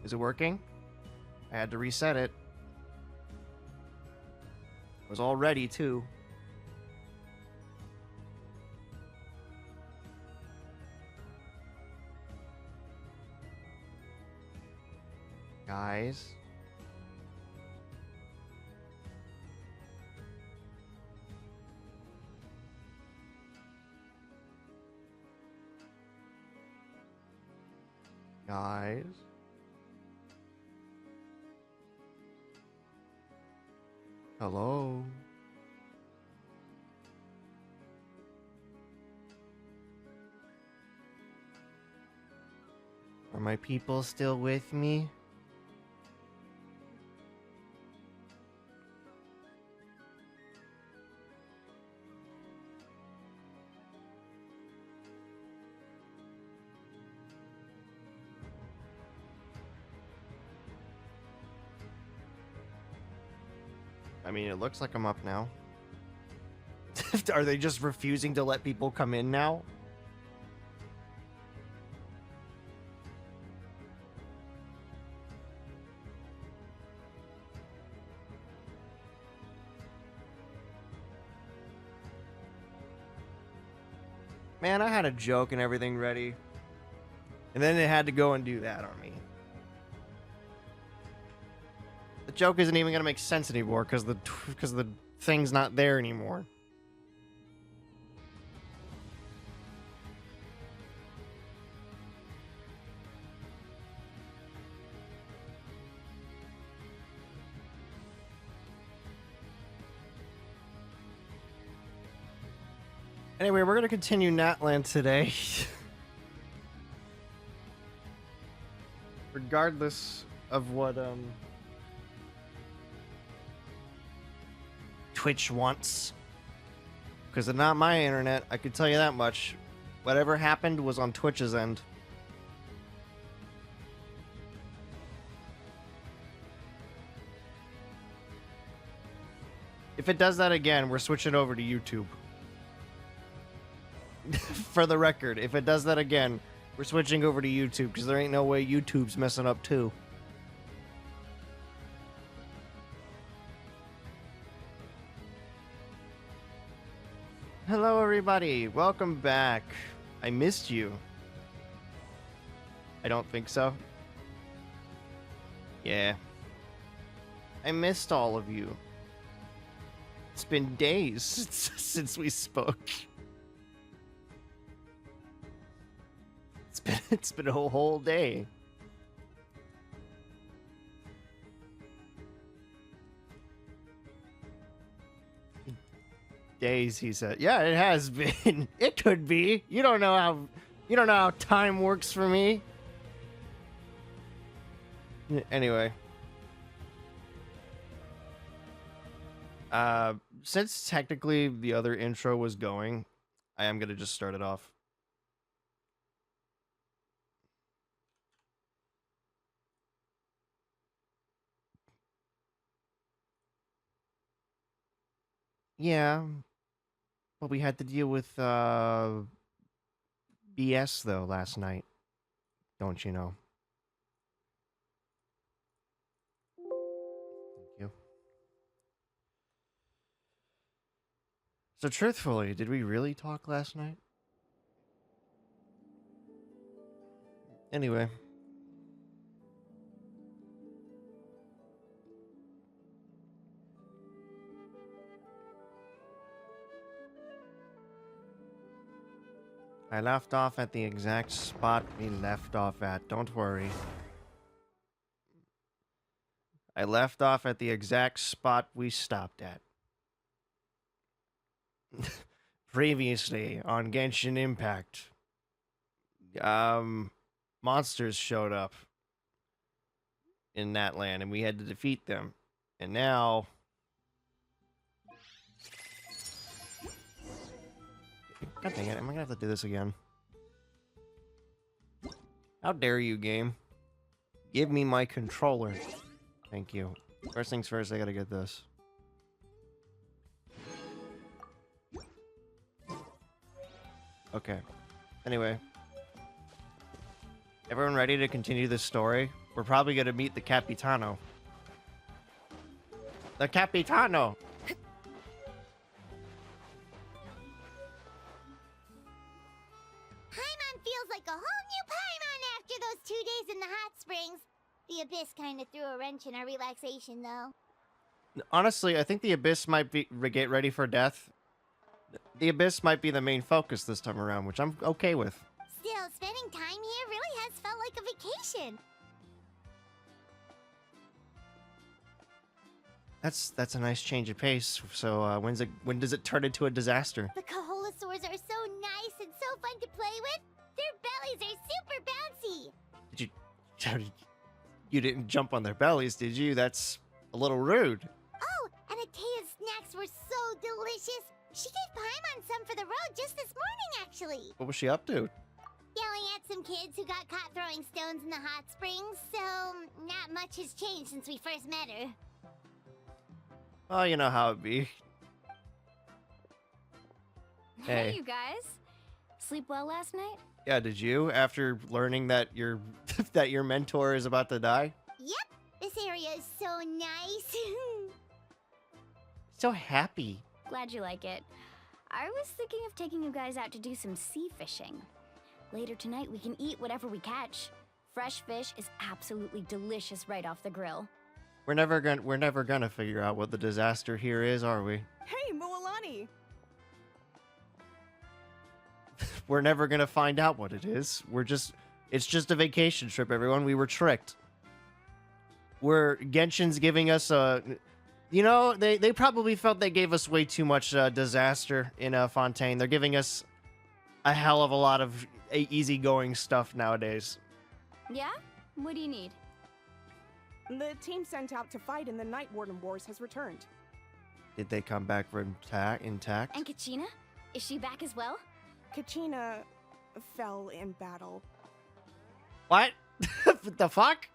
Is it working? I had to reset it. I was all ready, too. Guys. Guys. Hello. Are my people still with me? I mean, it looks like I'm up now. Are they just refusing to let people come in now? Man, I had a joke and everything ready. And then they had to go and do that on me. The joke isn't even gonna make sense anymore because the thing's not there anymore. Anyway, we're gonna continue Natlan today. Regardless of what Twitch wants. Because it's not my internet, I can tell you that much. Whatever happened was on Twitch's end. If it does that again, we're switching over to YouTube. For the record, if it does that again, we're switching over to YouTube because there ain't no way YouTube's messing up too. Hello everybody, welcome back. I missed you. I don't think so. Yeah. I missed all of you. It's been days since we spoke. It's been a whole day. Days, he said. Yeah, it has been. It could be. You don't know how time works for me. Anyway. Since technically the other intro was going, I am gonna just start it off. Yeah, but we had to deal with BS though last night. Don't you know? Thank you. So truthfully, did we really talk last night? Anyway. I left off at the exact spot we left off at. Don't worry. I left off at the exact spot we stopped at. Previously on Genshin Impact, monsters showed up in Natlan and we had to defeat them. And now... God dang it, am I gonna have to do this again? How dare you, game? Give me my controller. Thank you. First things first, I gotta get this. Okay. Anyway. Everyone ready to continue this story? We're probably gonna meet the Capitano. The Capitano! Paimon feels like a whole new Paimon after those 2 days in the hot springs. The Abyss kind of threw a wrench in our relaxation, though. Honestly, I think the Abyss might be get ready for death. The Abyss might be the main focus this time around, which I'm okay with. Still, spending time here really has felt like a vacation. That's a nice change of pace. So when does it turn into a disaster? The Kaholosaurs are so nice and so fun to play with. Their bellies are super bouncy. Did you didn't jump on their bellies, did you? That's a little rude. Oh, and Atea's snacks were so delicious. She gave Paimon some for the road just this morning, actually. What was she up to? Yelling at some kids who got caught throwing stones in the hot springs, so not much has changed since we first met her. Oh, you know how it be. Hey, you guys. Sleep well last night? Yeah, did you? After learning that your that your mentor is about to die? Yep, this area is so nice. So happy. Glad you like it. I was thinking of taking you guys out to do some sea fishing. Later tonight, we can eat whatever we catch. Fresh fish is absolutely delicious right off the grill. We're never gonna figure out what the disaster here is, are we? Hey, Moalani! We're never gonna find out what it is. It's just a vacation trip, everyone. We were tricked. Genshin's giving us a, they probably felt they gave us way too much disaster in Fontaine. They're giving us a hell of a lot of easygoing stuff nowadays. Yeah? What do you need? The team sent out to fight in the Night Warden Wars has returned. Did they come back intact? And Kachina? Is she back as well? Kachina fell in battle. What? What the fuck?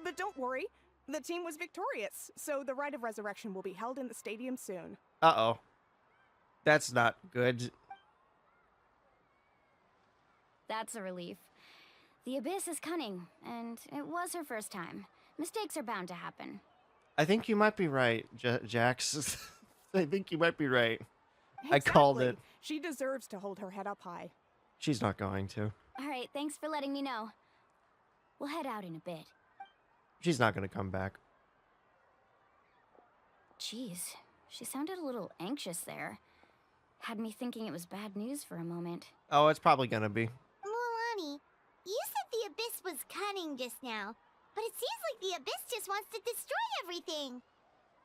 But don't worry, the team was victorious, so the rite of resurrection will be held in the stadium soon. Uh-oh. That's not good. That's a relief. The Abyss is cunning, and it was her first time. Mistakes are bound to happen. I think you might be right, Jax. I think you might be right. Exactly. I called it. She deserves to hold her head up high. She's not going to. All right, thanks for letting me know. We'll head out in a bit. She's not going to come back. Jeez, she sounded a little anxious there. Had me thinking it was bad news for a moment. Oh, it's probably going to be. Mualani, you said the Abyss was cunning just now, but it seems like the Abyss just wants to destroy everything.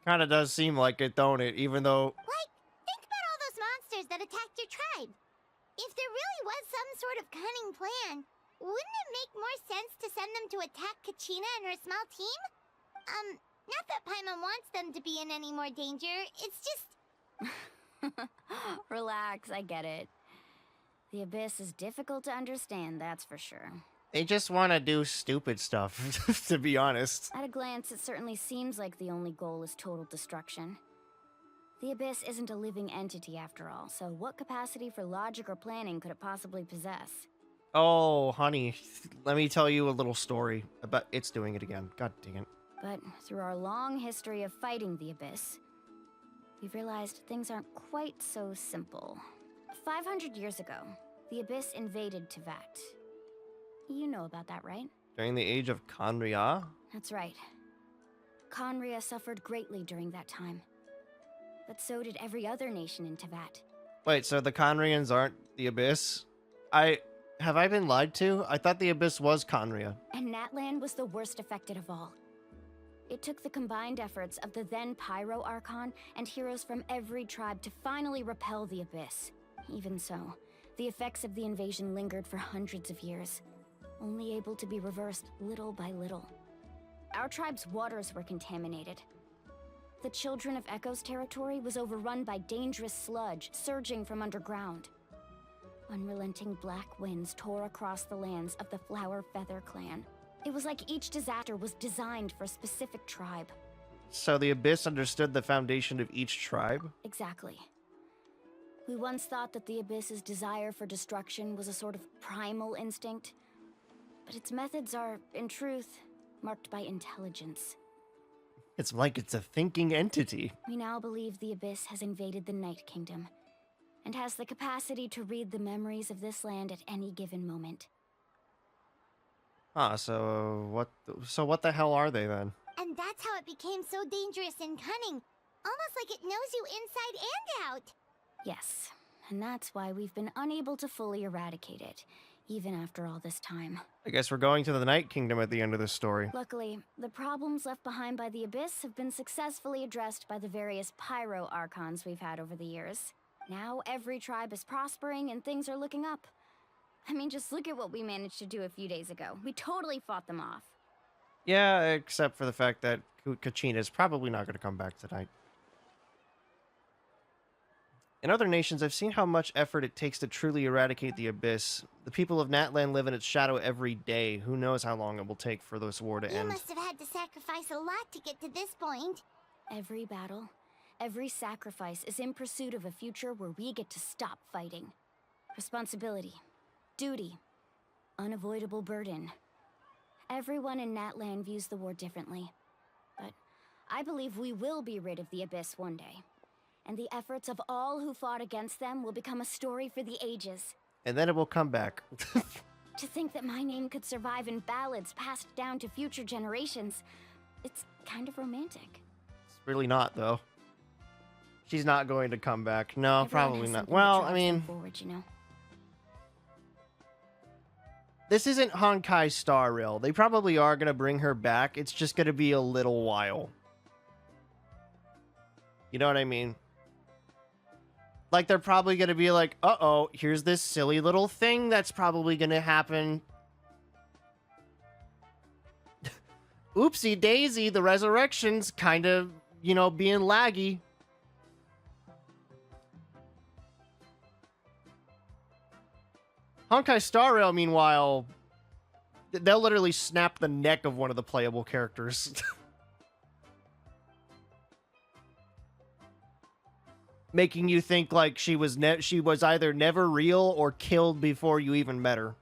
Kind of does seem like it, don't it? Even though... Like, think about all those monsters that attacked your tribe. If there really was some sort of cunning plan, wouldn't it make more sense to send them to attack Kachina and her small team? Not that Paimon wants them to be in any more danger, it's just... Relax, I get it. The Abyss is difficult to understand, that's for sure. They just want to do stupid stuff, to be honest. At a glance, it certainly seems like the only goal is total destruction. The Abyss isn't a living entity after all, so what capacity for logic or planning could it possibly possess? Oh, honey, let me tell you a little story about it's doing it again. God dang it. But through our long history of fighting the Abyss, we've realized things aren't quite so simple. 500 years ago, the Abyss invaded Teyvat. You know about that, right? During the age of Khaenri'ah? That's right. Khaenri'ah suffered greatly during that time. But so did every other nation in Teyvat. Wait, so the Khaenri'ahs aren't the Abyss? Have I been lied to? I thought the Abyss was Khaenri'ah. And Natlan was the worst affected of all. It took the combined efforts of the then Pyro Archon and heroes from every tribe to finally repel the Abyss. Even so, the effects of the invasion lingered for hundreds of years, only able to be reversed little by little. Our tribe's waters were contaminated. The Children of Echo's territory was overrun by dangerous sludge surging from underground. Unrelenting black winds tore across the lands of the Flower Feather clan. It was like each disaster was designed for a specific tribe. So the Abyss understood the foundation of each tribe? Exactly. We once thought that the Abyss's desire for destruction was a sort of primal instinct, but its methods are, in truth, marked by intelligence. It's like it's a thinking entity. We now believe the Abyss has invaded the Night Kingdom, and has the capacity to read the memories of this land at any given moment. Ah, so what the hell are they then? And that's how it became so dangerous and cunning. Almost like it knows you inside and out. Yes, and that's why we've been unable to fully eradicate it, even after all this time. I guess we're going to the Night Kingdom at the end of this story. Luckily, the problems left behind by the Abyss have been successfully addressed by the various Pyro Archons we've had over the years. Now every tribe is prospering and things are looking up. I mean, just look at what we managed to do a few days ago. We totally fought them off. Yeah, except for the fact that Kachina is probably not going to come back tonight. In other nations, I've seen how much effort it takes to truly eradicate the Abyss. The people of Natlan live in its shadow every day. Who knows how long it will take for this war to You end. must have had to sacrifice a lot to get to this point. Every battle, every sacrifice is in pursuit of a future where we get to stop fighting. Responsibility, duty, unavoidable burden. Everyone in Natlan views the war differently. But I believe we will be rid of the Abyss one day. And the efforts of all who fought against them will become a story for the ages. And then it will come back. To think that my name could survive in ballads passed down to future generations, it's kind of romantic. It's really not, though. She's not going to come back. No, Everyone probably has not. something that Well, drives I them mean, forward, you know? this isn't Honkai Star Rail. They probably are going to bring her back. It's just going to be a little while. You know what I mean? Like, they're probably going to be like, uh-oh, here's this silly little thing that's probably going to happen. Oopsie daisy, the resurrection's kind of, you know, being laggy. Honkai Star Rail, meanwhile, they'll literally snap the neck of one of the playable characters. Making you think like she was either never real or killed before you even met her.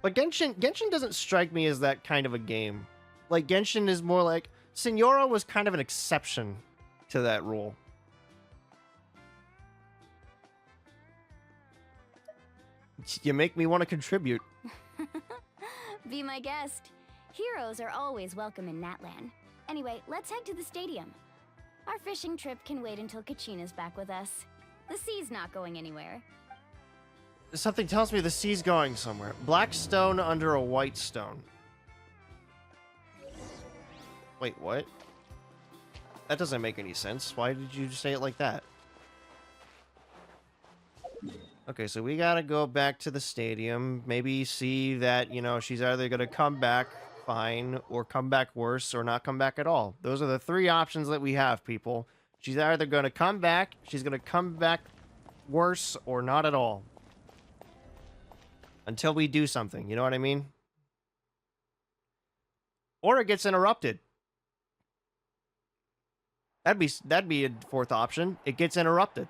But Genshin doesn't strike me as that kind of a game. Like, Genshin is more like... Senora was kind of an exception to that rule. You make me want to contribute. Be my guest. Heroes are always welcome in Natlan. Anyway, let's head to the stadium. Our fishing trip can wait until Kachina's back with us. The sea's not going anywhere. Something tells me the sea's going somewhere. Black stone under a white stone. Wait, what? That doesn't make any sense. Why did you say it like that? Okay, so we gotta go back to the stadium. Maybe see that, you know, she's either gonna come back fine, or come back worse, or not come back at all. Those are the three options that we have, people. She's either gonna come back, she's gonna come back worse, or not at all. Until we do something, you know what I mean? Or it gets interrupted. That'd be a fourth option. It gets interrupted.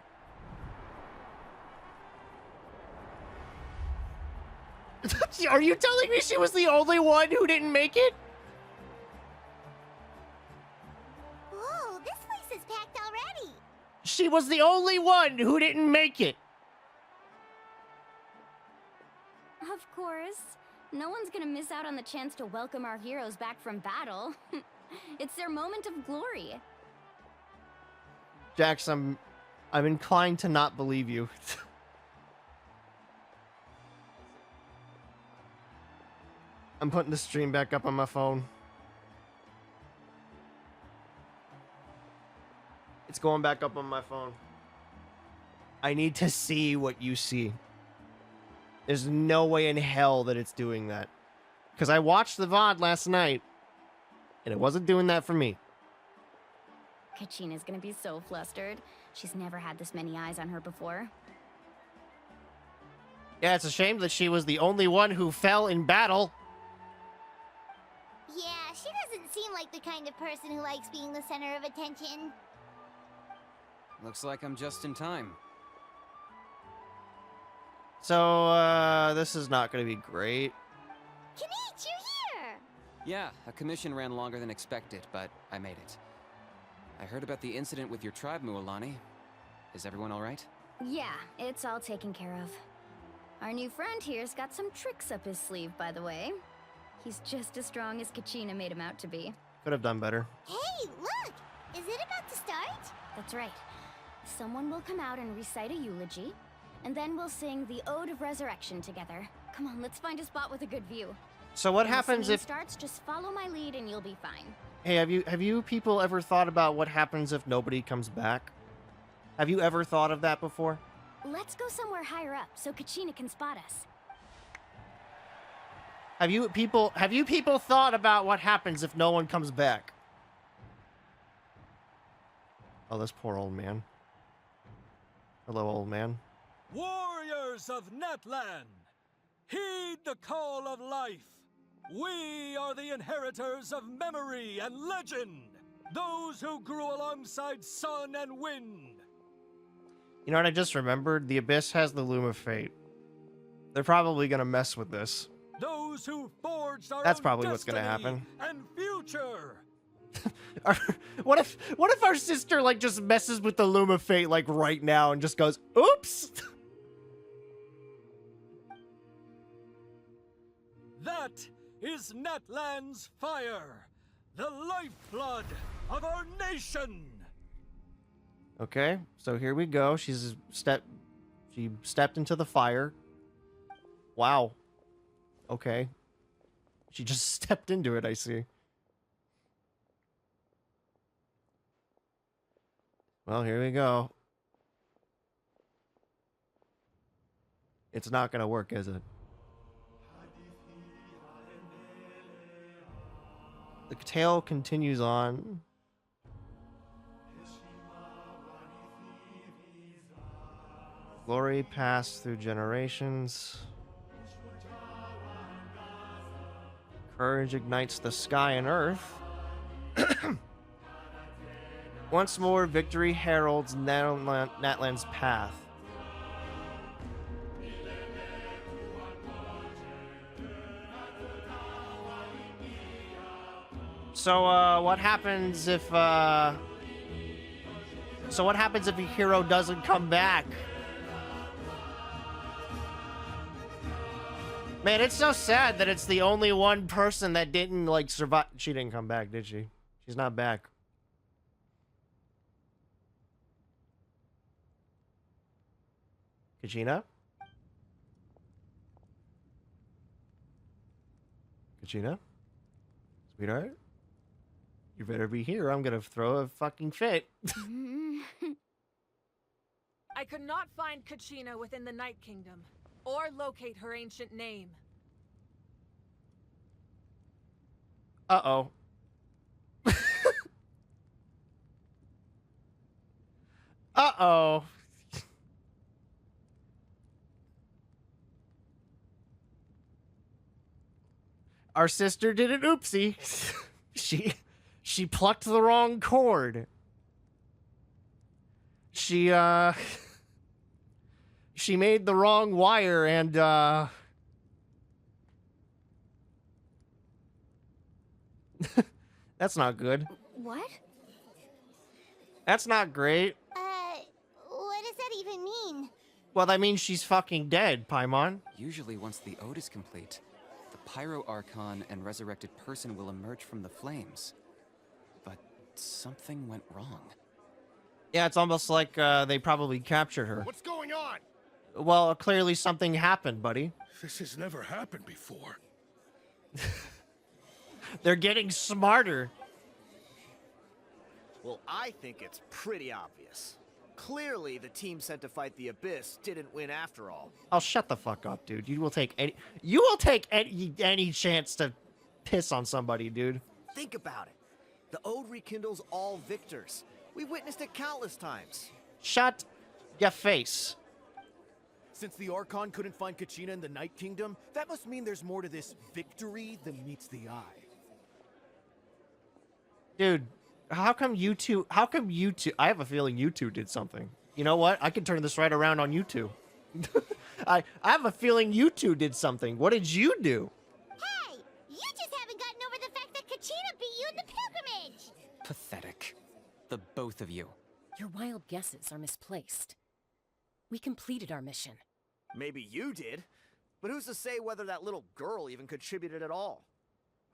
Are you telling me she was the only one who didn't make it? Whoa, this place is packed already. She was the only one who didn't make it. Of course. No one's gonna miss out on the chance to welcome our heroes back from battle. It's their moment of glory. Jax, I'm inclined to not believe you. I'm putting the stream back up on my phone. It's going back up on my phone. I need to see what you see. There's no way in hell that it's doing that. Because I watched the VOD last night, and it wasn't doing that for me. Kachina's gonna be so flustered. She's never had this many eyes on her before. Yeah, it's a shame that she was the only one who fell in battle. Yeah, she doesn't seem like the kind of person who likes being the center of attention. Looks like I'm just in time. So, this is not going to be great. Kinich, you're here! Yeah, a commission ran longer than expected, but I made it. I heard about the incident with your tribe, Mualani. Is everyone alright? Yeah, it's all taken care of. Our new friend here's got some tricks up his sleeve, by the way. He's just as strong as Kachina made him out to be. Could have done better. Hey, look! Is it about to start? That's right. Someone will come out and recite a eulogy, and then we'll sing the Ode of Resurrection together. Come on, let's find a spot with a good view. So what When happens the if... singing starts, just follow my lead and you'll be fine. Hey, have you people ever thought about what happens if nobody comes back? Have you ever thought of that before? Let's go somewhere higher up so Kachina can spot us. Have you people thought about what happens if no one comes back? Oh, this poor old man. Hello, old man. Warriors of Natlan, heed the call of life. We are the inheritors of memory and legend, those who grew alongside sun and wind. You know what I just remembered? The Abyss has the Loom of Fate. They're probably gonna mess with this. Those who forged our That's own probably what's gonna destiny happen. and future. What if our sister like just messes with the Loom of Fate like right now and just goes, oops? That is Natlan's fire, the lifeblood of our nation. Okay, so here we go. She stepped into the fire. Wow. Okay. She just stepped into it, I see. Well, here we go. It's not gonna work, is it? The tale continues on. Glory passed through generations. Courage ignites the sky and earth. Once more, victory heralds Natlan's path. So, what happens if, So what happens if a hero doesn't come back? Man, it's so sad that it's the only one person that didn't, like, survive. She didn't come back, did she? She's not back. Kachina? Kachina? Sweetheart? You better be here. I'm gonna throw a fucking fit. I could not find Kachina within the Night Kingdom, or locate her ancient name. Uh-oh. Uh-oh. Our sister did an oopsie. She plucked the wrong cord. She made the wrong wire and that's not good. What? That's not great. What does that even mean? Well, that means she's fucking dead, Paimon. Usually once the ode is complete, the Pyro Archon and resurrected person will emerge from the flames. But something went wrong. Yeah, it's almost like they probably captured her. What's going on? Well, clearly something happened, buddy. This has never happened before. They're getting smarter. Well, I think it's pretty obvious. Clearly, the team sent to fight the Abyss didn't win after all. Oh, shut the fuck up, dude. You will take any chance to piss on somebody, dude. Think about it. The Ode rekindles all victors. We've witnessed it countless times. Shut your face. Since the Archon couldn't find Kachina in the Night Kingdom, that must mean there's more to this victory than meets the eye. Dude, how come you two... I have a feeling you two did something. You know what? I can turn this right around on you two. I have a feeling you two did something. What did you do? Hey, you just haven't gotten over the fact that Kachina beat you in the pilgrimage. Pathetic. The both of you. Your wild guesses are misplaced. We completed our mission. Maybe you did, but who's to say whether that little girl even contributed at all?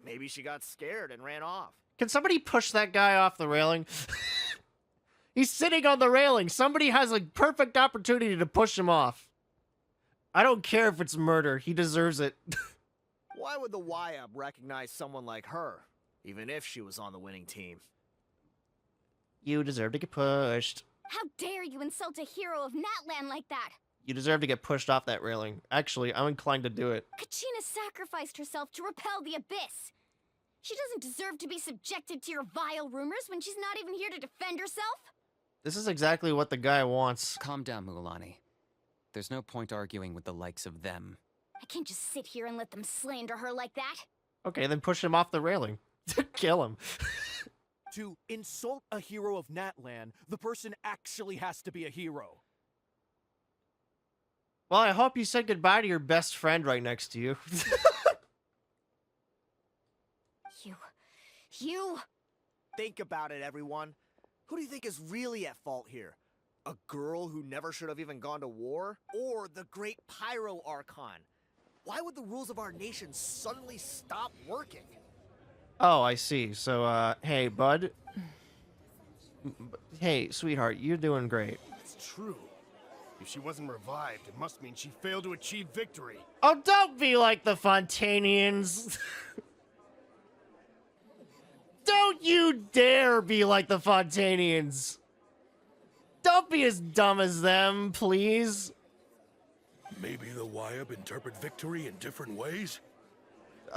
Maybe she got scared and ran off. Can somebody push that guy off the railing? He's sitting on the railing. Somebody has a perfect opportunity to push him off. I don't care if it's murder. He deserves it. Why would the YUB recognize someone like her, even if she was on the winning team? You deserve to get pushed. How dare you insult a hero of Natlan like that? You deserve to get pushed off that railing. Actually, I'm inclined to do it. Kachina sacrificed herself to repel the abyss. She doesn't deserve to be subjected to your vile rumors when she's not even here to defend herself. This is exactly what the guy wants. Calm down, Mulan. There's no point arguing with the likes of them. I can't just sit here and let them slander her like that. Okay, then push him off the railing. Kill him. To insult a hero of Natlan, the person actually has to be a hero. Well, I hope you said goodbye to your best friend right next to you. You... Think about it, everyone. Who do you think is really at fault here? A girl who never should have even gone to war? Or the great Pyro Archon? Why would the rules of our nation suddenly stop working? Oh, I see. So, hey, bud. Hey, sweetheart, you're doing great. It's true. If she wasn't revived, it must mean she failed to achieve victory. Oh, don't be like the Fontanians. Don't you dare be like the Fontanians. Don't be as dumb as them, please. Maybe the YUB interpret victory in different ways?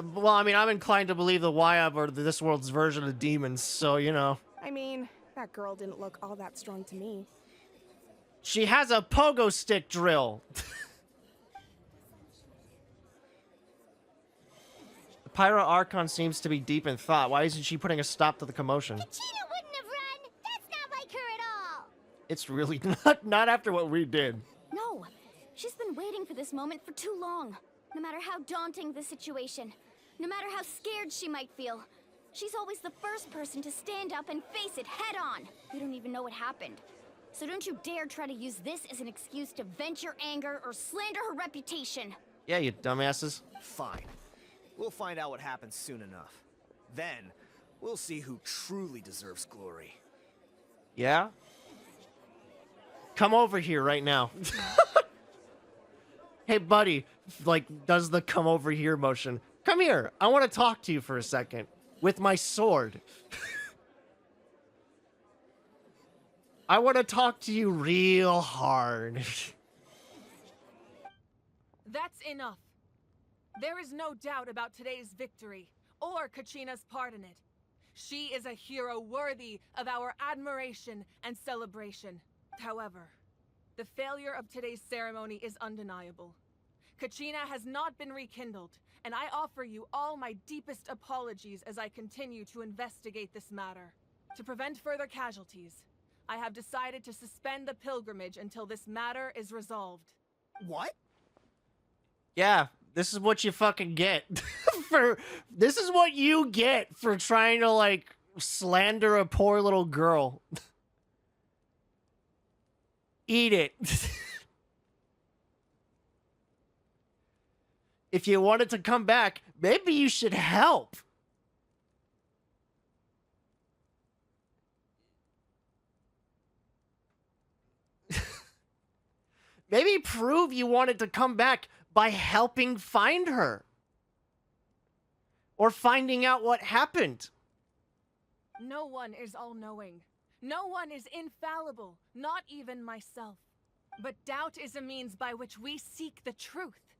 Well, I mean, I'm inclined to believe the YUB are this world's version of demons, so, you know. I mean, that girl didn't look all that strong to me. She has a pogo stick drill. The Pyro Archon seems to be deep in thought. Why isn't she putting a stop to the commotion? Kachina wouldn't have run. That's not like her at all. It's really not after what we did. No, she's been waiting for this moment for too long. No matter how daunting the situation, no matter how scared she might feel, she's always the first person to stand up and face it head on. We don't even know what happened. So don't you dare try to use this as an excuse to vent your anger or slander her reputation. Yeah, you dumbasses. Fine. We'll find out what happens soon enough. Then, we'll see who truly deserves glory. Yeah? Come over here right now. Hey, buddy, like, does the come over here motion. Come here. I want to talk to you for a second. With my sword. I want to talk to you real hard. That's enough. There is no doubt about today's victory, or Kachina's part in it. She is a hero worthy of our admiration and celebration. However, the failure of today's ceremony is undeniable. Kachina has not been rekindled, and I offer you all my deepest apologies as I continue to investigate this matter. To prevent further casualties, I have decided to suspend the pilgrimage until this matter is resolved. What? Yeah, this is what you fucking get. This is what you get for trying to, like, slander a poor little girl. Eat it. If you wanted to come back, maybe you should help. Maybe prove you wanted to come back by helping find her. Or finding out what happened. No one is all-knowing. No one is infallible, not even myself. But doubt is a means by which we seek the truth,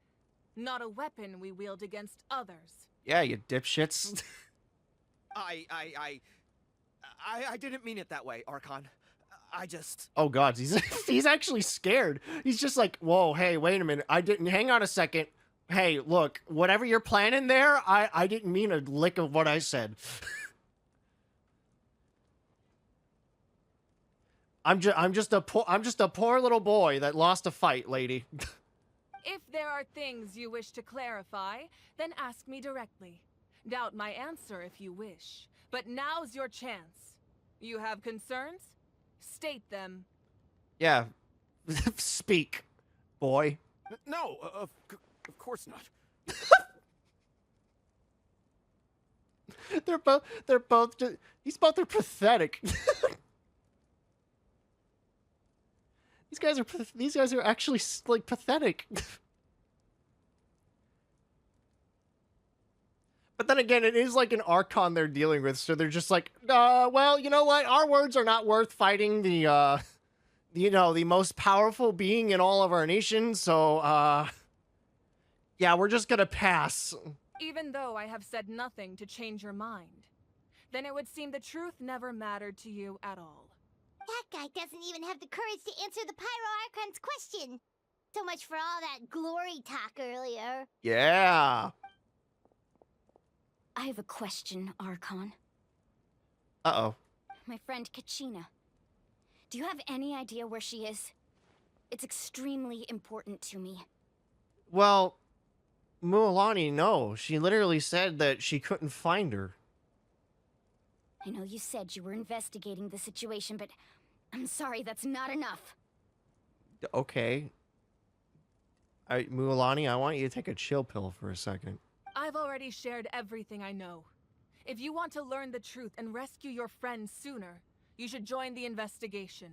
not a weapon we wield against others. Yeah, you dipshits. I didn't mean it that way, Archon. I just... Oh god, he's actually scared. He's just like, whoa, hey, wait a minute. I didn't... Hang on a second. Hey, look, whatever you're planning there, I didn't mean a lick of what I said. I'm just a poor little boy that lost a fight, lady. If there are things you wish to clarify, then ask me directly. Doubt my answer if you wish. But now's your chance. You have concerns? State them. Yeah. Speak, boy. No, of course not. They're both just, these both are pathetic. These guys are actually like pathetic. But then again, it is like an Archon they're dealing with, so they're just like, well, you know what? Our words are not worth fighting the the most powerful being in all of our nation, so yeah, we're just gonna pass. Even though I have said nothing to change your mind, then it would seem the truth never mattered to you at all. That guy doesn't even have the courage to answer the Pyro Archon's question. So much for all that glory talk earlier. Yeah. I have a question, Archon. Uh-oh. My friend Kachina. Do you have any idea where she is? It's extremely important to me. Well, Mualani, no. She literally said that she couldn't find her. I know you said you were investigating the situation, but I'm sorry, that's not enough. Okay. Mualani, I want you to take a chill pill for a second. I've already shared everything I know. If you want to learn the truth and rescue your friend sooner, you should join the investigation.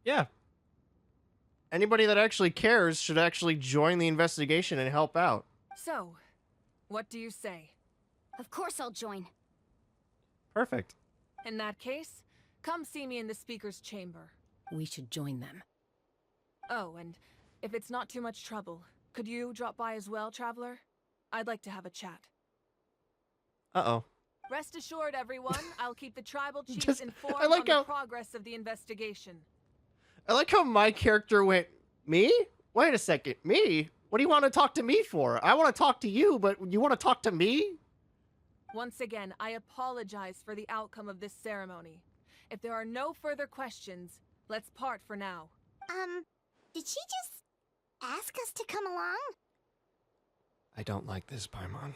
Yeah. Anybody that actually cares should actually join the investigation and help out. So, what do you say? Of course I'll join. Perfect. In that case, come see me in the speaker's chamber. We should join them. Oh, and if it's not too much trouble, could you drop by as well, Traveler? I'd like to have a chat. Uh-oh. Rest assured, everyone, I'll keep the tribal chiefs informed I like on the how- progress of the investigation. I like how my character went, me? Wait a second, me? What do you want to talk to me for? I want to talk to you, but you want to talk to me? Once again, I apologize for the outcome of this ceremony. If there are no further questions, let's part for now. Did she just ask us to come along? I don't like this, Paimon.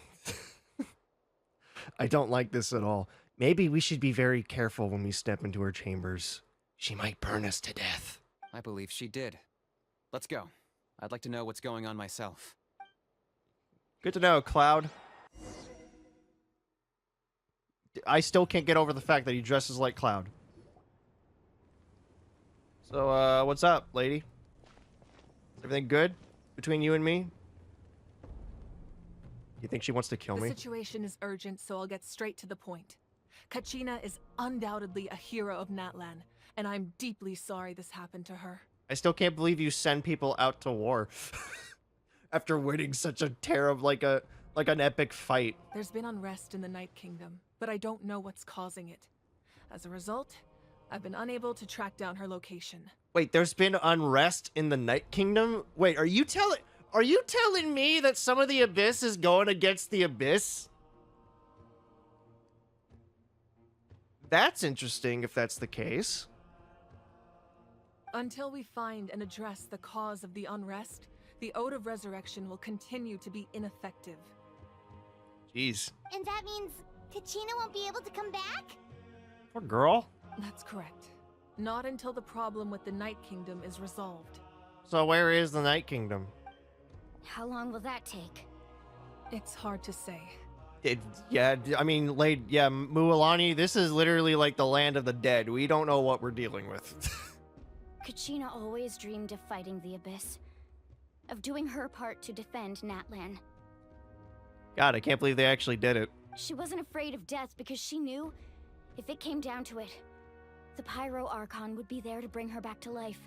I don't like this at all. Maybe we should be very careful when we step into her chambers. She might burn us to death. I believe she did. Let's go. I'd like to know what's going on myself. Good to know, Cloud. I still can't get over the fact that he dresses like Cloud. So, what's up, lady? Everything good between you and me? You think she wants to kill The me? situation is urgent, so I'll get straight to the point. Kachina is undoubtedly a hero of Natlan, and I'm deeply sorry this happened to her. I still can't believe you send people out to war after winning such a terrible, like an epic fight. There's been unrest in the Night Kingdom, but I don't know what's causing it. As a result, I've been unable to track down her location. Wait, there's been unrest in the Night Kingdom? Wait, are you telling me that some of the Abyss is going against the Abyss? That's interesting if that's the case. Until we find and address the cause of the unrest, the Ode of Resurrection will continue to be ineffective. Jeez. And that means Kachina won't be able to come back? Poor girl. That's correct. Not until the problem with the Night Kingdom is resolved. So where is the Night Kingdom? How long will that take? It's hard to say. Mualani, this is literally like the land of the dead. We don't know what we're dealing with. Kachina always dreamed of fighting the Abyss. Of doing her part to defend Natlan. God, I can't believe they actually did it. She wasn't afraid of death because she knew, if it came down to it, the Pyro Archon would be there to bring her back to life.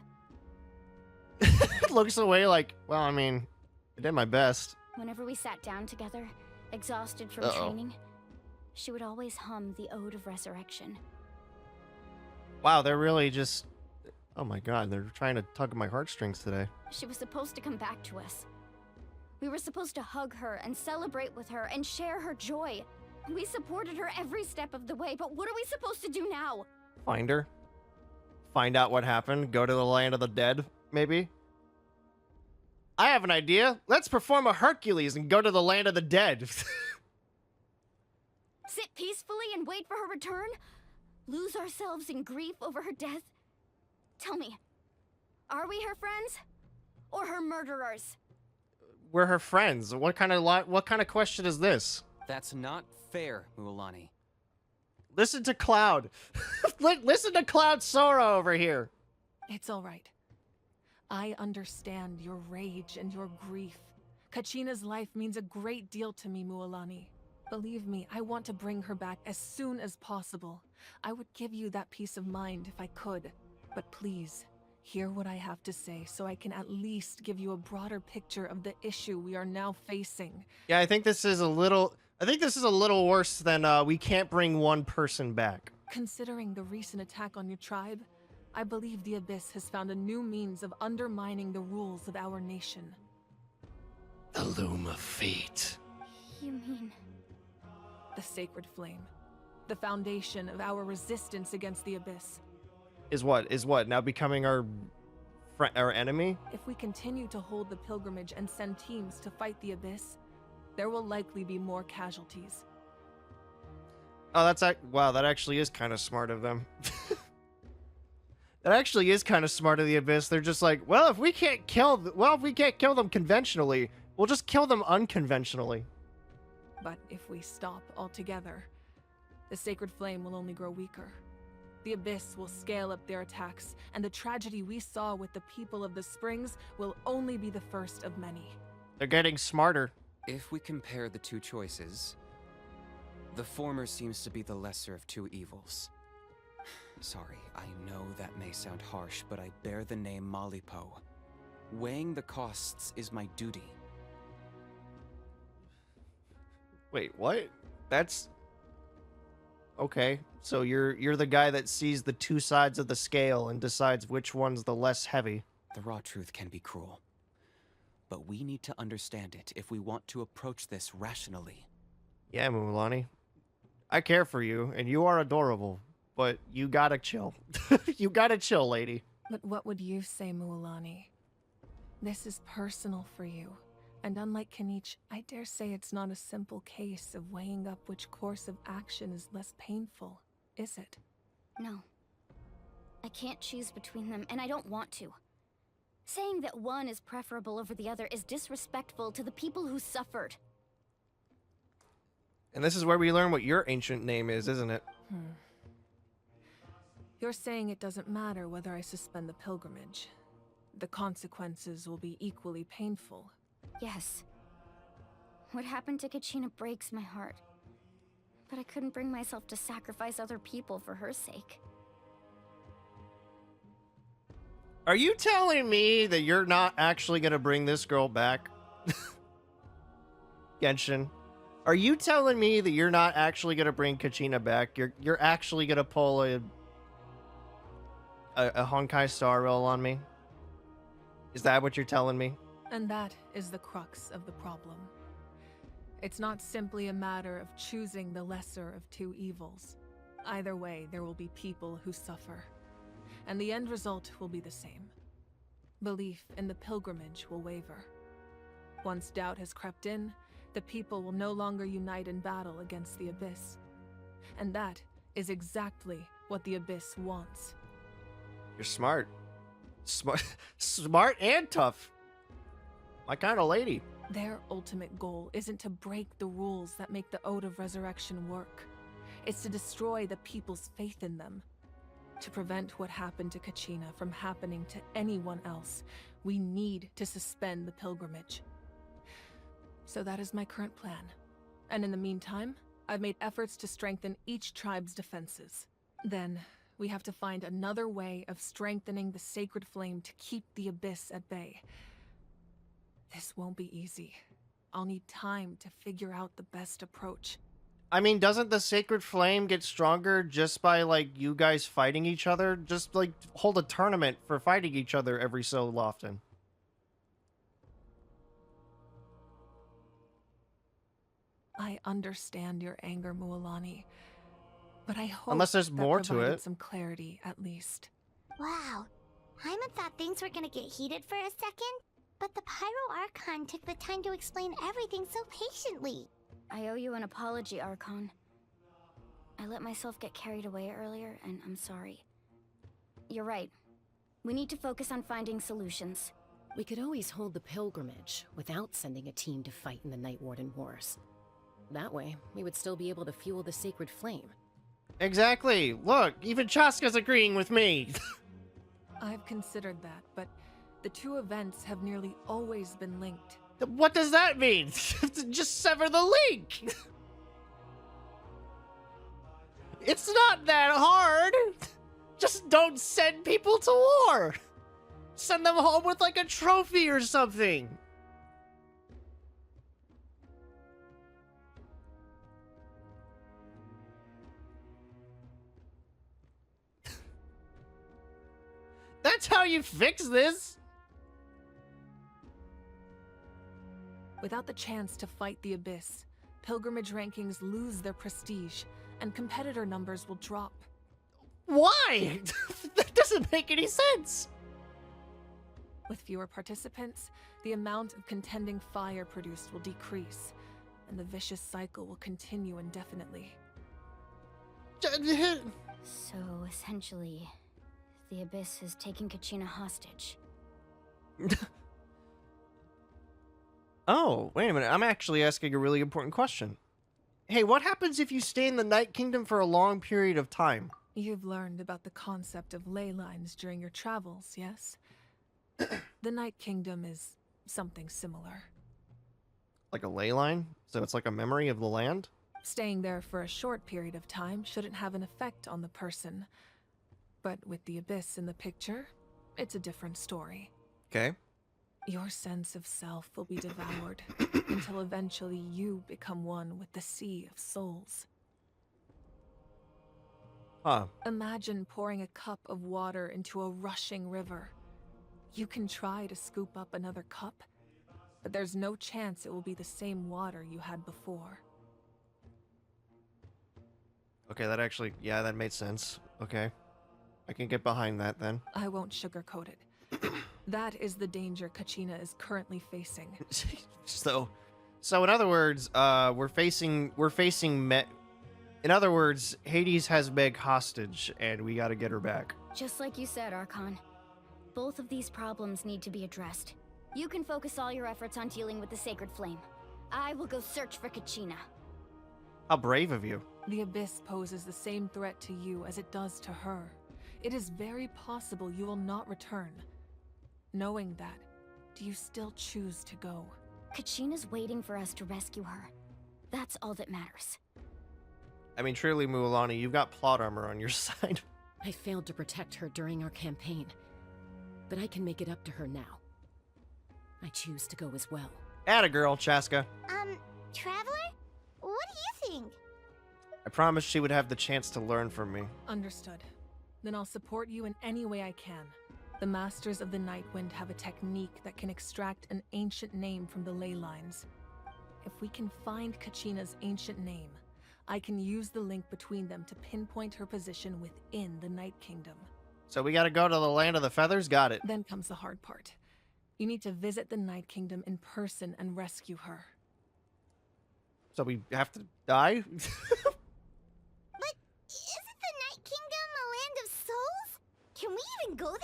Looks away like, well, I mean, I did my best. Whenever we sat down together, exhausted from training, she would always hum the Ode of Resurrection. Wow, they're really just... Oh my god, they're trying to tug at my heartstrings today. She was supposed to come back to us. We were supposed to hug her and celebrate with her and share her joy. We supported her every step of the way, but what are we supposed to do now? Find her. find out what happened, go to the land of the dead, maybe. I have an idea. Let's perform a Hercules and go to the land of the dead. Sit peacefully and wait for her return? Lose ourselves in grief over her death? Tell me, are we her friends? Or her murderers? We're her friends. What kind of question is this? That's not fair, Mualani. Listen to Cloud. Listen to Cloud Sora over here. It's all right. I understand your rage and your grief. Kachina's life means a great deal to me, Mualani. Believe me, I want to bring her back as soon as possible. I would give you that peace of mind if I could. But please, hear what I have to say so I can at least give you a broader picture of the issue we are now facing. Yeah, I think this is a little worse than we can't bring one person back. Considering the recent attack on your tribe, I believe the Abyss has found a new means of undermining the rules of our nation. The Loom of Fate. You mean... The Sacred Flame. The foundation of our resistance against the Abyss. Is what? Now becoming our enemy? If we continue to hold the pilgrimage and send teams to fight the Abyss, there will likely be more casualties. Oh, wow, that actually is kind of smart of them. That actually is kind of smart of the Abyss. They're just like, well, if we can't kill them conventionally, we'll just kill them unconventionally. But if we stop altogether, the Sacred Flame will only grow weaker. The Abyss will scale up their attacks, and the tragedy we saw with the people of the Springs will only be the first of many. They're getting smarter. If we compare the two choices, the former seems to be the lesser of two evils. Sorry, I know that may sound harsh, but I bear the name Malipo. Weighing the costs is my duty. Wait, what? That's... Okay, so you're the guy that sees the two sides of the scale and decides which one's the less heavy. The raw truth can be cruel. But we need to understand it if we want to approach this rationally. Yeah, Mualani. I care for you, and you are adorable, but you gotta chill. You gotta chill, lady. But what would you say, Mualani? This is personal for you. And unlike Kanich, I dare say it's not a simple case of weighing up which course of action is less painful, is it? No. I can't choose between them, and I don't want to. Saying that one is preferable over the other is disrespectful to the people who suffered. And this is where we learn what your ancient name is, isn't it? You're saying it doesn't matter whether I suspend the pilgrimage. The consequences will be equally painful. Yes. What happened to Kachina breaks my heart. But I couldn't bring myself to sacrifice other people for her sake. Are you telling me that you're not actually gonna bring this girl back? Genshin. Are you telling me that you're not actually gonna bring Kachina back? You're actually gonna pull a Honkai Star Rail on me? Is that what you're telling me? And that is the crux of the problem. It's not simply a matter of choosing the lesser of two evils. Either way, there will be people who suffer. And the end result will be the same. Belief in the pilgrimage will waver. Once doubt has crept in, the people will no longer unite in battle against the Abyss. And that is exactly what the Abyss wants. You're smart. Smart and tough. My kind of lady. Their ultimate goal isn't to break the rules that make the Ode of Resurrection work. It's to destroy the people's faith in them. To prevent what happened to Kachina from happening to anyone else, we need to suspend the pilgrimage. So that is my current plan. And in the meantime, I've made efforts to strengthen each tribe's defenses. Then, we have to find another way of strengthening the Sacred Flame to keep the Abyss at bay. This won't be easy. I'll need time to figure out the best approach. I mean, doesn't the Sacred Flame get stronger just by, like, you guys fighting each other? Just, like, hold a tournament for fighting each other every so often. I understand your anger, Mualani, but I hope Unless there's that more to provided it. some clarity, at least. Wow. Paimon thought things were gonna get heated for a second, but the Pyro Archon took the time to explain everything so patiently. I owe you an apology, Archon. I let myself get carried away earlier, and I'm sorry. You're right. We need to focus on finding solutions. We could always hold the pilgrimage without sending a team to fight in the Night Warden Wars. That way, we would still be able to fuel the sacred flame. Exactly. Look, even Chaska's agreeing with me. I've considered that, but the two events have nearly always been linked. What does that mean? Just sever the link. It's not that hard. Just don't send people to war. Send them home with like a trophy or something. That's how you fix this. Without the chance to fight the Abyss, pilgrimage rankings lose their prestige, and competitor numbers will drop. Why? That doesn't make any sense. With fewer participants, the amount of contending fire produced will decrease, and the vicious cycle will continue indefinitely. So, essentially, the Abyss is taking Kachina hostage. Oh, wait a minute. I'm actually asking a really important question. Hey, what happens if you stay in the Night Kingdom for a long period of time? You've learned about the concept of ley lines during your travels, yes? The Night Kingdom is something similar. Like a ley line? So it's like a memory of the land? Staying there for a short period of time shouldn't have an effect on the person. But with the Abyss in the picture, it's a different story. Okay. Your sense of self will be devoured until eventually you become one with the Sea of Souls. Huh. Imagine pouring a cup of water into a rushing river. You can try to scoop up another cup, but there's no chance it will be the same water you had before. Okay, that actually, yeah, that made sense. Okay. I can get behind that then. I won't sugarcoat it. That is the danger Kachina is currently facing. So in other words, in other words, Hades has Meg hostage, and we gotta get her back. Just like you said, Archon. Both of these problems need to be addressed. You can focus all your efforts on dealing with the Sacred Flame. I will go search for Kachina. How brave of you. The Abyss poses the same threat to you as it does to her. It is very possible you will not return. Knowing that, do you still choose to go? Kachina's waiting for us to rescue her. That's all that matters. I mean, truly, Mualani, you've got plot armor on your side. I failed to protect her during our campaign, but I can make it up to her now. I choose to go as well. Atta girl, Chaska. Traveler? What do you think? I promised she would have the chance to learn from me. Understood. Then I'll support you in any way I can. The Masters of the Nightwind have a technique that can extract an ancient name from the ley lines. If we can find Kachina's ancient name, I can use the link between them to pinpoint her position within the Night Kingdom. So we gotta go to the Land of the Feathers? Got it. Then comes the hard part. You need to visit the Night Kingdom in person and rescue her. So we have to die? But isn't the Night Kingdom a land of souls? Can we even go there?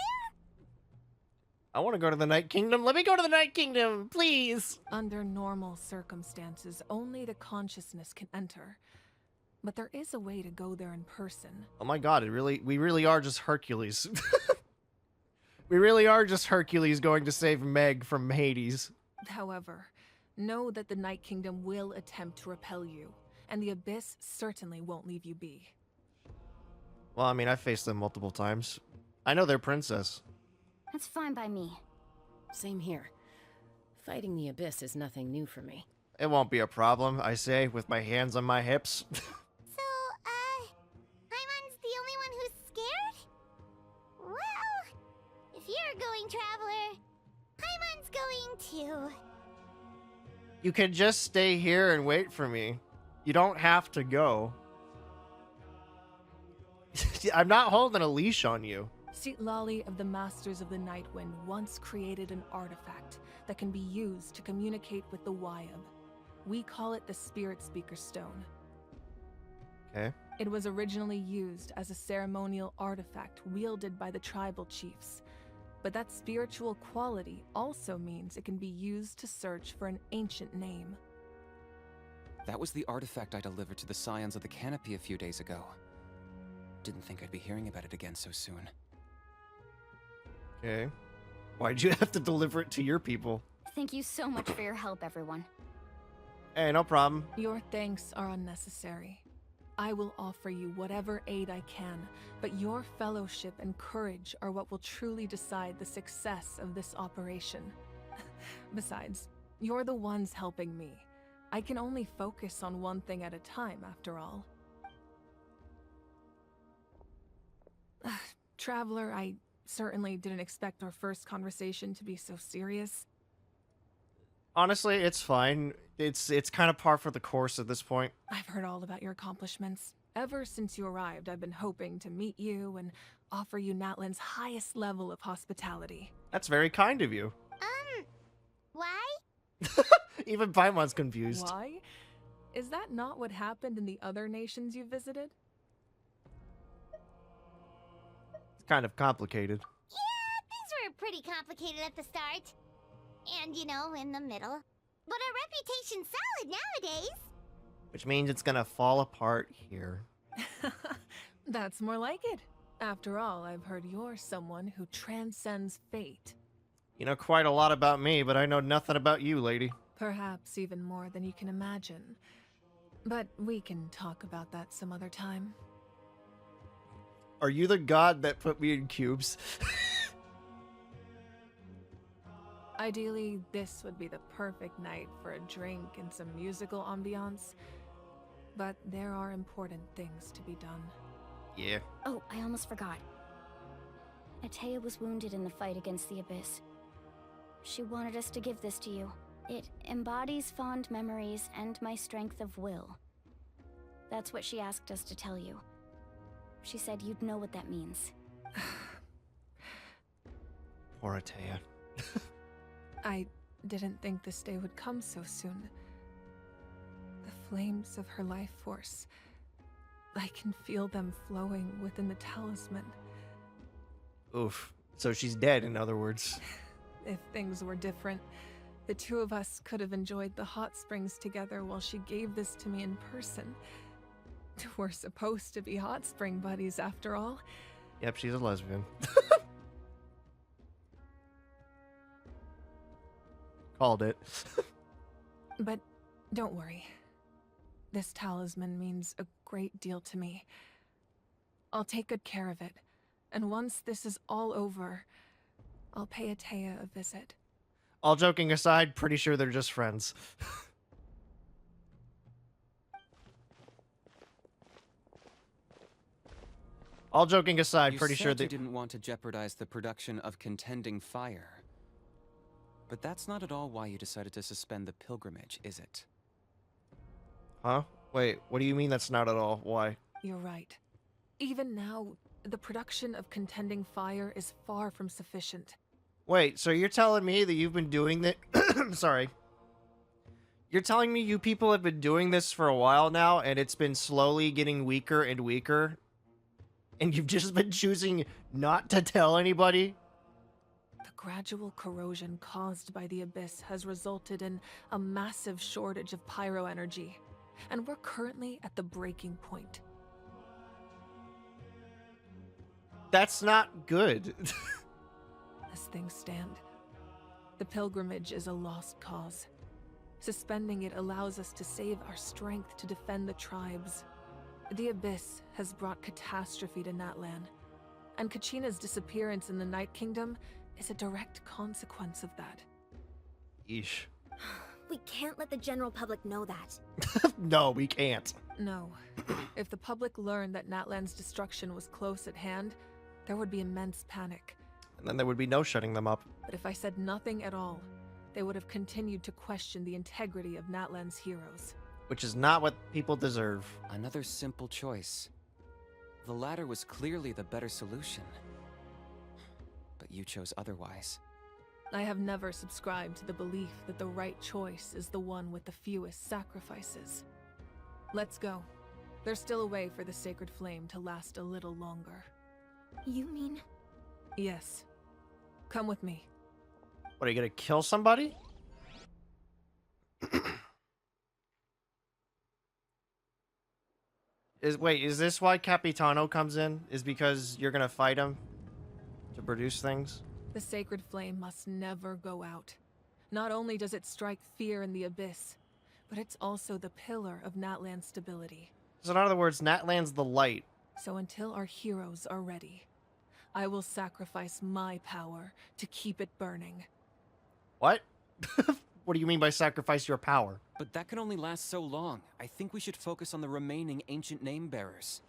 I want to go to the Night Kingdom. Let me go to the Night Kingdom, please. Under normal circumstances, only the consciousness can enter. But there is a way to go there in person. Oh my god, we really are just Hercules. We really are just Hercules going to save Meg from Hades. However, know that the Night Kingdom will attempt to repel you, and the Abyss certainly won't leave you be. Well, I mean, I've faced them multiple times. I know their princess. That's fine by me. Same here. Fighting the Abyss is nothing new for me. It won't be a problem, I say, with my hands on my hips. So, Paimon's the only one who's scared? Well, if you're going, Traveler, Paimon's going too. You can just stay here and wait for me. You don't have to go. I'm not holding a leash on you. Lali of the Masters of the Nightwind once created an artifact that can be used to communicate with the Wyab. We call it the Spirit Speaker Stone. Okay. It was originally used as a ceremonial artifact wielded by the tribal chiefs, but that spiritual quality also means it can be used to search for an ancient name. That was the artifact I delivered to the Scions of the Canopy a few days ago. Didn't think I'd be hearing about it again so soon. Okay. Why'd you have to deliver it to your people? Thank you so much for your help, everyone. Hey, no problem. Your thanks are unnecessary. I will offer you whatever aid I can, but your fellowship and courage are what will truly decide the success of this operation. Besides, you're the ones helping me. I can only focus on one thing at a time, after all. Traveler, I certainly didn't expect our first conversation to be so serious. Honestly, it's fine. It's kind of par for the course at this point. I've heard all about your accomplishments. Ever since you arrived, I've been hoping to meet you and offer you Natlan's highest level of hospitality. That's very kind of you. Why? Even Paimon's confused. Why? Is that not what happened in the other nations you visited? It's kind of complicated. Yeah, things were pretty complicated at the start. And, you know, in the middle. But our reputation's solid nowadays. Which means it's gonna fall apart here. That's more like it. After all, I've heard you're someone who transcends fate. You know quite a lot about me, but I know nothing about you, lady. Perhaps even more than you can imagine. But we can talk about that some other time. Are you the god that put me in cubes? Ideally, this would be the perfect night for a drink and some musical ambiance. But there are important things to be done. Yeah. Oh, I almost forgot. Atea was wounded in the fight against the Abyss. She wanted us to give this to you. It embodies fond memories and my strength of will. That's what she asked us to tell you. She said you'd know what that means. Poor Atea. I didn't think this day would come so soon. The flames of her life force. I can feel them flowing within the talisman. Oof. So she's dead, in other words. If things were different, the two of us could have enjoyed the hot springs together while she gave this to me in person. We're supposed to be hot spring buddies after all. Yep, she's a lesbian. Called it. But don't worry. This talisman means a great deal to me. I'll take good care of it. And once this is all over, I'll pay Atea a visit. All joking aside, pretty sure they're just friends. All joking aside, pretty sure they they didn't want to jeopardize the production of contending fire. But that's not at all why you decided to suspend the pilgrimage, is it? Huh? Wait, what do you mean that's not at all? Why? You're right. Even now, the production of contending fire is far from sufficient. Wait, so you're telling me that you've been doing that? Sorry. You're telling me you people have been doing this for a while now, and it's been slowly getting weaker and weaker? And you've just been choosing not to tell anybody? The gradual corrosion caused by the Abyss has resulted in a massive shortage of pyro energy, and we're currently at the breaking point. That's not good. As things stand, the pilgrimage is a lost cause. Suspending it allows us to save our strength to defend the tribes. The Abyss has brought catastrophe to Natlan, and Kachina's disappearance in the Night Kingdom is a direct consequence of that. Yeesh. We can't let the general public know that. No, we can't. No. If the public learned that Natlan's destruction was close at hand, there would be immense panic. And then there would be no shutting them up. But if I said nothing at all, they would have continued to question the integrity of Natlan's heroes. Which is not what people deserve. Another simple choice. The latter was clearly the better solution. but you chose otherwise. I have never subscribed to the belief that the right choice is the one with the fewest sacrifices. Let's go. There's still a way for the sacred flame to last a little longer. You mean? Yes. Come with me. What, are you gonna kill somebody? Is this why Capitano comes in? Is because you're gonna fight him to produce things? The sacred flame must never go out. Not only does it strike fear in the abyss, but it's also the pillar of Natlan's stability. So in other words, Natlan's the light. So until our heroes are ready, I will sacrifice my power to keep it burning. What? What do you mean by sacrifice your power? But that can only last so long. I think we should focus on the remaining ancient name bearers.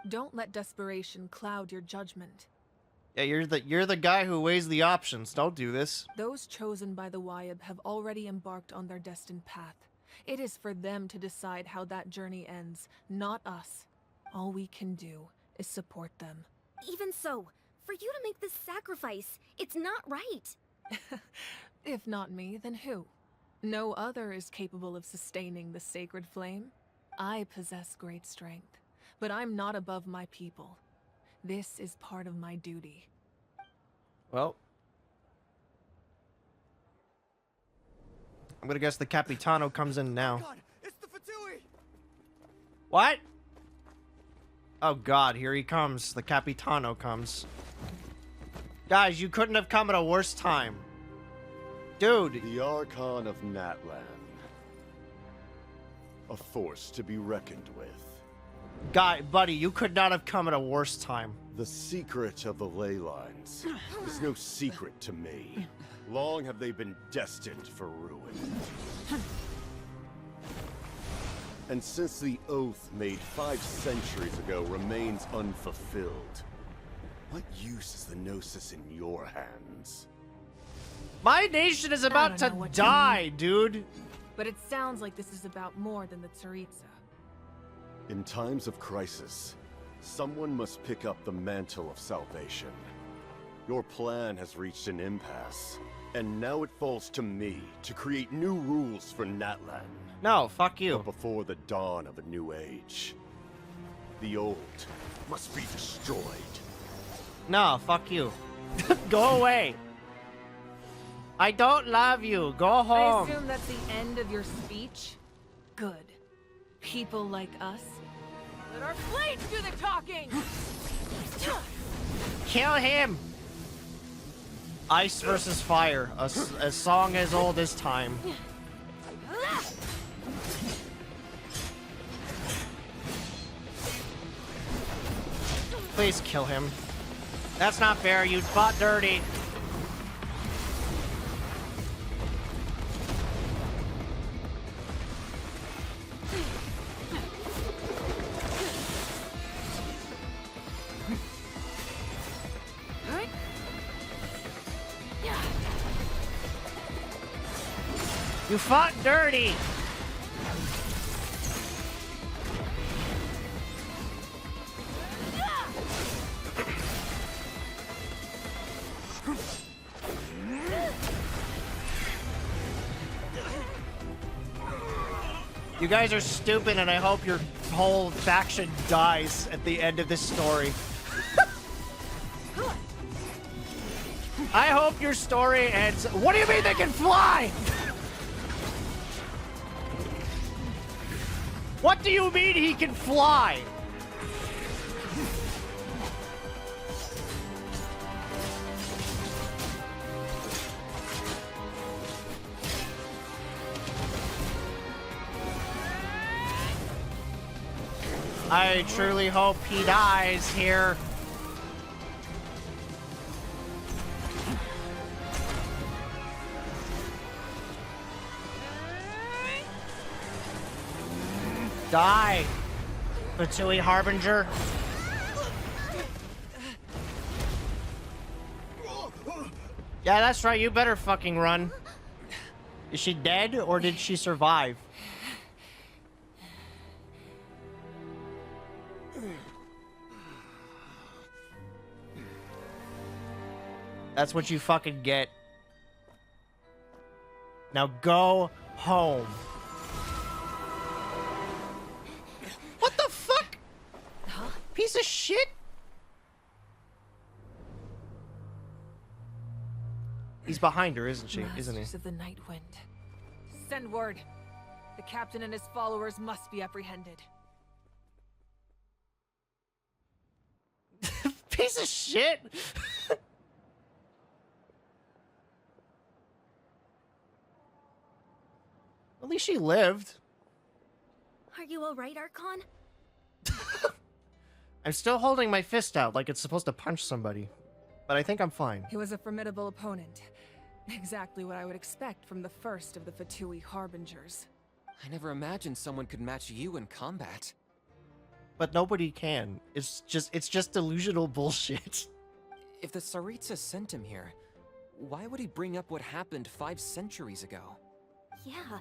Don't let desperation cloud your judgment. Yeah, you're the guy who weighs the options. Don't do this. Those chosen by the Wyeb have already embarked on their destined path. It is for them to decide how that journey ends, not us. All we can do is support them. Even so, for you to make this sacrifice, it's not right. If not me, then who? No other is capable of sustaining the sacred flame. I possess great strength, but I'm not above my people. This is part of my duty. Well, I'm gonna guess the Capitano comes in now. God, it's the Fatui! What? Oh god, here he comes. The Capitano comes. Guys, you couldn't have come at a worse time. Dude. The Archon of Natlan. A force to be reckoned with. Buddy, you could not have come at a worse time. The secret of the ley lines is no secret to me. Long have they been destined for ruin. And since the oath made 5 centuries ago remains unfulfilled, what use is the Gnosis in your hands? My nation is about to die, dude. But it sounds like this is about more than the Tsaritsa. In times of crisis, someone must pick up the mantle of salvation. Your plan has reached an impasse, and now it falls to me to create new rules for Natlan. No, fuck you. But before the dawn of a new age, the old must be destroyed. No, fuck you. Go away. I don't love you. Go home. I assume that's the end of your speech? Good. People like us. Let our blades do the talking! Kill him! Ice versus fire. A song as old as time. Please kill him. That's not fair. You fought dirty. You fought dirty! You guys are stupid, and I hope your whole faction dies at the end of this story. I hope your story ends. What do you mean they can fly? What do you mean he can fly? I truly hope he dies here. Die, Fatui Harbinger. Yeah, that's right. You better fucking run. Is she dead or did she survive? That's what you fucking get. Now go home. What the fuck? Huh? Piece of shit. He's behind her, isn't she? Isn't he? Masters of the Night Wind. Send word. The captain and his followers must be apprehended. Piece of shit. At least she lived. Are you alright, Archon? I'm still holding my fist out like it's supposed to punch somebody. But I think I'm fine. He was a formidable opponent. Exactly what I would expect from the first of the Fatui Harbingers. I never imagined someone could match you in combat. But nobody can. It's just delusional bullshit. If the Tsaritsa sent him here, why would he bring up what happened 5 centuries ago? Yeah.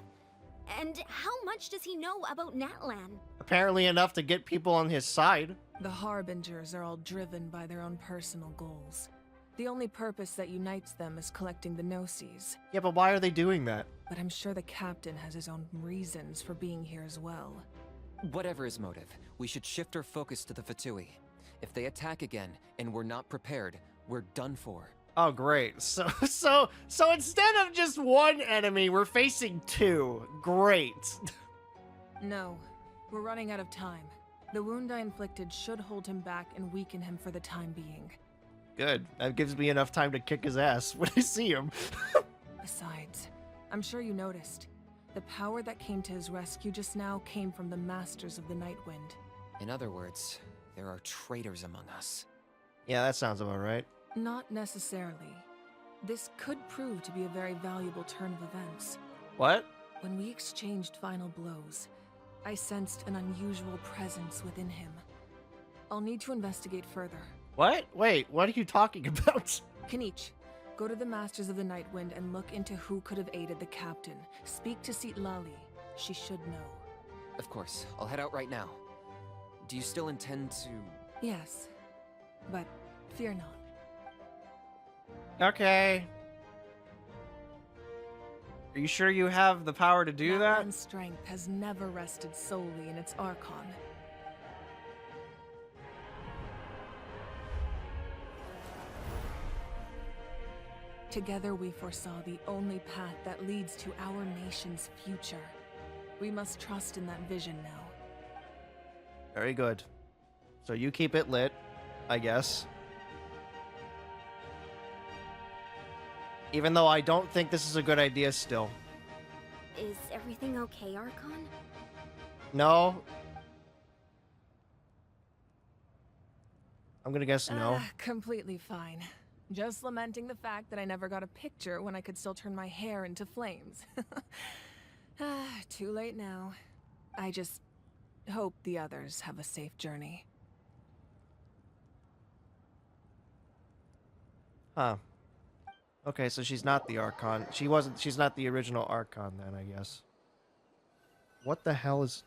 And how much does he know about Natlan? Apparently enough to get people on his side. The Harbingers are all driven by their own personal goals. The only purpose that unites them is collecting the Gnosis. Yeah, but why are they doing that? But I'm sure the captain has his own reasons for being here as well. Whatever his motive, we should shift our focus to the Fatui. If they attack again and we're not prepared, we're done for. Oh, great. So instead of just one enemy, we're facing 2. Great. No, we're running out of time. The wound I inflicted should hold him back and weaken him for the time being. Good. That gives me enough time to kick his ass when I see him. Besides, I'm sure you noticed. The power that came to his rescue just now came from the Masters of the Night Wind. In other words, there are traitors among us. Yeah, that sounds about right. Not necessarily. This could prove to be a very valuable turn of events. What? When we exchanged final blows, I sensed an unusual presence within him. I'll need to investigate further. What? Wait, what are you talking about? Kanich, go to the Masters of the Night Wind and look into who could have aided the captain. Speak to Sitlali. She should know. Of course, I'll head out right now. Do you still intend to... Yes, but fear not. Okay. Are you sure you have the power to do that? Natlan's strength has never rested solely in its Archon. Together we foresaw the only path that leads to our nation's future. We must trust in that vision now. Very good. So you keep it lit, I guess. Even though I don't think this is a good idea still. Is everything okay, Archon? No. I'm gonna guess no. Completely fine. Just lamenting the fact that I never got a picture when I could still turn my hair into flames. Too late now. I just hope the others have a safe journey. Huh. Okay, so she's not the Archon. She's not the original Archon then, I guess. What the hell is...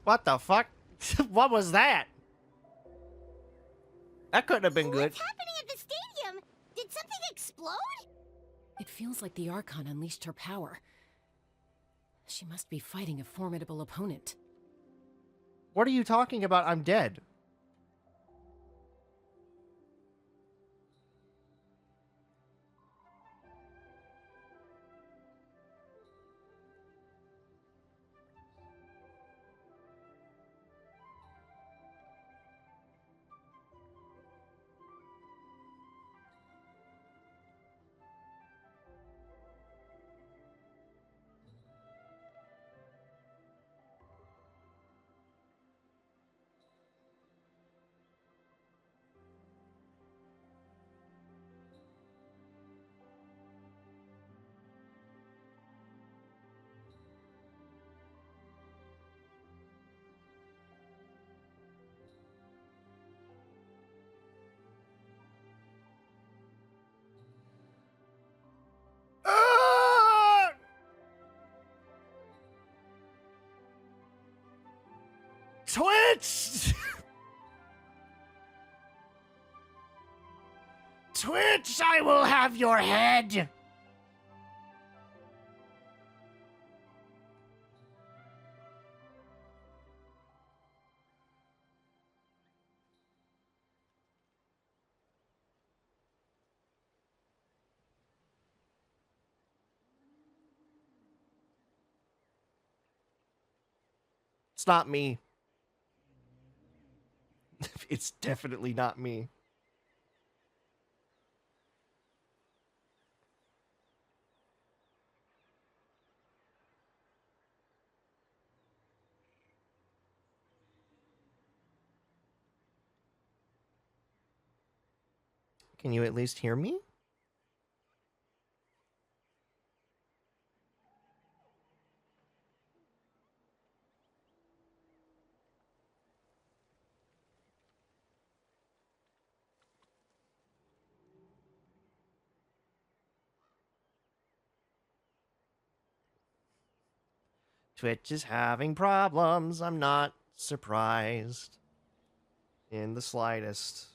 What the fuck? What was that? That couldn't have been good. What's happening at the stadium? Did something explode? It feels like the Archon unleashed her power. She must be fighting a formidable opponent. What are you talking about? I'm dead. Twitch! Twitch, I will have your head! It's not me. It's definitely not me. Can you at least hear me? Twitch is having problems. I'm not surprised in the slightest.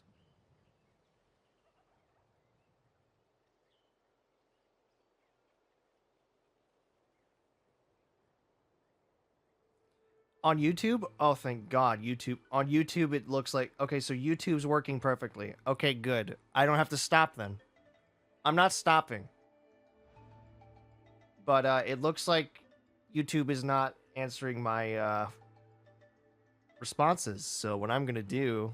On YouTube? Oh, thank God, YouTube. On YouTube, it looks like... Okay, so YouTube's working perfectly. Okay, good. I don't have to stop then. I'm not stopping. But it looks like YouTube is not answering my responses. So what I'm going to do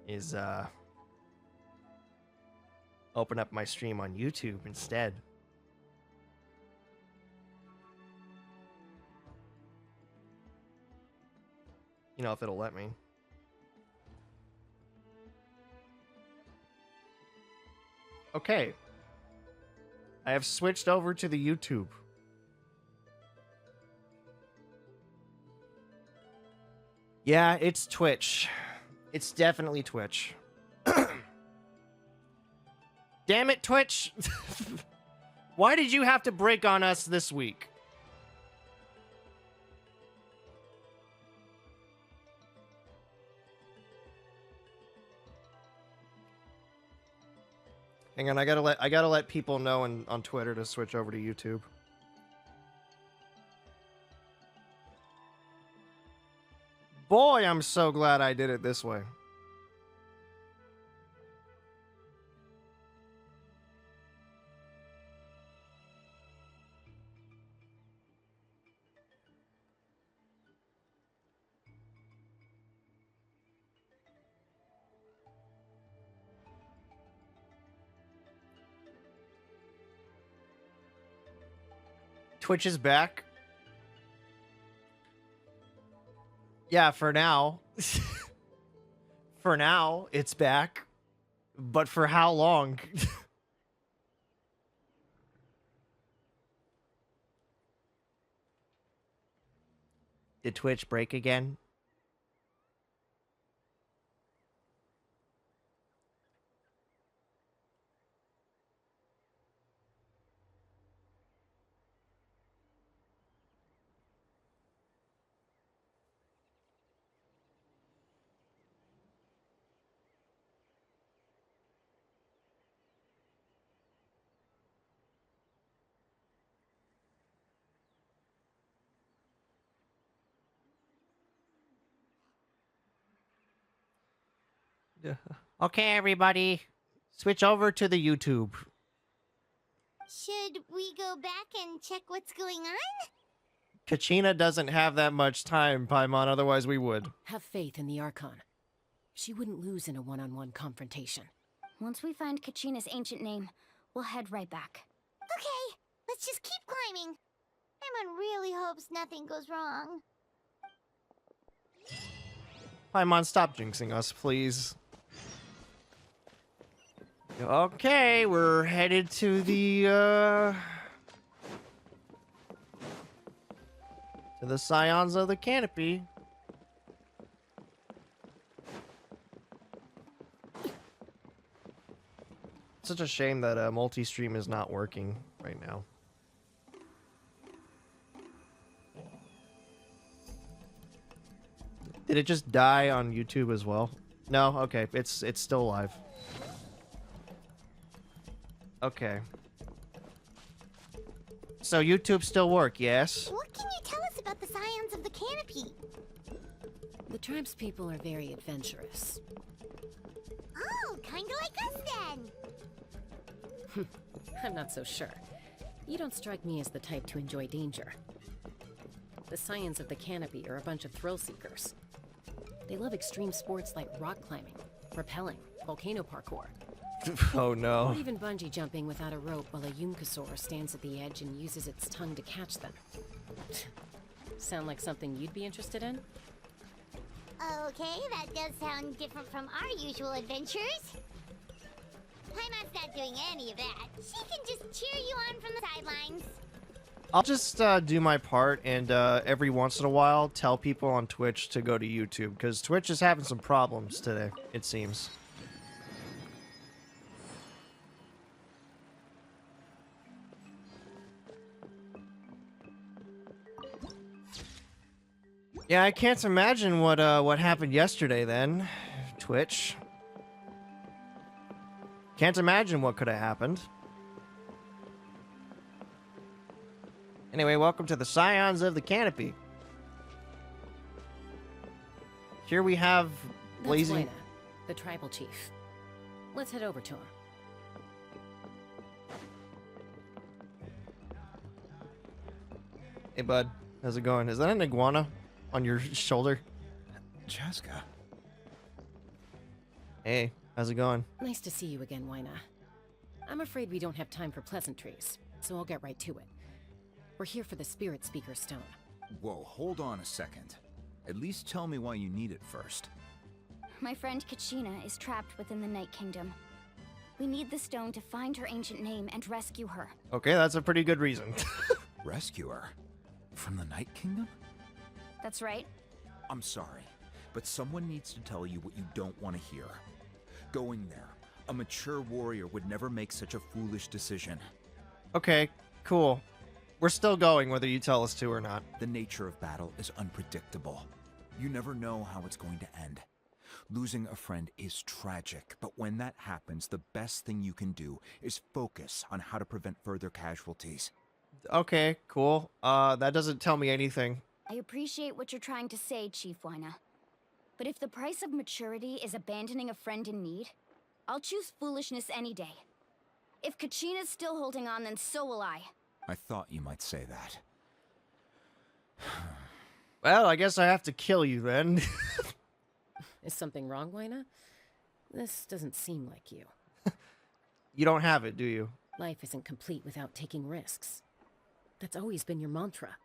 is open up my stream on YouTube instead. You know, if it'll let me. Okay. I have switched over to the YouTube. Yeah, it's Twitch. It's definitely Twitch. Damn it, Twitch! Why did you have to break on us this week? Hang on, I gotta let people know on Twitter to switch over to YouTube. Boy, I'm so glad I did it this way. Twitch is back. Yeah, for now. For now, it's back. But for how long? Did Twitch break again? Okay, everybody. Switch over to the YouTube. Should we go back and check what's going on? Kachina doesn't have that much time, Paimon, otherwise we would. Have faith in the Archon. She wouldn't lose in a one-on-one confrontation. Once we find Kachina's ancient name, we'll head right back. Okay, let's just keep climbing. Paimon really hopes nothing goes wrong. Paimon, stop jinxing us, please. Okay, we're headed to the Scions of the Canopy. Such a shame that multi-stream is not working right now. Did it just die on YouTube as well? No? Okay, it's still live. Okay. So YouTube still work, yes? What can you tell us about the scions of the canopy? The tribespeople are very adventurous. Oh, kinda like us then. I'm not so sure. You don't strike me as the type to enjoy danger. The scions of the canopy are a bunch of thrill seekers. They love extreme sports like rock climbing, rappelling, volcano parkour, Oh no. or even bungee jumping without a rope while a Yunkasaur stands at the edge and uses its tongue to catch them. Sound like something you'd be interested in? Okay, that does sound different from our usual adventures. Paimon's not doing any of that. She can just cheer you on from the sidelines. I'll just do my part and every once in a while tell people on Twitch to go to YouTube, because Twitch is having some problems today, it seems. Yeah, I can't imagine what happened yesterday then, Twitch. Can't imagine what could have happened. Anyway, welcome to the Scions of the Canopy. Here we have That's Blazing... Lena, the tribal chief. Let's head over to him. Hey, bud. How's it going? Is that an iguana on your shoulder? Chaska. Hey, how's it going? Nice to see you again, Wyna. I'm afraid we don't have time for pleasantries, so I'll get right to it. We're here for the Spirit Speaker Stone. Whoa, hold on a second. At least tell me why you need it first. My friend Kachina is trapped within the Night Kingdom. We need the stone to find her ancient name and rescue her. Okay, that's a pretty good reason. Rescue her? From the Night Kingdom? That's right. I'm sorry, but someone needs to tell you what you don't want to hear. Going there, a mature warrior would never make such a foolish decision. Okay, cool. We're still going whether you tell us to or not. The nature of battle is unpredictable. You never know how it's going to end. Losing a friend is tragic, but when that happens, the best thing you can do is focus on how to prevent further casualties. Okay, cool. That doesn't tell me anything. I appreciate what you're trying to say, Chief Wyna. But if the price of maturity is abandoning a friend in need, I'll choose foolishness any day. If Kachina's still holding on, then so will I. I thought you might say that. Well, I guess I have to kill you then. Is something wrong, Wyna? This doesn't seem like you. You don't have it, do you? Life isn't complete without taking risks. That's always been your mantra.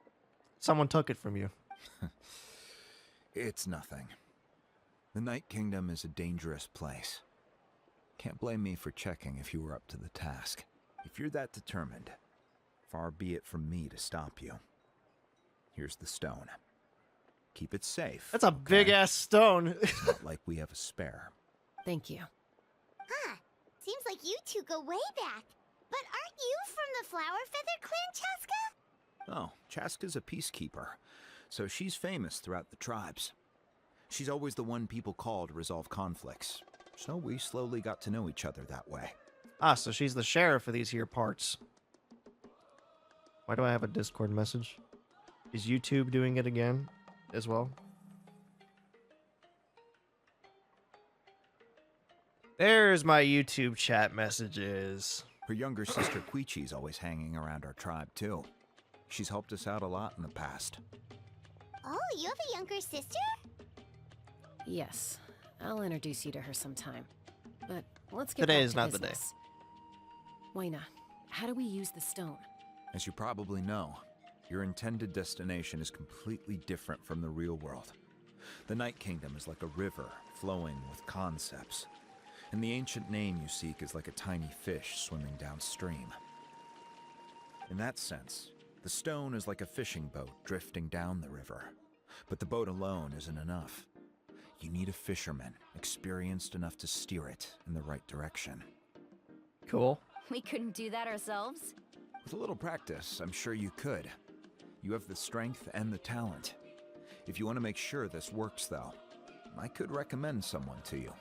Someone took it from you. It's nothing. The Night Kingdom is a dangerous place. Can't blame me for checking if you were up to the task. If you're that determined, far be it from me to stop you. Here's the stone. Keep it safe. That's a big-ass stone. Not like we have a spare. Thank you. Huh. Seems like you two go way back. But aren't you from the Flower Feather Clan, Chaska? Oh, Chaska's a peacekeeper, so she's famous throughout the tribes. She's always the one people call to resolve conflicts, so we slowly got to know each other that way. Ah, so she's the sheriff of these here parts. Why do I have a Discord message? Is YouTube doing it again as well? There's my YouTube chat messages. Her younger sister Quichi's always hanging around our tribe, too. She's helped us out a lot in the past. Oh, you have a younger sister? Yes, I'll introduce you to her sometime. But let's get Today back is to not the day. business. Wyna, how do we use the stone? As you probably know, your intended destination is completely different from the real world. The Night Kingdom is like a river flowing with concepts, and the ancient name you seek is like a tiny fish swimming downstream. In that sense, the stone is like a fishing boat drifting down the river, but the boat alone isn't enough. You need a fisherman experienced enough to steer it in the right direction. Cool. We couldn't do that ourselves? With a little practice, I'm sure you could. You have the strength and the talent. If you want to make sure this works, though, I could recommend someone to you.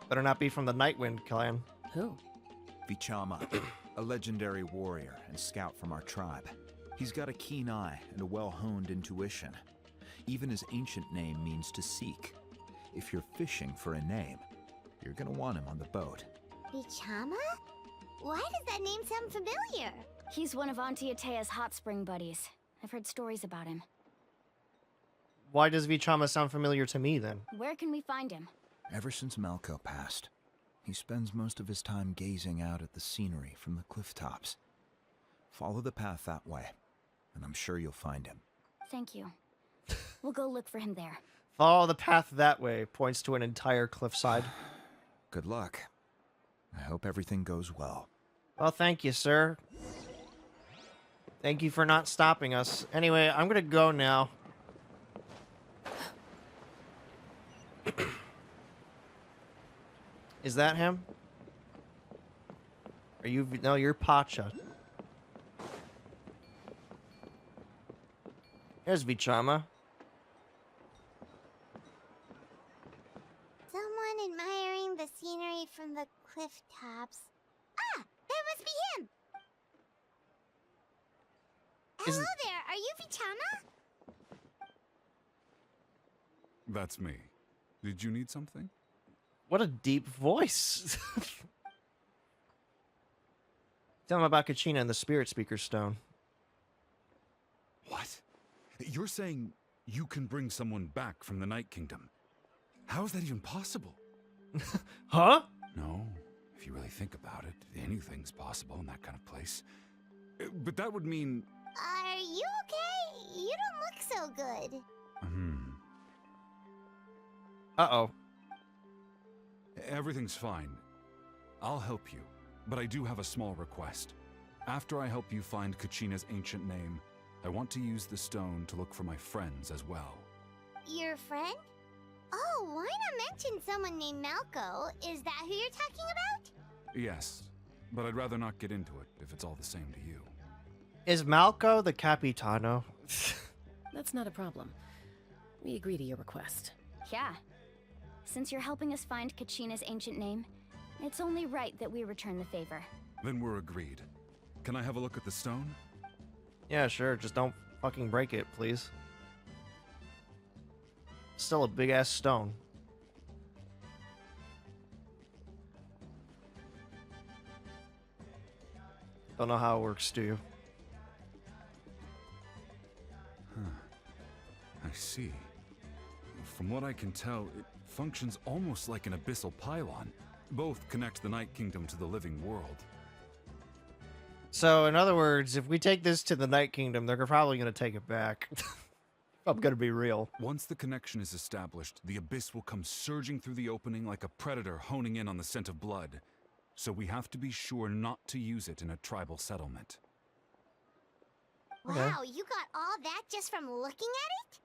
Better not be from the Nightwind clan. Who? Vichama, a legendary warrior and scout from our tribe. He's got a keen eye and a well-honed intuition. Even his ancient name means to seek. If you're fishing for a name, you're gonna want him on the boat. Bichama? Why does that name sound familiar? He's one of Auntie Atea's hot spring buddies. I've heard stories about him. Why does Vichama sound familiar to me, then? Where can we find him? Ever since Malco passed, he spends most of his time gazing out at the scenery from the cliff tops. Follow the path that way, and I'm sure you'll find him. Thank you. We'll go look for him there. Follow the path that way, points to an entire cliffside. Good luck. I hope everything goes well. Well, thank you, sir. Thank you for not stopping us. Anyway, I'm gonna go now. Is that him? Are you? No, you're Pacha. Here's Vichama. Someone admiring the scenery from the cliff tops. Ah, that must be him. Hello there, are you Vichama? That's me. Did you need something? What a deep voice. Tell him about Kachina and the Spirit Speaker Stone. What? You're saying you can bring someone back from the Night Kingdom? How is that even possible? Huh? No, if you really think about it, anything's possible in that kind of place. But that would mean... Are you okay? You don't look so good. Uh-oh. Everything's fine. I'll help you, but I do have a small request. After I help you find Kachina's ancient name, I want to use the stone to look for my friends as well. Your friend? Oh, why not mention someone named Malco? Is that who you're talking about? Yes, but I'd rather not get into it if it's all the same to you. Is Malco the Capitano? That's not a problem. We agree to your request. Yeah. Since you're helping us find Kachina's ancient name, it's only right that we return the favor. Then we're agreed. Can I have a look at the stone? Yeah, sure. Just don't fucking break it, please. Still a big-ass stone. Don't know how it works, do you? I see. From what I can tell, it functions almost like an abyssal pylon. Both connect the Night Kingdom to the living world. So, in other words, if we take this to the Night Kingdom, they're probably going to take it back. I'm going to be real. Once the connection is established, the abyss will come surging through the opening like a predator honing in on the scent of blood. So we have to be sure not to use it in a tribal settlement. Okay. Wow, you got all that just from looking at it?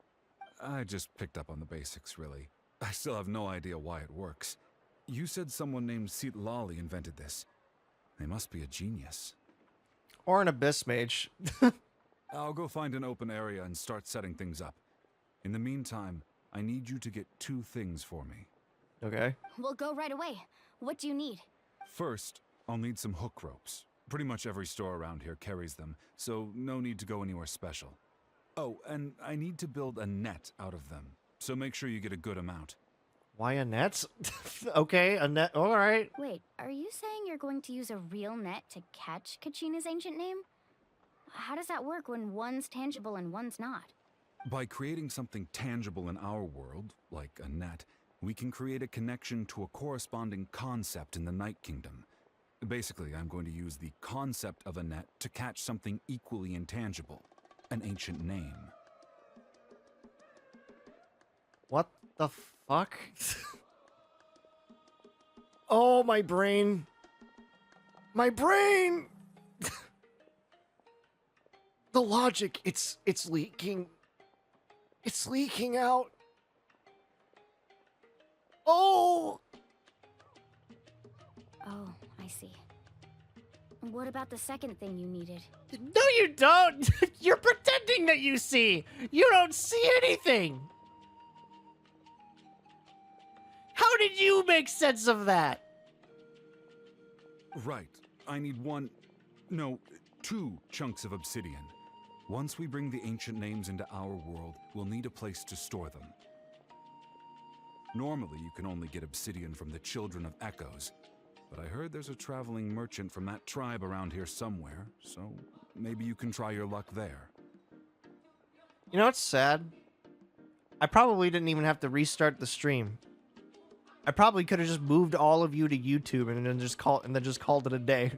I just picked up on the basics, really. I still have no idea why it works. You said someone named Lali invented this. They must be a genius. Or an abyss mage. I'll go find an open area and start setting things up. In the meantime, I need you to get 2 things for me. Okay. We'll go right away. What do you need? First, I'll need some hook ropes. Pretty much every store around here carries them, so no need to go anywhere special. Oh, and I need to build a net out of them, so make sure you get a good amount. Why a net? Okay, a net. All right. Wait, are you saying you're going to use a real net to catch Kachina's ancient name? How does that work when one's tangible and one's not? By creating something tangible in our world, like a net, we can create a connection to a corresponding concept in the Night Kingdom. Basically, I'm going to use the concept of a net to catch something equally intangible, an ancient name. What the fuck? Oh, my brain. My brain! The logic, it's leaking. It's leaking out. Oh! Oh, I see. What about the second thing you needed? No, you don't! You're pretending that you see! You don't see anything! How did you make sense of that? Right. I need two chunks of obsidian. Once we bring the ancient names into our world, we'll need a place to store them. Normally, you can only get obsidian from the Children of Echoes, but I heard there's a traveling merchant from that tribe around here somewhere, so maybe you can try your luck there. You know what's sad? I probably didn't even have to restart the stream. I probably could have just moved all of you to YouTube and then just called it a day.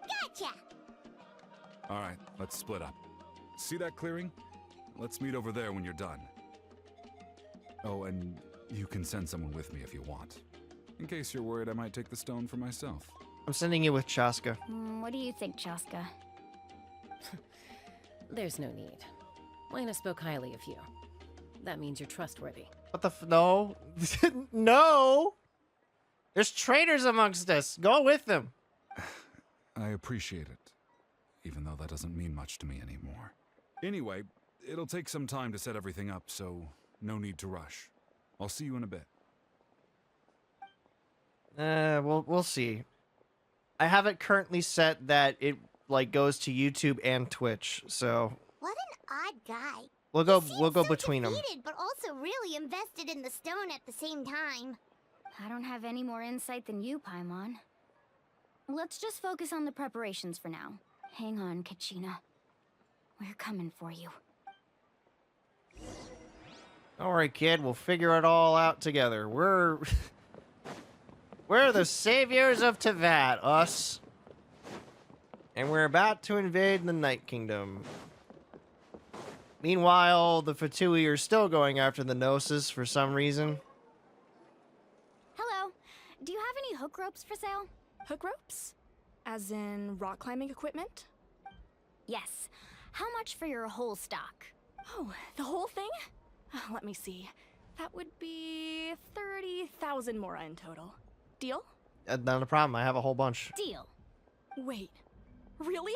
Gotcha! Alright, let's split up. See that clearing? Let's meet over there when you're done. Oh, and you can send someone with me if you want. In case you're worried I might take the stone for myself. I'm sending you with Chaska. What do you think, Chaska? There's no need. Lena spoke highly of you. That means you're trustworthy. What the no. No! There's traitors amongst us. Go with them. I appreciate it, even though that doesn't mean much to me anymore. Anyway, it'll take some time to set everything up, so no need to rush. I'll see you in a bit. We'll see. I have it currently set that it goes to YouTube and Twitch, so What an odd guy. we'll go between them. Defeated, but also really invested in the stone at the same time. I don't have any more insight than you, Paimon. Let's just focus on the preparations for now. Hang on, Kachina. We're coming for you. Don't worry, kid. We'll figure it all out together. We're the saviors of Tevat, us. And we're about to invade the Night Kingdom. Meanwhile, the Fatui are still going after the Gnosis for some reason. Hello. Do you have any hook ropes for sale? Hook ropes? As in rock climbing equipment? Yes. How much for your whole stock? Oh, the whole thing? Let me see. That would be 30,000 mora in total. Deal? Not a problem. I have a whole bunch. Deal. Wait. Really?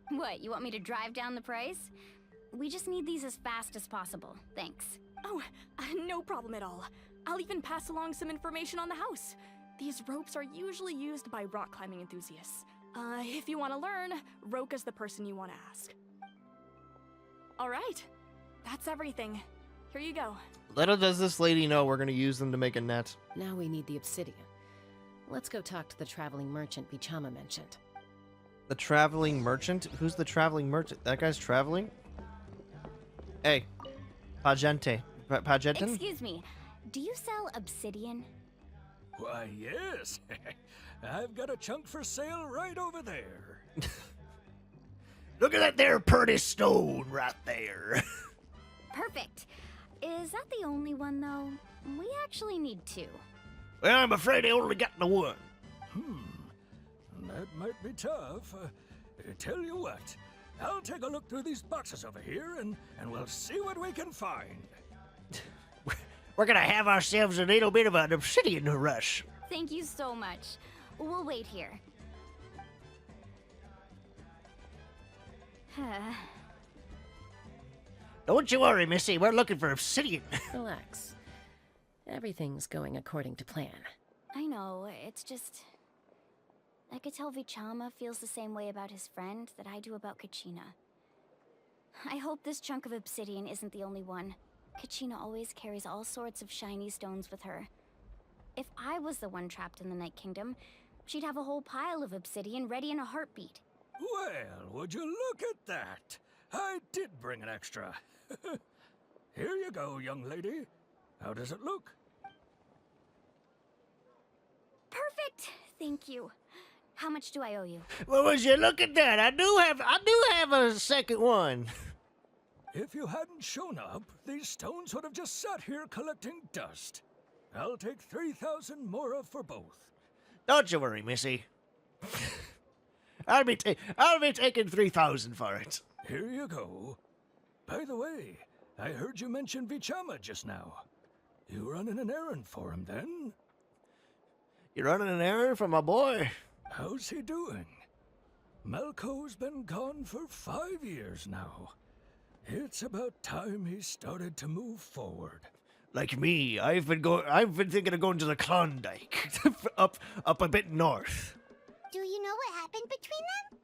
What, you want me to drive down the price? We just need these as fast as possible. Thanks. Oh, no problem at all. I'll even pass along some information on the house. These ropes are usually used by rock climbing enthusiasts. If you want to learn, Roka's the person you want to ask. All right. That's everything. Here you go. Little does this lady know we're going to use them to make a net. Now we need the obsidian. Let's go talk to the traveling merchant Bichama mentioned. The traveling merchant? Who's the traveling merchant? That guy's traveling? Hey. Pagente. Pagentin? Excuse me. Do you sell obsidian? Why, yes. I've got a chunk for sale right over there. Look at that there pretty stone right there. Perfect. Is that the only one, though? We actually need two. Well, I'm afraid I only got the one. That might be tough. Tell you what, I'll take a look through these boxes over here, and we'll see what we can find. We're gonna have ourselves a little bit of an obsidian rush. Thank you so much. We'll wait here. Don't you worry, Missy. We're looking for obsidian. Relax. Everything's going according to plan. I know, it's just... I could tell Vichama feels the same way about his friend that I do about Kachina. I hope this chunk of obsidian isn't the only one. Kachina always carries all sorts of shiny stones with her. If I was the one trapped in the Night Kingdom, she'd have a whole pile of obsidian ready in a heartbeat. Well, would you look at that? I did bring an extra. Here you go, young lady. How does it look? Perfect! Thank you. How much do I owe you? Well, would you look at that? I do have a second one. If you hadn't shown up, these stones would have just sat here collecting dust. I'll take 3,000 mora for both. Don't you worry, Missy. I'll be taking 3,000 for it. Here you go. By the way, I heard you mention Vichama just now. You running an errand for him, then? You're running an errand for my boy? How's he doing? Malco's been gone for 5 years now. It's about time he started to move forward. Like me, I've been thinking of going to the Klondike, up a bit north. Do you know what happened between them?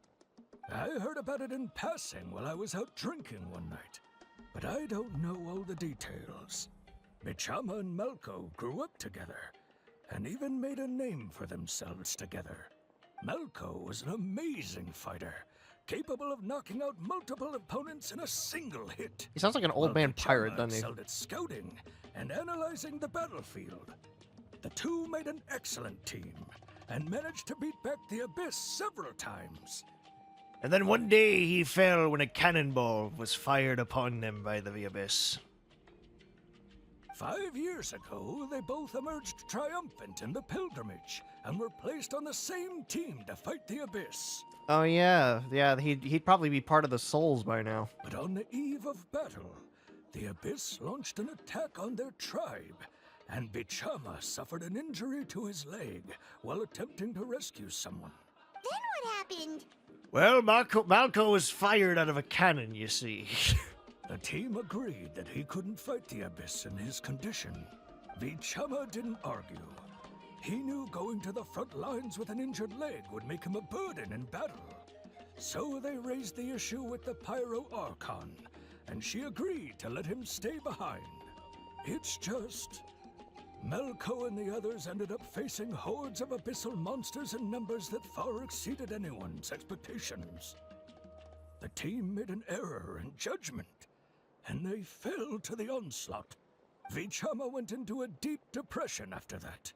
I heard about it in passing while I was out drinking one night, but I don't know all the details. Bichama and Malco grew up together, and even made a name for themselves together. Malco was an amazing fighter, capable of knocking out multiple opponents in a single hit. He sounds like an old man pirate, doesn't he? Excelled at scouting and analyzing the battlefield. The two made an excellent team, and managed to beat back the Abyss several times. And then one day he fell when a cannonball was fired upon them by the Abyss. 5 years ago, they both emerged triumphant in the pilgrimage, and were placed on the same team to fight the Abyss. Oh yeah, he'd probably be part of the Souls by now. But on the eve of battle, the Abyss launched an attack on their tribe, and Bichama suffered an injury to his leg while attempting to rescue someone. Then what happened? Well, Malco was fired out of a cannon, you see. The team agreed that he couldn't fight the Abyss in his condition. Bichama didn't argue. He knew going to the front lines with an injured leg would make him a burden in battle. So they raised the issue with the Pyro Archon, and she agreed to let him stay behind. It's just... Malco and the others ended up facing hordes of abyssal monsters in numbers that far exceeded anyone's expectations. The team made an error in judgment, and they fell to the onslaught. Bichama went into a deep depression after that.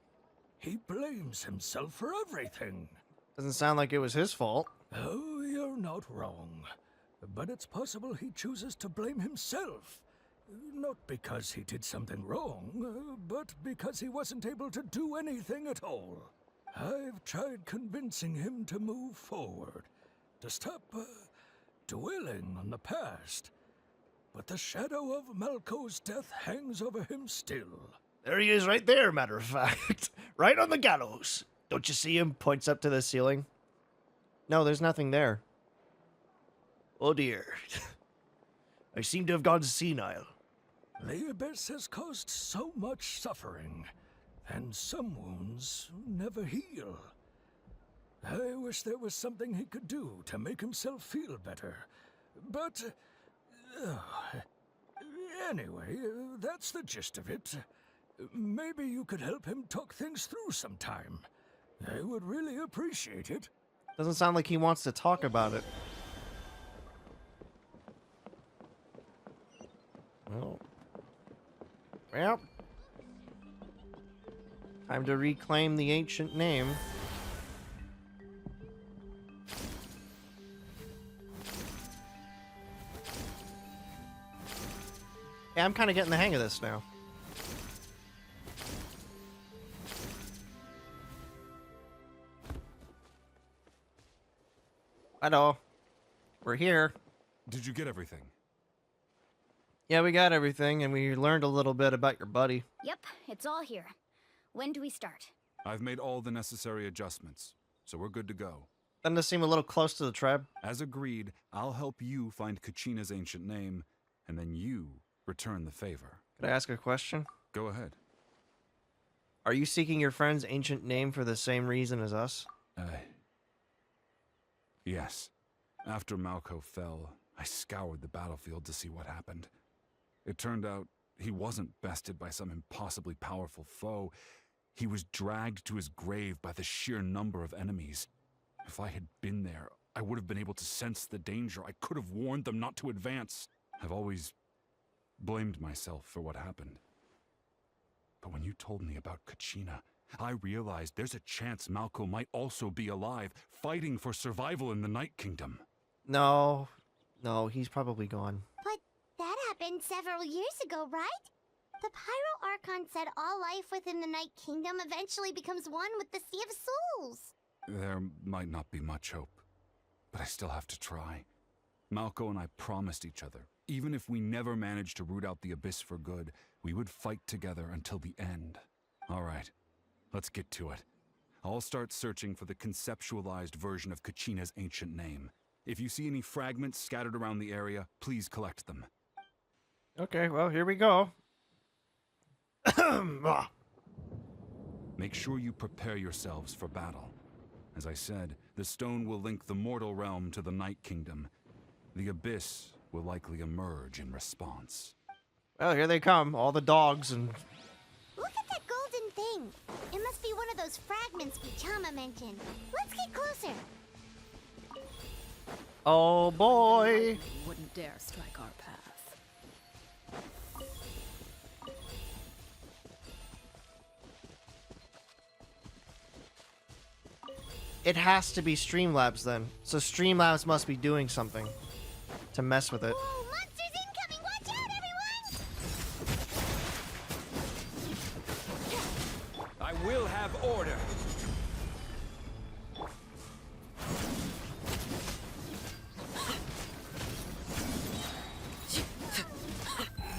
He blames himself for everything. Doesn't sound like it was his fault. Oh, you're not wrong. But it's possible he chooses to blame himself. Not because he did something wrong, but because he wasn't able to do anything at all. I've tried convincing him to move forward, to stop dwelling on the past. But the shadow of Malco's death hangs over him still. There he is right there, matter of fact. Right on the gallows. Don't you see him? Points up to the ceiling. No, there's nothing there. Oh dear. I seem to have gone senile. The Abyss has caused so much suffering, and some wounds never heal. I wish there was something he could do to make himself feel better. But... anyway, that's the gist of it. Maybe you could help him talk things through sometime. I would really appreciate it. Doesn't sound like he wants to talk about it. Oh. Well. Time to reclaim the ancient name. Yeah, I'm kind of getting the hang of this now. Hello. We're here. Did you get everything? Yeah, we got everything, and we learned a little bit about your buddy. Yep, it's all here. When do we start? I've made all the necessary adjustments, so we're good to go. Doesn't this seem a little close to the tribe? As agreed, I'll help you find Kachina's ancient name, and then you return the favor. Could I ask a question? Go ahead. Are you seeking your friend's ancient name for the same reason as us? Yes. After Malco fell, I scoured the battlefield to see what happened. It turned out he wasn't bested by some impossibly powerful foe. He was dragged to his grave by the sheer number of enemies. If I had been there, I would have been able to sense the danger. I could have warned them not to advance. I've always blamed myself for what happened. But when you told me about Kachina, I realized there's a chance Malco might also be alive, fighting for survival in the Night Kingdom. No, he's probably gone. But that happened several years ago, right? The Pyro Archon said all life within the Night Kingdom eventually becomes one with the Sea of Souls. There might not be much hope, but I still have to try. Malco and I promised each other, even if we never managed to root out the Abyss for good, we would fight together until the end. All right, let's get to it. I'll start searching for the conceptualized version of Kachina's ancient name. If you see any fragments scattered around the area, please collect them. Okay, well, here we go. Make sure you prepare yourselves for battle. As I said, the stone will link the mortal realm to the Night Kingdom. The Abyss will likely emerge in response. Well, here they come, all the dogs and... Look at that golden thing. It must be one of those fragments Vichama mentioned. Let's get closer. Oh boy! Wouldn't dare strike our path. It has to be Streamlabs then. So Streamlabs must be doing something to mess with it. Whoa, monsters incoming! Watch out, everyone! I will have order.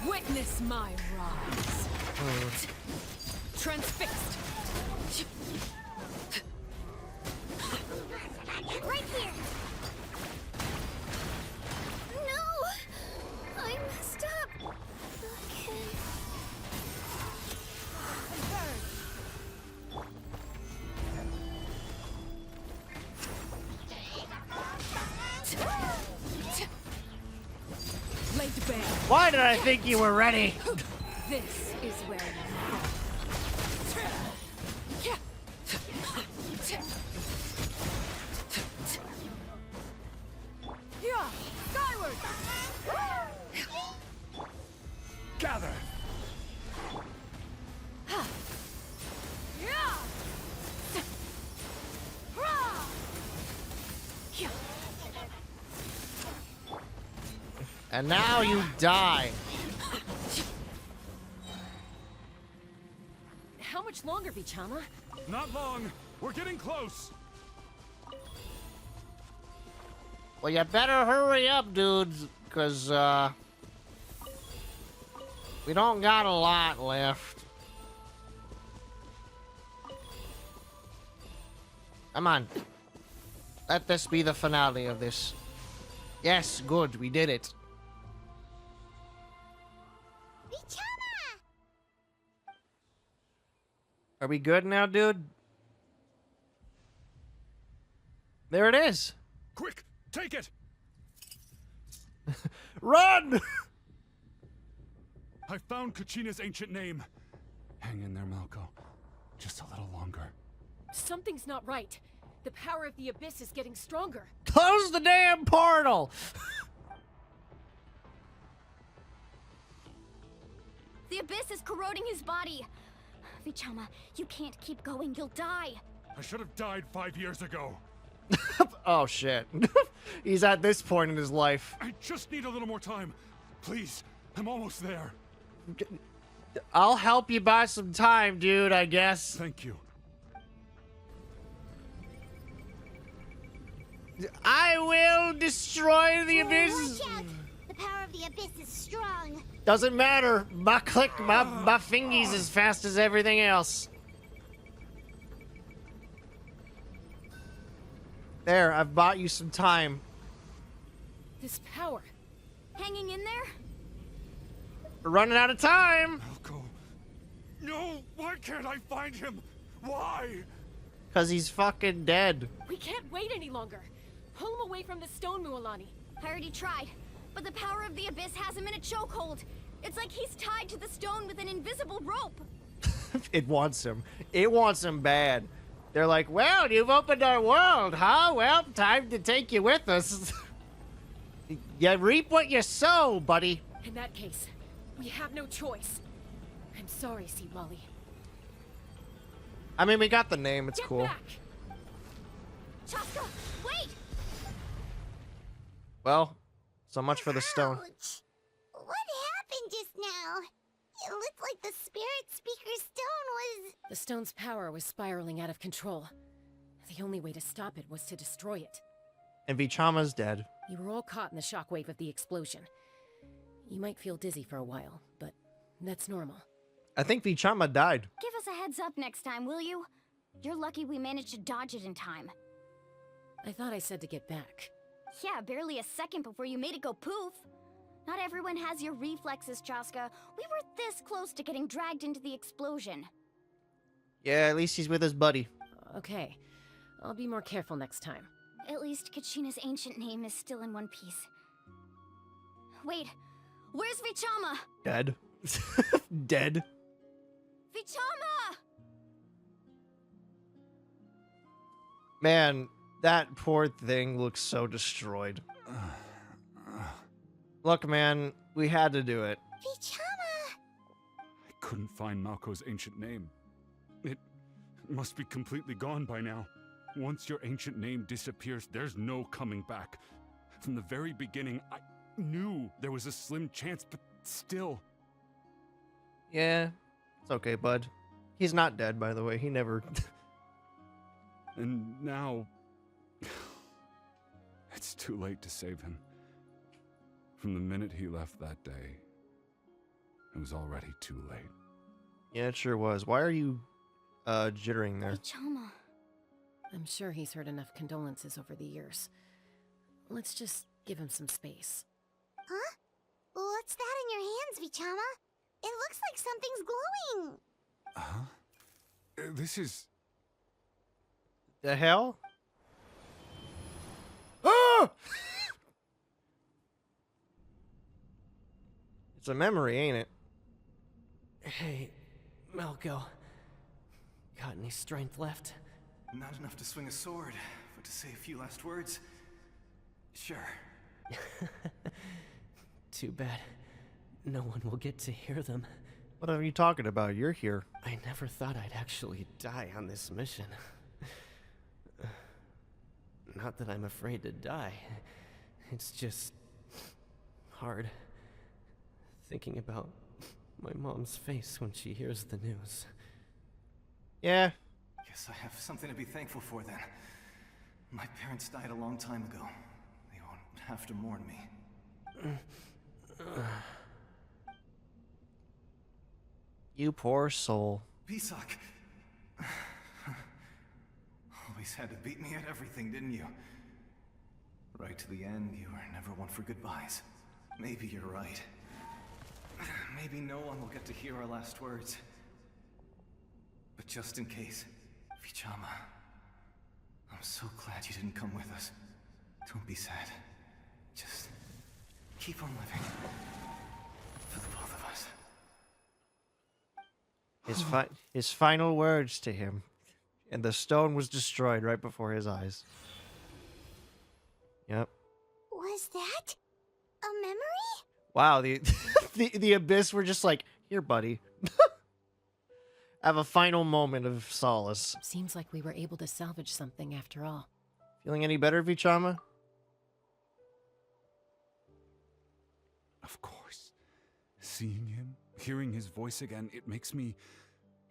Witness my rise. Transfixed. Right here! No! I messed up! Okay. Laid bare. Why did I think you were ready? This is where you yeah, skyward. Gather! Yeah. And now you die. How much longer, Vichama? Not long. We're getting close. Well, you better hurry up, dudes, because, we don't got a lot left. Come on. Let this be the finale of this. Yes, good, we did it. Vichama! Are we good now, dude? There it is. Quick, take it! Run! I found Kachina's ancient name. Hang in there, Malco. Just a little longer. Something's not right. The power of the Abyss is getting stronger. Close the damn portal! The Abyss is corroding his body. Vichama, you can't keep going. You'll die. I should have died 5 years ago. Oh, shit. He's at this point in his life. I just need a little more time. Please, I'm almost there. I'll help you buy some time, dude, I guess. Thank you. I will destroy the Abyss. Watch out! The power of the Abyss is strong. Doesn't matter. My click, my fingies as fast as everything else. There, I've bought you some time. This power. Hanging in there? We're running out of time. Malco. No, why can't I find him? Why? Because he's fucking dead. We can't wait any longer. Pull him away from the stone, Mualani. I already tried, but the power of the Abyss has him in a chokehold. It's like he's tied to the stone with an invisible rope. It wants him. It wants him bad. They're like, well, you've opened our world, huh? Well, time to take you with us. You reap what you sow, buddy. In that case, we have no choice. I'm sorry, Sea Molly. I mean, we got the name. It's Get cool. back. Chaska, wait! Well, so much for the stone. Ouch. What happened just now? It looked like the spirit speaker's stone was... The stone's power was spiraling out of control. The only way to stop it was to destroy it. And Vichama's dead. You were all caught in the shockwave of the explosion. You might feel dizzy for a while, but that's normal. I think Vichama died. Give us a heads up next time, will you? You're lucky we managed to dodge it in time. I thought I said to get back. Yeah, barely a second before you made it go poof. Not everyone has your reflexes, Chaska. We were this close to getting dragged into the explosion. Yeah, at least he's with his buddy. Okay, I'll be more careful next time. At least Kachina's ancient name is still in one piece. Wait, where's Vichama? Dead. Dead. Vichama! Man, that poor thing looks so destroyed. Look, man, we had to do it. Vichama! I couldn't find Malko's ancient name. It must be completely gone by now. Once your ancient name disappears, there's no coming back. From the very beginning, I knew there was a slim chance, but still. Yeah, it's okay, bud. He's not dead, by the way. He never... And now... it's too late to save him. From the minute he left that day, it was already too late. Yeah, it sure was. Why are you, jittering there? Vichama. I'm sure he's heard enough condolences over the years. Let's just give him some space. Huh? What's that in your hands, Vichama? It looks like something's glowing. Huh? This is... The hell? Ah! It's a memory, ain't it? Hey, Malko. Got any strength left? Not enough to swing a sword, but to say a few last words? Sure. Too bad. No one will get to hear them. What are you talking about? You're here. I never thought I'd actually die on this mission. Not that I'm afraid to die. It's just... hard. Thinking about my mom's face when she hears the news. Yeah. Guess I have something to be thankful for then. My parents died a long time ago. They won't have to mourn me. You poor soul. Pisak! Always had to beat me at everything, didn't you? Right to the end, you were never one for goodbyes. Maybe you're right. Maybe no one will get to hear our last words. But just in case, Vichama, I'm so glad you didn't come with us. Don't be sad. Just keep on living. For the both of us. His final words to him. And the stone was destroyed right before his eyes. Yep. Was that a memory? Wow, the the Abyss were just like, here, buddy. Have a final moment of solace. Seems like we were able to salvage something after all. Feeling any better, Vichama? Of course. Seeing him, hearing his voice again, it makes me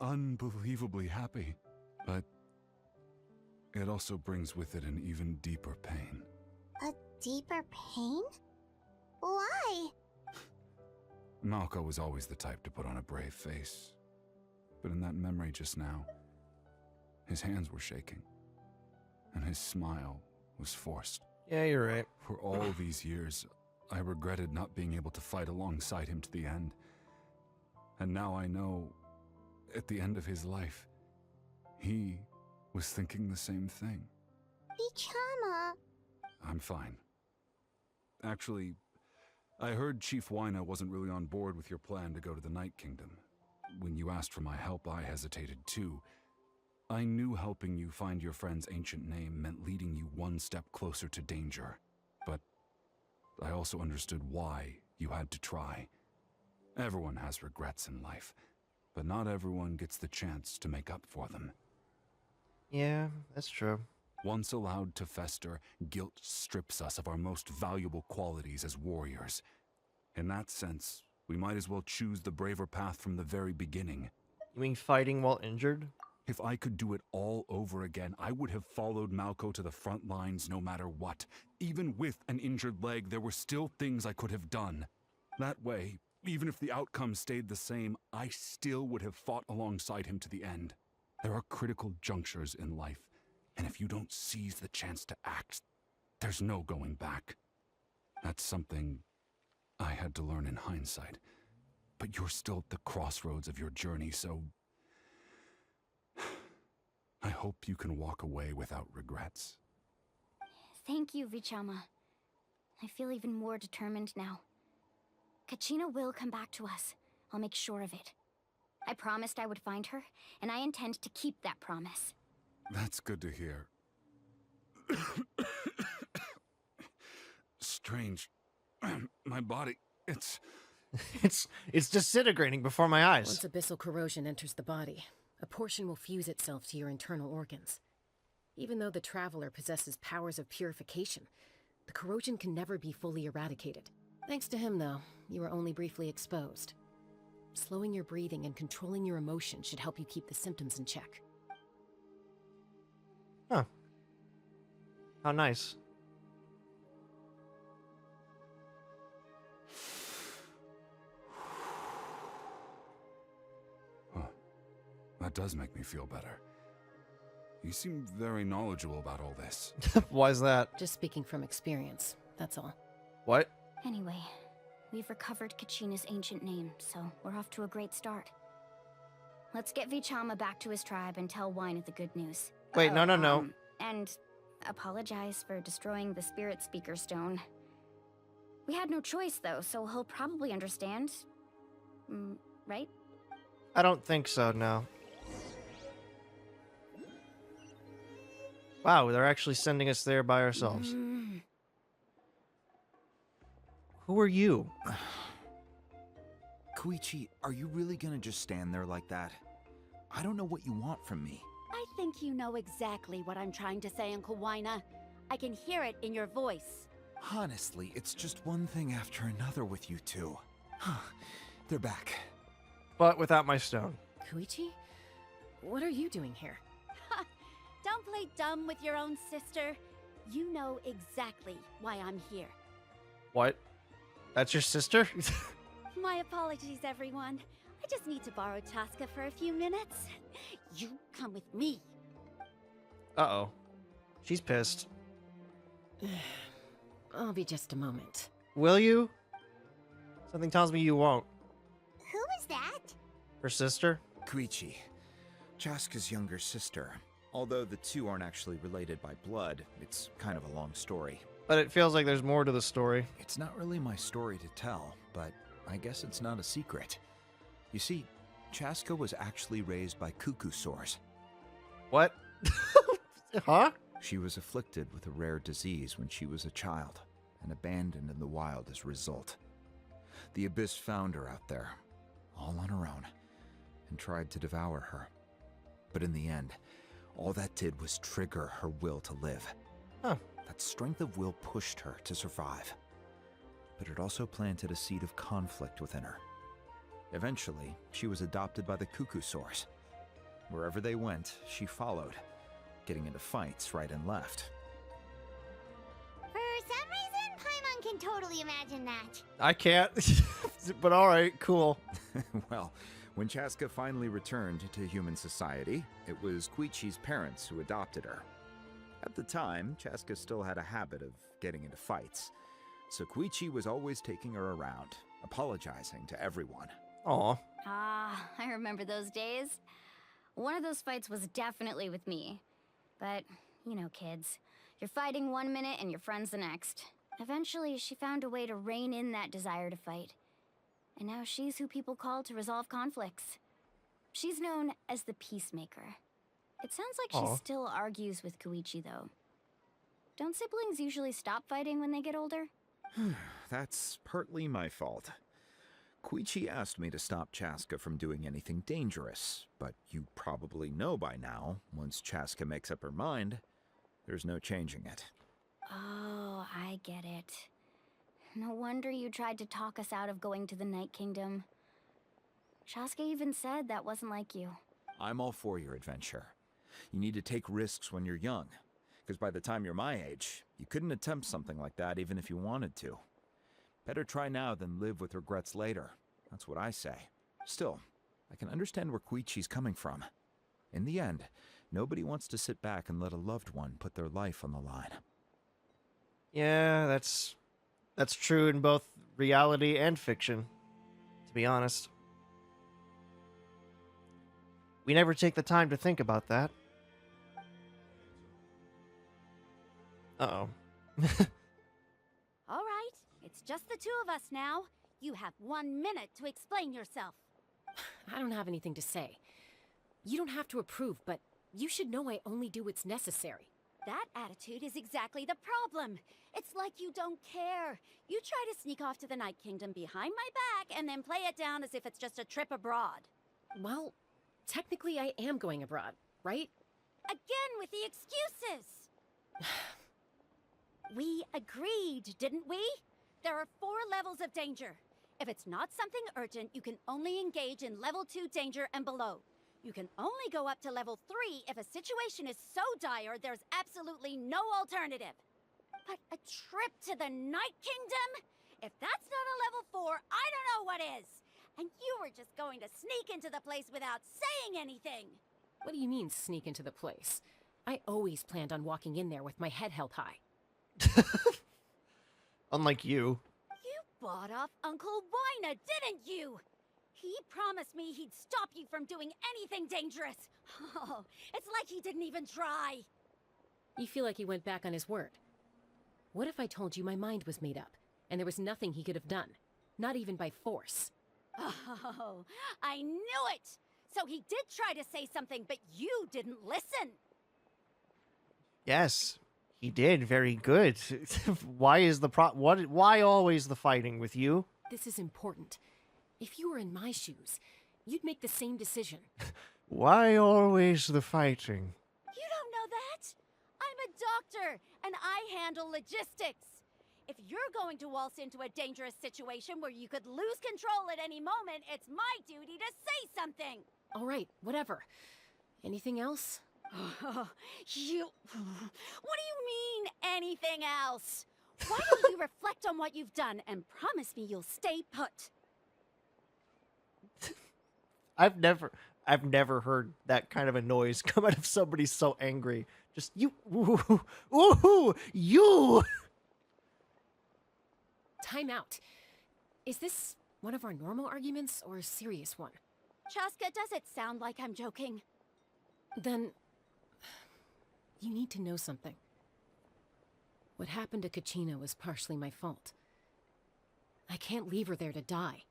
unbelievably happy. But it also brings with it an even deeper pain. A deeper pain? Why? Malko was always the type to put on a brave face. But in that memory just now, his hands were shaking. And his smile was forced. Yeah, you're right. For all these years, I regretted not being able to fight alongside him to the end. And now I know, at the end of his life, he was thinking the same thing. Vichama. I'm fine. Actually, I heard Chief Wyna wasn't really on board with your plan to go to the Night Kingdom. When you asked for my help, I hesitated too. I knew helping you find your friend's ancient name meant leading you one step closer to danger. But I also understood why you had to try. Everyone has regrets in life, but not everyone gets the chance to make up for them. Yeah, that's true. Once allowed to fester, guilt strips us of our most valuable qualities as warriors. In that sense, we might as well choose the braver path from the very beginning. You mean fighting while injured? If I could do it all over again, I would have followed Malko to the front lines no matter what. Even with an injured leg, there were still things I could have done. That way, even if the outcome stayed the same, I still would have fought alongside him to the end. There are critical junctures in life, and if you don't seize the chance to act, there's no going back. That's something I had to learn in hindsight. But you're still at the crossroads of your journey, so I hope you can walk away without regrets. Thank you, Vichama. I feel even more determined now. Kachina will come back to us. I'll make sure of it. I promised I would find her, and I intend to keep that promise. That's good to hear. Strange. My body, it's disintegrating before my eyes. Once abyssal corrosion enters the body, a portion will fuse itself to your internal organs. Even though the Traveler possesses powers of purification, the corrosion can never be fully eradicated. Thanks to him, though, you are only briefly exposed. Slowing your breathing and controlling your emotions should help you keep the symptoms in check. Huh. How nice. That does make me feel better. You seem very knowledgeable about all this. Why is that? Just speaking from experience, that's all. What? Anyway, we've recovered Kachina's ancient name, so we're off to a great start. Let's get Vichama back to his tribe and tell Wyneth the good news. Wait, no. And apologize for destroying the Spirit Speaker Stone. We had no choice, though, so he'll probably understand. Right? I don't think so, no. Wow, they're actually sending us there by ourselves. Who are you? Koichi, are you really gonna just stand there like that? I don't know what you want from me. I think you know exactly what I'm trying to say, Uncle Wyna. I can hear it in your voice. Honestly, it's just one thing after another with you two. They're back. But without my stone. Koichi? What are you doing here? Don't play dumb with your own sister. You know exactly why I'm here. What? That's your sister? My apologies, everyone. I just need to borrow Chaska for a few minutes. You come with me. Uh-oh. She's pissed. I'll be just a moment. Will you? Something tells me you won't. Who is that? Her sister? Koichi, Chaska's younger sister. Although the two aren't actually related by blood, it's kind of a long story. But it feels like there's more to the story. It's not really my story to tell, but I guess it's not a secret. You see, Chaska was actually raised by cuckoo sores. What? Huh? She was afflicted with a rare disease when she was a child, and abandoned in the wild as a result. The Abyss found her out there, all on her own, and tried to devour her. But in the end, all that did was trigger her will to live. Huh. That strength of will pushed her to survive. But it also planted a seed of conflict within her. Eventually, she was adopted by the cuckoo sores. Wherever they went, she followed, getting into fights right and left. For some reason, Paimon can totally imagine that. I can't. But alright, cool. Well, when Chaska finally returned to human society, it was Koichi's parents who adopted her. At the time, Chaska still had a habit of getting into fights, so Koichi was always taking her around, apologizing to everyone. Aw. Ah, I remember those days. One of those fights was definitely with me. But, you know, kids. You're fighting one minute and your friend's the next. Eventually, she found a way to rein in that desire to fight. And now she's who people call to resolve conflicts. She's known as the Peacemaker. It sounds like she still argues with Koichi, though. Don't siblings usually stop fighting when they get older? That's partly my fault. Koichi asked me to stop Chaska from doing anything dangerous, but you probably know by now, once Chaska makes up her mind, there's no changing it. Oh, I get it. No wonder you tried to talk us out of going to the Night Kingdom. Chaska even said that wasn't like you. I'm all for your adventure. You need to take risks when you're young, because by the time you're my age, you couldn't attempt something like that even if you wanted to. Better try now than live with regrets later. That's what I say. Still, I can understand where Koichi's coming from. In the end, nobody wants to sit back and let a loved one put their life on the line. Yeah, that's true in both reality and fiction, to be honest. We never take the time to think about that. Uh-oh. All right, it's just the two of us now. You have 1 minute to explain yourself. I don't have anything to say. You don't have to approve, but you should know I only do what's necessary. That attitude is exactly the problem. It's like you don't care. You try to sneak off to the Night Kingdom behind my back and then play it down as if it's just a trip abroad. Well, technically I am going abroad, right? Again with the excuses! We agreed, didn't we? There are 4 levels of danger. If it's not something urgent, you can only engage in level 2 danger and below. You can only go up to level 3 if a situation is so dire there's absolutely no alternative. But a trip to the Night Kingdom? If that's not a level 4, I don't know what is. And you were just going to sneak into the place without saying anything. What do you mean, sneak into the place? I always planned on walking in there with my head held high. Unlike you. You bought off Uncle Wina, didn't you? He promised me he'd stop you from doing anything dangerous. Oh, it's like he didn't even try. You feel like he went back on his word. What if I told you my mind was made up, and there was nothing he could have done? Not even by force. Oh, I knew it! So he did try to say something, but you didn't listen. Yes, he did. Very good. Why is the why always the fighting with you? This is important. If you were in my shoes, you'd make the same decision. Why always the fighting? You don't know that? I'm a doctor, and I handle logistics. If you're going to waltz into a dangerous situation where you could lose control at any moment, it's my duty to say something. All right, whatever. Anything else? What do you mean, anything else? Why don't you reflect on what you've done and promise me you'll stay put? I've never heard that kind of a noise come out of somebody so angry. Just you, ooh, you. Time out. Is this one of our normal arguments or a serious one? Chaska, does it sound like I'm joking? Then you need to know something. What happened to Kachina was partially my fault. I can't leave her there to die.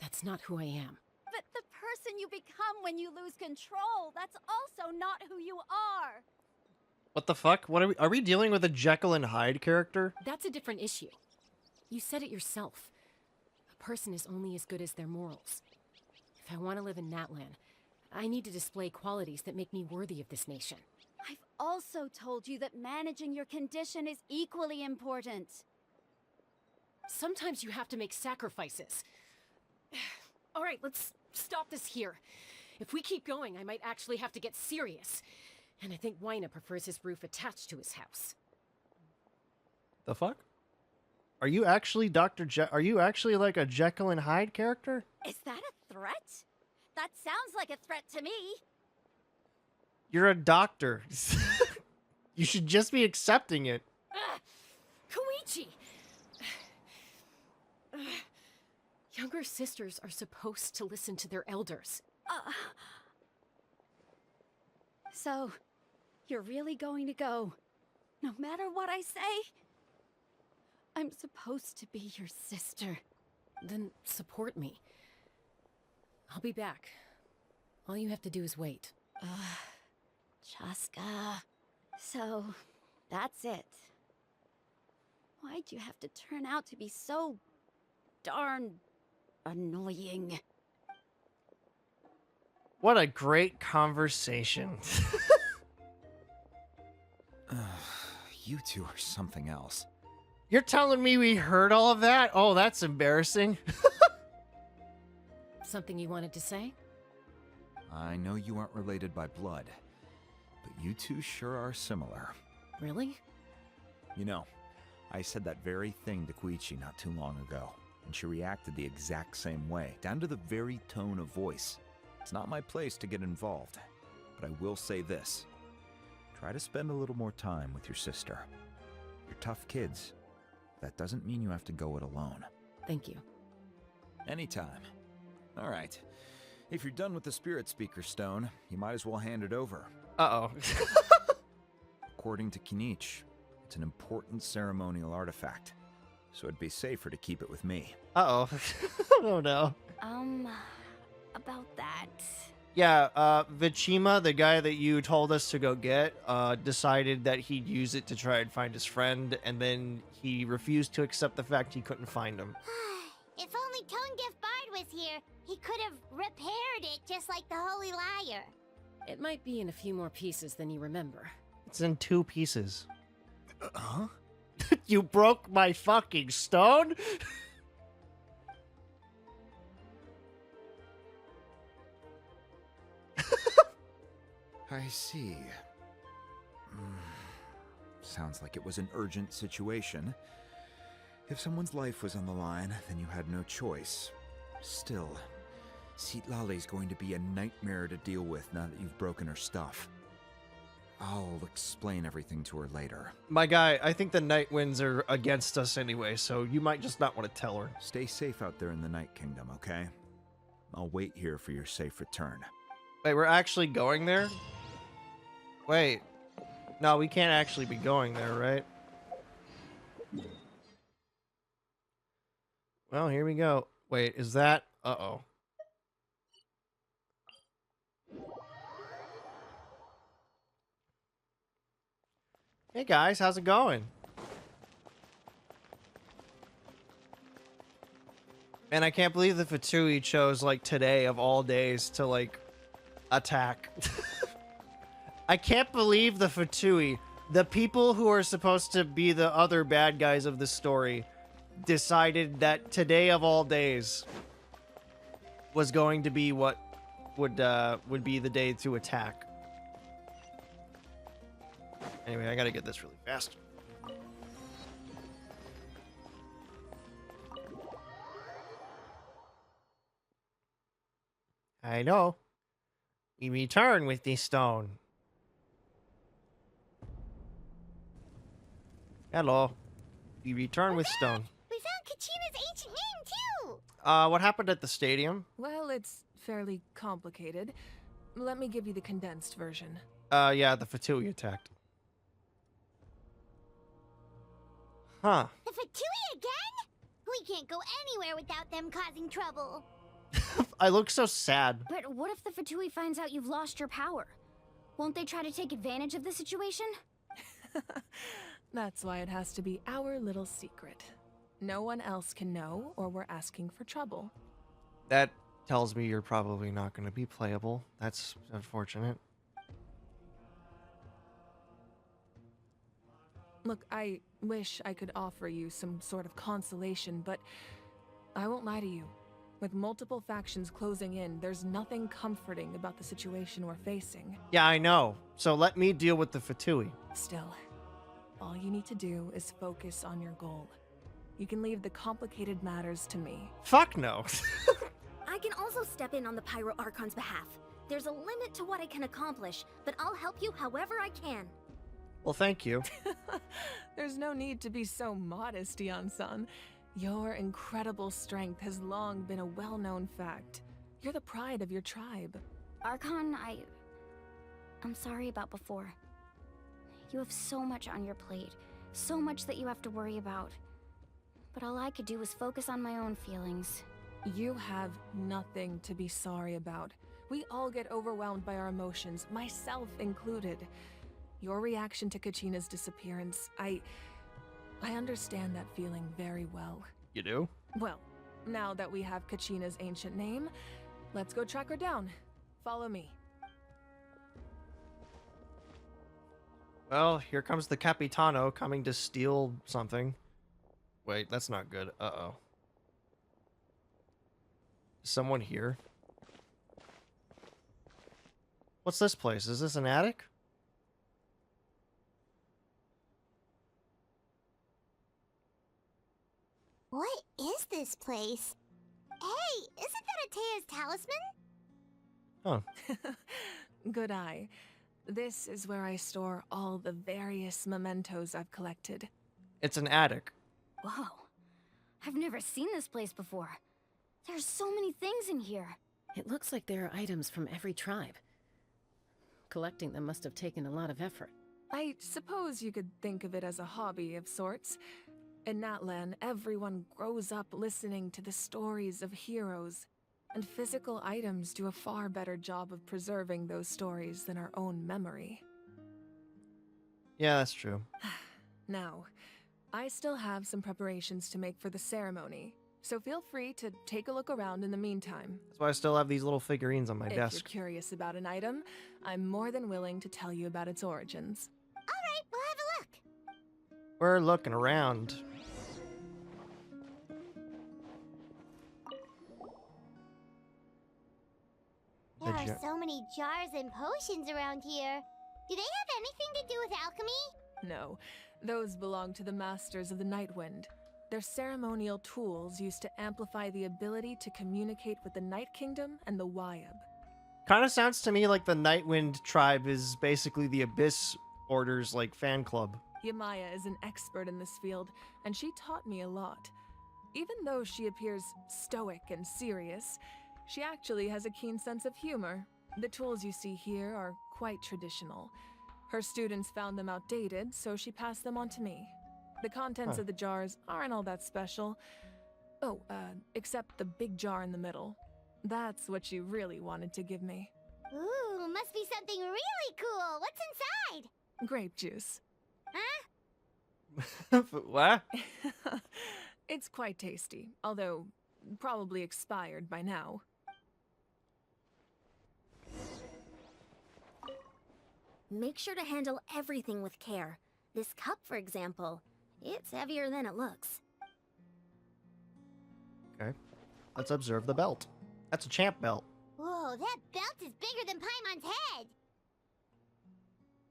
That's not who I am. But the person you become when you lose control, that's also not who you are. What the fuck? What are we dealing with a Jekyll and Hyde character? That's a different issue. You said it yourself. A person is only as good as their morals. If I want to live in Natlan, I need to display qualities that make me worthy of this nation. I've also told you that managing your condition is equally important. Sometimes you have to make sacrifices. All right, let's stop this here. If we keep going, I might actually have to get serious. And I think Wina prefers his roof attached to his house. The fuck? Are you actually are you actually like a Jekyll and Hyde character? Is that a threat? That sounds like a threat to me. You're a doctor. You should just be accepting it. Koichi! Younger sisters are supposed to listen to their elders. So, you're really going to go, no matter what I say? I'm supposed to be your sister. Then support me. I'll be back. All you have to do is wait. Chaska. So, that's it. Why'd you have to turn out to be so darn annoying? What a great conversation. You two are something else. You're telling me we heard all of that? Oh, that's embarrassing. Something you wanted to say? I know you aren't related by blood, but you two sure are similar. Really? You know, I said that very thing to Koichi not too long ago, and she reacted the exact same way, down to the very tone of voice. It's not my place to get involved. but I will say this. Try to spend a little more time with your sister. You're tough kids. That doesn't mean you have to go it alone. Thank you. Anytime. All right. If you're done with the Spirit Speaker Stone, you might as well hand it over. Uh-oh. According to Kinich, it's an important ceremonial artifact, so it'd be safer to keep it with me. Uh-oh. Oh, no. About that. Yeah, Vichima, the guy that you told us to go get, decided that he'd use it to try and find his friend, and then he refused to accept the fact he couldn't find him. If only Tonegif Bard was here, he could have repaired it just like the Holy Liar. It might be in a few more pieces than you remember. It's in 2 pieces. Huh? You broke my fucking stone? I see. Sounds like it was an urgent situation. If someone's life was on the line, then you had no choice. Still, Citlali's going to be a nightmare to deal with now that you've broken her stuff. I'll explain everything to her later. My guy, I think the Night Winds are against us anyway, so you might just not want to tell her. Stay safe out there in the Night Kingdom, okay? I'll wait here for your safe return. Wait, we're actually going there? Wait. No, we can't actually be going there, right? Well, here we go. Wait, is that... Uh-oh. Hey guys, how's it going? Man, I can't believe the Fatui chose, like, today of all days to, like, attack. I can't believe the Fatui, the people who are supposed to be the other bad guys of the story, decided that today of all days was going to be what would be the day to attack. Anyway, I gotta get this really fast. I know. We return with this stone. Hello. We return with stone. We found Kachina's ancient name, too! What happened at the stadium? Well, it's fairly complicated. Let me give you the condensed version. Yeah, the Fatui attacked. Huh. The Fatui again? We can't go anywhere without them causing trouble. I look so sad. But what if the Fatui finds out you've lost your power? Won't they try to take advantage of the situation? That's why it has to be our little secret. No one else can know, or we're asking for trouble. That tells me you're probably not going to be playable. That's unfortunate. Look, I wish I could offer you some sort of consolation, but I won't lie to you. With multiple factions closing in, there's nothing comforting about the situation we're facing. Yeah, I know. So let me deal with the Fatui. Still, all you need to do is focus on your goal. You can leave the complicated matters to me. Fuck no. I can also step in on the Pyro Archon's behalf. There's a limit to what I can accomplish, but I'll help you however I can. Well, thank you. There's no need to be so modest, Yan-san. Your incredible strength has long been a well-known fact. You're the pride of your tribe. Archon, I'm sorry about before. You have so much on your plate, so much that you have to worry about. But all I could do was focus on my own feelings. You have nothing to be sorry about. We all get overwhelmed by our emotions, myself included. Your reaction to Kachina's disappearance, I understand that feeling very well. You do? Well, now that we have Kachina's ancient name, let's go track her down. Follow me. Well, here comes the Capitano coming to steal something. Wait, that's not good. Uh-oh. Is someone here? What's this place? Is this an attic? What is this place? Hey, isn't that Atea's talisman? Huh. Good eye. This is where I store all the various mementos I've collected. It's an attic. Whoa. I've never seen this place before. There's so many things in here. It looks like there are items from every tribe. Collecting them must have taken a lot of effort. I suppose you could think of it as a hobby of sorts. In Natlan, everyone grows up listening to the stories of heroes, and physical items do a far better job of preserving those stories than our own memory. Yeah, that's true. Now, I still have some preparations to make for the ceremony, so feel free to take a look around in the meantime. That's why I still have these little figurines on my If desk. you're curious about an item, I'm more than willing to tell you about its origins. Alright, we'll have a look. We're looking around. There are so many jars and potions around here. Do they have anything to do with alchemy? No, those belong to the Masters of the Nightwind. They're ceremonial tools used to amplify the ability to communicate with the Night Kingdom and the Wyab. Kind of sounds to me like the Nightwind tribe is basically the Abyss Order's like fan club. Yamaya is an expert in this field, and she taught me a lot. Even though she appears stoic and serious, she actually has a keen sense of humor. The tools you see here are quite traditional. Her students found them outdated, so she passed them on to me. The contents of the jars aren't all that special. Oh, except the big jar in the middle. That's what she really wanted to give me. Ooh, must be something really cool. What's inside? Grape juice. Huh? What? It's quite tasty, although probably expired by now. Make sure to handle everything with care. This cup, for example, it's heavier than it looks. Okay. Let's observe the belt. That's a champ belt. Whoa, that belt is bigger than Paimon's head!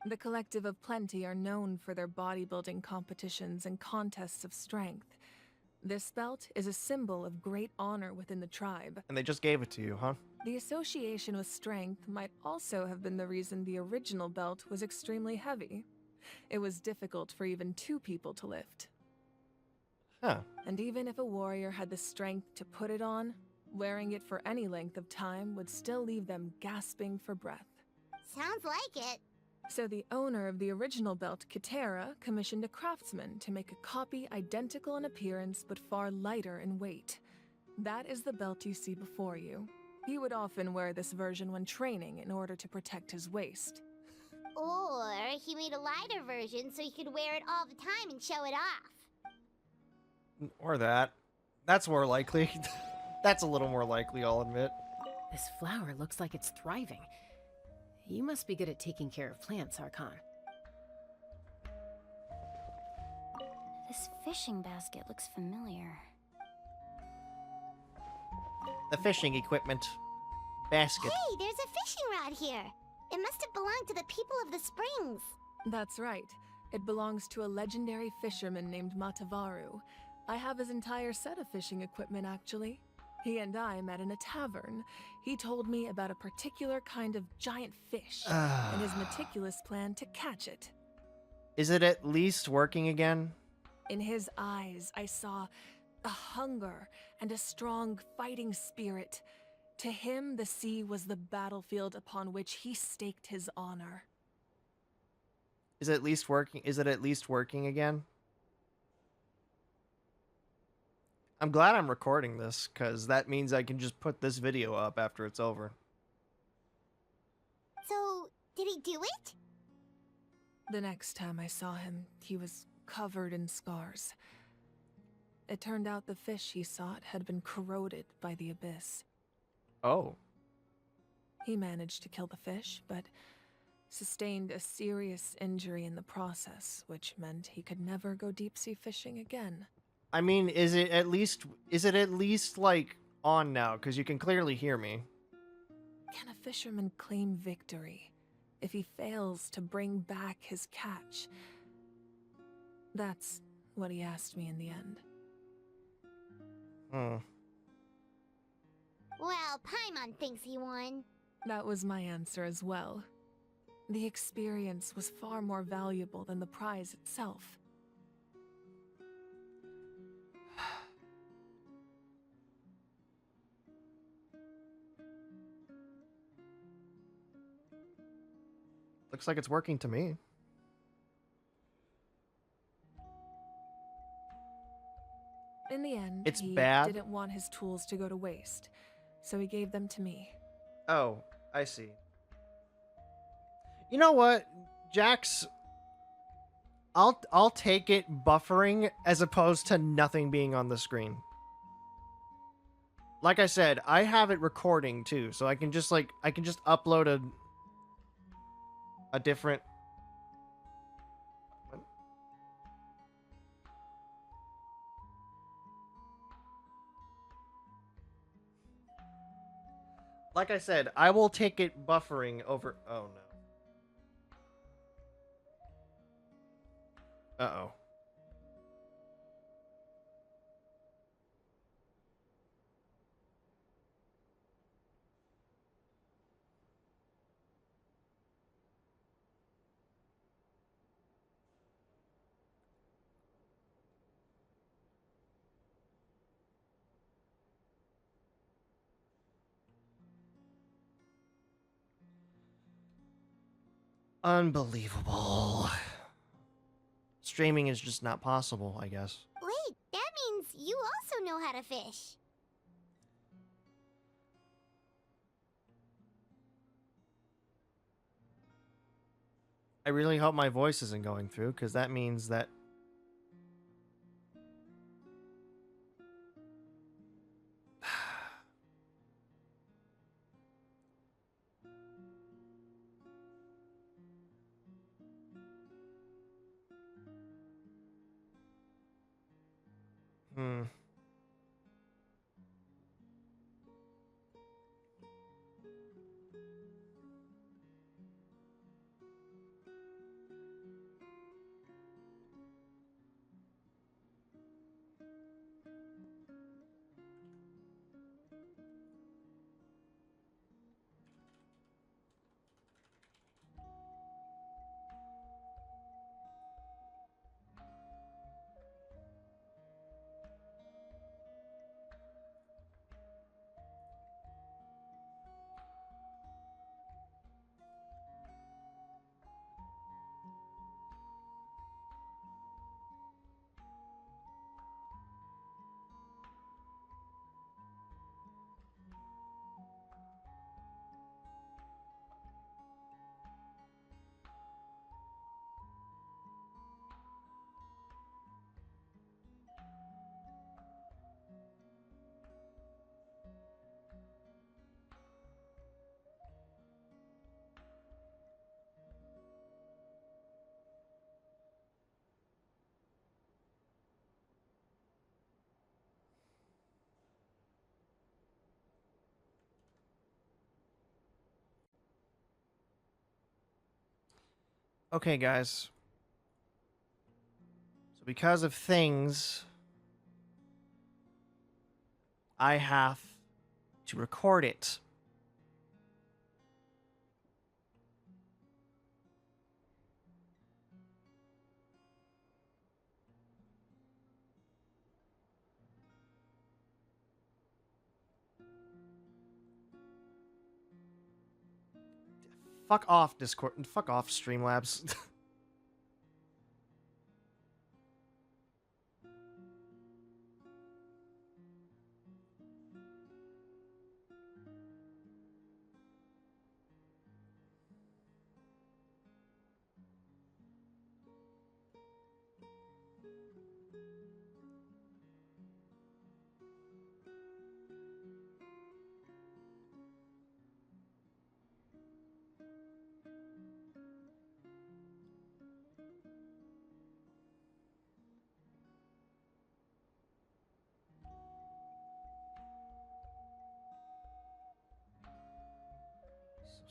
The Collective of Plenty are known for their bodybuilding competitions and contests of strength. This belt is a symbol of great honor within the tribe. And they just gave it to you, huh? The association with strength might also have been the reason the original belt was extremely heavy. It was difficult for even 2 people to lift. Huh. And even if a warrior had the strength to put it on, wearing it for any length of time would still leave them gasping for breath. Sounds like it. So the owner of the original belt, Kitera, commissioned a craftsman to make a copy identical in appearance but far lighter in weight. That is the belt you see before you. He would often wear this version when training in order to protect his waist. Or he made a lighter version so he could wear it all the time and show it off. Or that. That's more likely. That's a little more likely, I'll admit. This flower looks like it's thriving. You must be good at taking care of plants, Archon. This fishing basket looks familiar. The fishing equipment. Basket. Hey, there's a fishing rod here. It must have belonged to the people of the springs. That's right. It belongs to a legendary fisherman named Matavaru. I have his entire set of fishing equipment, actually. He and I met in a tavern. He told me about a particular kind of giant fish and his meticulous plan to catch it. Is it at least working again? In his eyes, I saw a hunger and a strong fighting spirit. To him, the sea was the battlefield upon which he staked his honor. Is it at least working? Is it at least working again? I'm glad I'm recording this, because that means I can just put this video up after it's over. So, did he do it? The next time I saw him, he was covered in scars. It turned out the fish he sought had been corroded by the abyss. Oh. He managed to kill the fish, but sustained a serious injury in the process, which meant he could never go deep-sea fishing again. I mean, is it at least like on now? Because you can clearly hear me. Can a fisherman claim victory if he fails to bring back his catch? That's what he asked me in the end. Hmm. Well, Paimon thinks he won. That was my answer as well. The experience was far more valuable than the prize itself. Looks like it's working to me. In the end, It's he bad? didn't want his tools to go to waste, so he gave them to me. Oh, I see. You know what, Jax? I'll take it buffering as opposed to nothing being on the screen. Like I said, I have it recording too, so I can just upload a different. Like I said, I will take it buffering over. Oh no. Uh-oh. Unbelievable. Streaming is just not possible, I guess. Wait, that means you also know how to fish. I really hope my voice isn't going through, because that means that... Hmm. Okay, guys. So because of things, I have to record it. Fuck off, Discord. Fuck off, Streamlabs.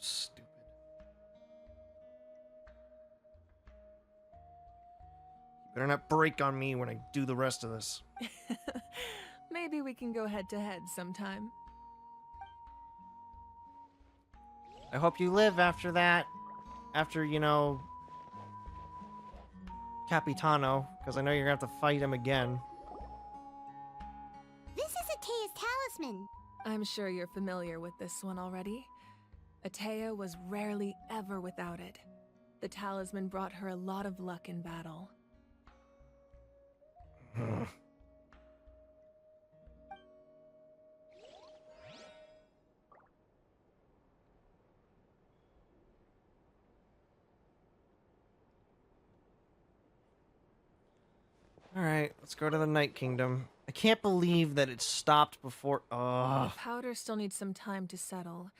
Stupid. You better not break on me when I do the rest of this. Maybe we can go head to head sometime. I hope you live after that. After, you know, Capitano, because I know you're gonna have to fight him again. This is Atea's talisman. I'm sure you're familiar with this one already. Atea was rarely ever without it. The talisman brought her a lot of luck in battle. Alright, let's go to the Night Kingdom. I can't believe that it stopped before. The powder still needs some time to settle.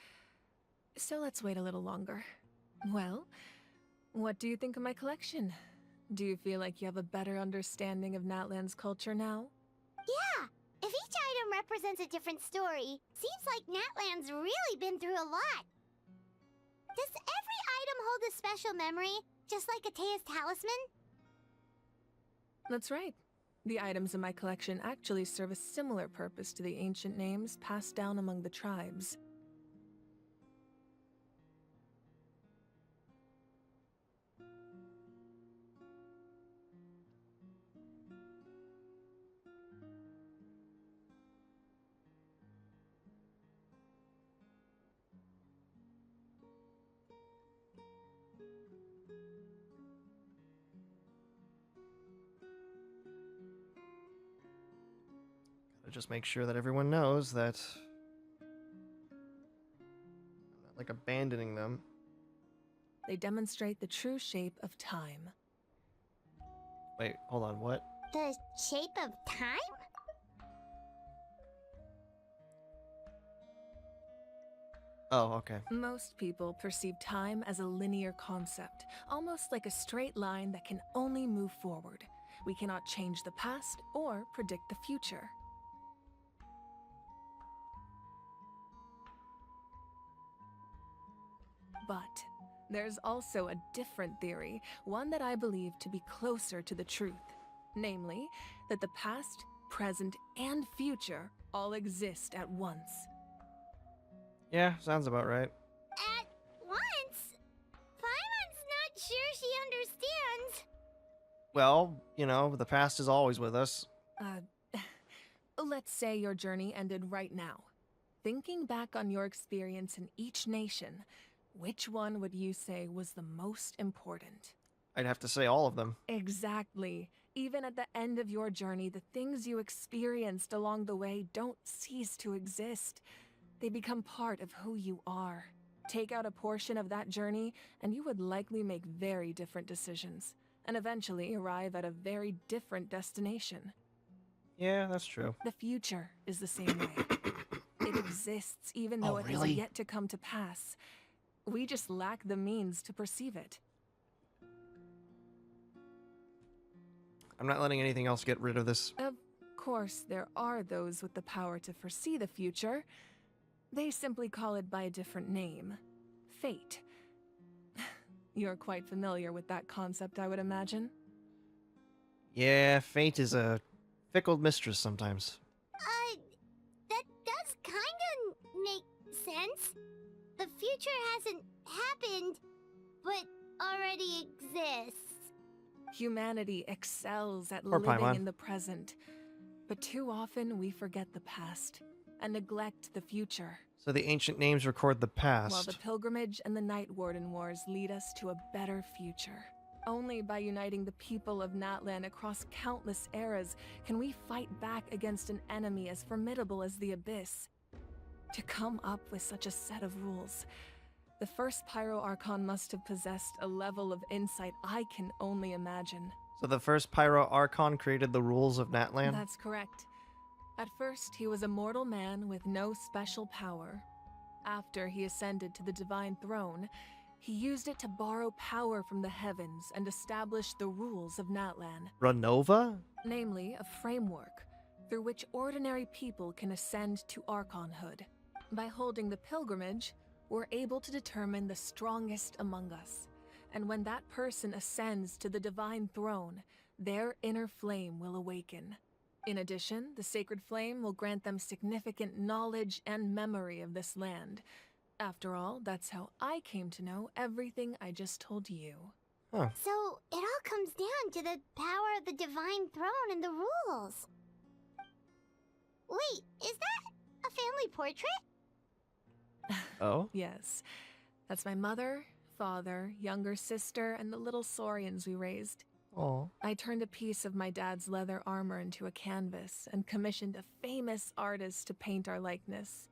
So let's wait a little longer. Well, what do you think of my collection? Do you feel like you have a better understanding of Natlan's culture now? Yeah, if each item represents a different story, seems like Natlan's really been through a lot. Does every item hold a special memory, just like Atea's talisman? That's right. The items in my collection actually serve a similar purpose to the ancient names passed down among the tribes. Just make sure that everyone knows that I'm not like abandoning them. They demonstrate the true shape of time. Wait, hold on, what? The shape of time? Oh, okay. Most people perceive time as a linear concept, almost like a straight line that can only move forward. We cannot change the past or predict the future. But there's also a different theory, one that I believe to be closer to the truth. Namely, that the past, present, and future all exist at once. Yeah, sounds about right. At once? Paimon's not sure she understands. Well, you know, the past is always with us. Let's say your journey ended right now. Thinking back on your experience in each nation, which one would you say was the most important? I'd have to say all of them. Exactly. Even at the end of your journey, the things you experienced along the way don't cease to exist. They become part of who you are. Take out a portion of that journey, and you would likely make very different decisions, and eventually arrive at a very different destination. Yeah, that's true. The future is the same way. It exists even though it has yet to come to pass. We just lack the means to perceive it. I'm not letting anything else get rid of this. Of course, there are those with the power to foresee the future. They simply call it by a different name. Fate. You're quite familiar with that concept, I would imagine. Yeah, fate is a fickle mistress sometimes. That does kinda make sense. The future hasn't happened, but already exists. Humanity excels at Poor living Paimon. in the present, but too often we forget the past and neglect the future. So the ancient names record the past. While the pilgrimage and the Night Warden Wars lead us to a better future. Only by uniting the people of Natlan across countless eras can we fight back against an enemy as formidable as the Abyss. To come up with such a set of rules, the first Pyro Archon must have possessed a level of insight I can only imagine. So the first Pyro Archon created the rules of Natlan? That's correct. At first, he was a mortal man with no special power. After he ascended to the Divine Throne, he used it to borrow power from the heavens and establish the rules of Natlan. Renova? Namely, a framework through which ordinary people can ascend to Archonhood. By holding the pilgrimage, we're able to determine the strongest among us. And when that person ascends to the Divine Throne, their inner flame will awaken. In addition, the sacred flame will grant them significant knowledge and memory of this land. After all, that's how I came to know everything I just told you. Huh. So, it all comes down to the power of the Divine Throne and the rules. Wait, is that a family portrait? Oh? Yes. That's my mother, father, younger sister, and the little saurians we raised. Oh. I turned a piece of my dad's leather armor into a canvas and commissioned a famous artist to paint our likeness.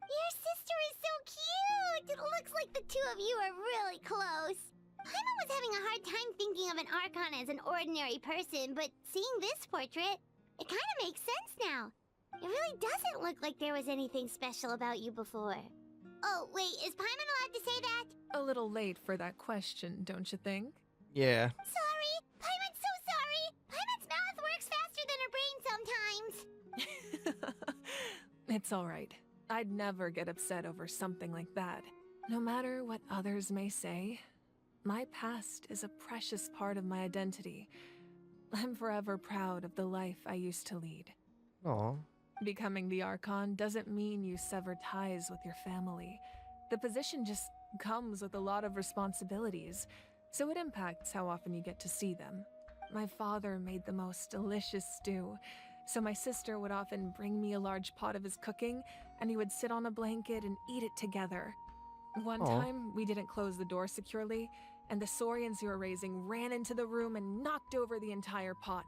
Your sister is so cute! It looks like the two of you are really close. Paimon was having a hard time thinking of an Archon as an ordinary person, but seeing this portrait, it kind of makes sense now. It really doesn't look like there was anything special about you before. Oh, wait, is Paimon allowed to say that? A little late for that question, don't you think? Yeah. Sorry! Paimon's so sorry! Paimon's mouth works faster than her brain sometimes! It's alright. I'd never get upset over something like that. No matter what others may say, my past is a precious part of my identity. I'm forever proud of the life I used to lead. Aw. Becoming the Archon doesn't mean you sever ties with your family. The position just comes with a lot of responsibilities, so it impacts how often you get to see them. My father made the most delicious stew, so my sister would often bring me a large pot of his cooking, and he would sit on a blanket and eat it together. One Aw. time, we didn't close the door securely, and the saurians you were raising ran into the room and knocked over the entire pot.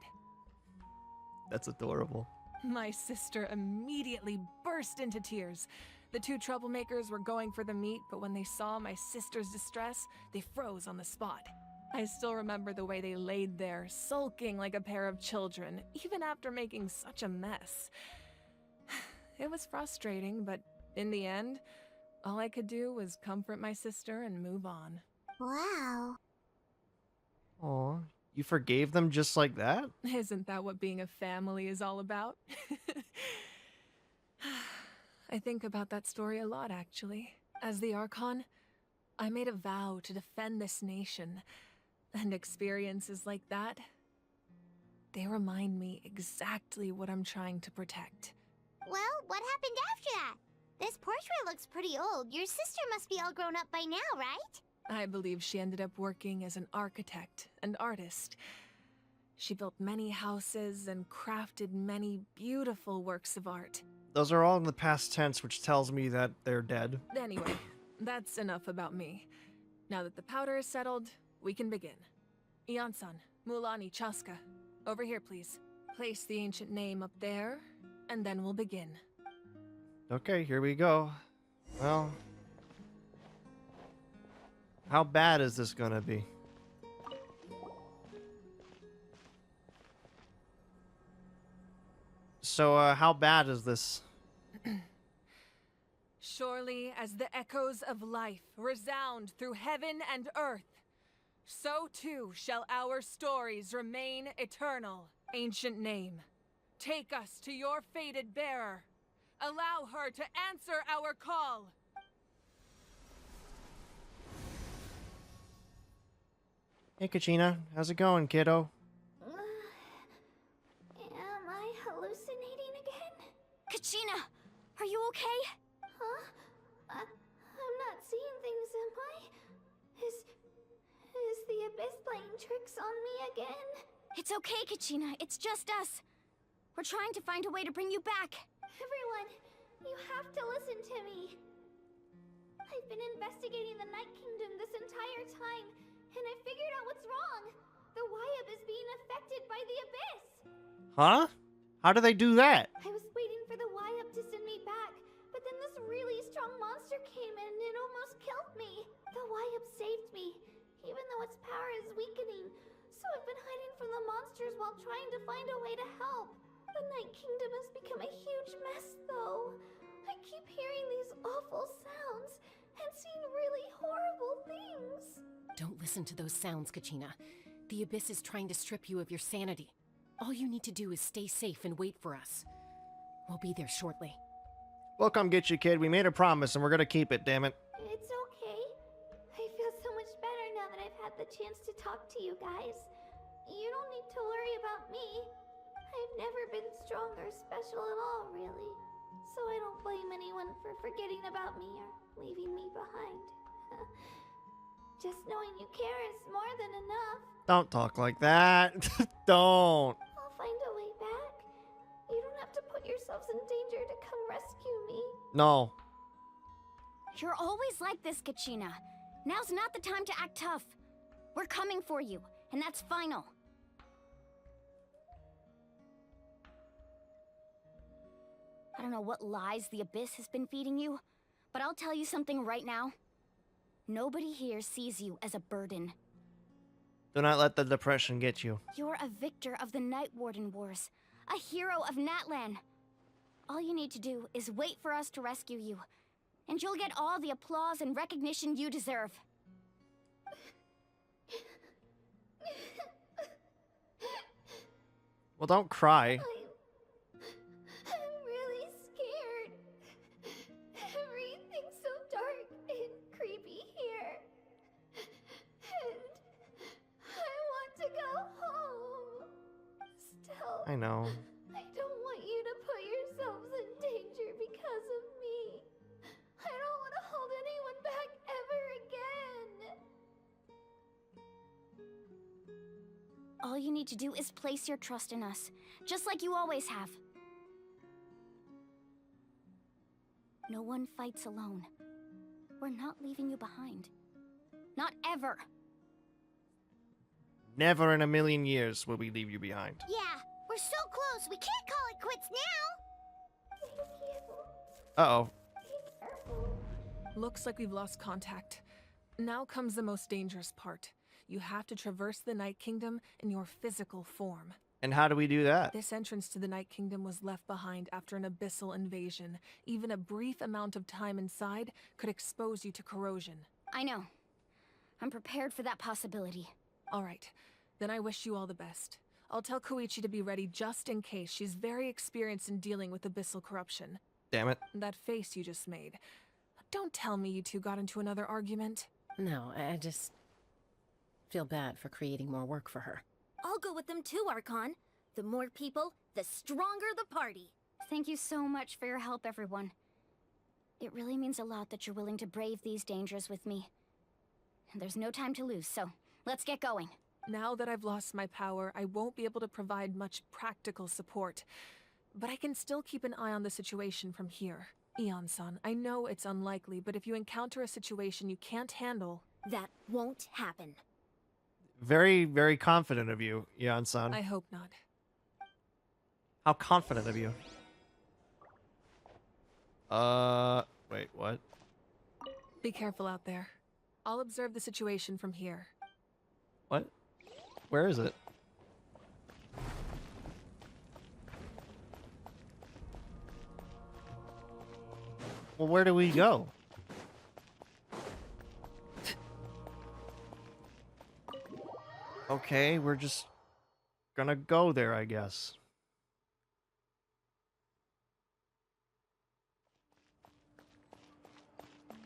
That's adorable. My sister immediately burst into tears. The two troublemakers were going for the meat, but when they saw my sister's distress, they froze on the spot. I still remember the way they laid there, sulking like a pair of children, even after making such a mess. It was frustrating, but in the end, all I could do was comfort my sister and move on. Wow. Aw. You forgave them just like that? Isn't that what being a family is all about? I think about that story a lot, actually. As the Archon, I made a vow to defend this nation, and experiences like that, they remind me exactly what I'm trying to protect. Well, what happened after that? This portrait looks pretty old. Your sister must be all grown up by now, right? I believe she ended up working as an architect and artist. She built many houses and crafted many beautiful works of art. Those are all in the past tense, which tells me that they're dead. Anyway, that's enough about me. Now that the powder is settled, we can begin. Ian-san, Mulani, Chaska, over here please. Place the ancient name up there, and then we'll begin. Okay, here we go. Well, how bad is this gonna be? So, how bad is this? Surely as the echoes of life resound through heaven and earth, so too shall our stories remain eternal. Ancient name, take us to your fated bearer. Allow her to answer our call. Hey, Kachina. How's it going, kiddo? Am I hallucinating again? Kachina, are you okay? Huh? I'm not seeing things, am I? Is the Abyss playing tricks on me again? It's okay, Kachina. It's just us. We're trying to find a way to bring you back. Everyone, you have to listen to me. I've been investigating the Night Kingdom this entire time, and I figured out what's wrong. The Wyab is being affected by the Abyss. Huh? How do they do that? I was waiting for the Wyab to send me back, but then this really strong monster came in and it almost killed me. The Wyab saved me, even though its power is weakening. So I've been hiding from the monsters while trying to find a way to help. The Night Kingdom has become a huge mess, though. I keep hearing these awful sounds and seeing really horrible things. Don't listen to those sounds, Kachina. The Abyss is trying to strip you of your sanity. All you need to do is stay safe and wait for us. We'll be there shortly. We'll come get you, kid. We made a promise, and we're gonna keep it, damn it. It's okay. I feel so much better now that I've had the chance to talk to you guys. You don't need to worry about me. I've never been strong or special at all, really. So I don't blame anyone for forgetting about me or leaving me behind. Just knowing you care is more than enough. Don't talk like that. Don't. I'll find a way back. You don't have to put yourselves in danger to come rescue me. No. You're always like this, Kachina. Now's not the time to act tough. We're coming for you, and that's final. I don't know what lies the Abyss has been feeding you, but I'll tell you something right now. Nobody here sees you as a burden. Do not let the depression get you. You're a victor of the Night Warden Wars, a hero of Natlan. All you need to do is wait for us to rescue you, and you'll get all the applause and recognition you deserve. Well, don't cry. I'm really scared. Everything's so dark and creepy here. And I want to go home. Still, I know. I don't want you to put yourselves in danger because of me. I don't want to hold anyone back ever again. All you need to do is place your trust in us, just like you always have. No one fights alone. We're not leaving you behind. Not ever. Never in a million years will we leave you behind. Yeah, we're so close. We can't call it quits now. Thank you. Uh-oh. Looks like we've lost contact. Now comes the most dangerous part. You have to traverse the Night Kingdom in your physical form. And how do we do that? This entrance to the Night Kingdom was left behind after an abyssal invasion. Even a brief amount of time inside could expose you to corrosion. I know. I'm prepared for that possibility. All right, then I wish you all the best. I'll tell Koichi to be ready just in case. She's very experienced in dealing with abyssal corruption. Damn it. That face you just made. Don't tell me you two got into another argument. No, I just feel bad for creating more work for her. I'll go with them too, Archon. The more people, the stronger the party. Thank you so much for your help, everyone. It really means a lot that you're willing to brave these dangers with me. And there's no time to lose, so let's get going. Now that I've lost my power, I won't be able to provide much practical support. But I can still keep an eye on the situation from here. Eon-san, I know it's unlikely, but if you encounter a situation you can't handle... That won't happen. Very, very confident of you, Yan-san. I hope not. How confident of you? Wait, what? Be careful out there. I'll observe the situation from here. What? Where is it? Well, where do we go? Okay, we're just gonna go there, I guess.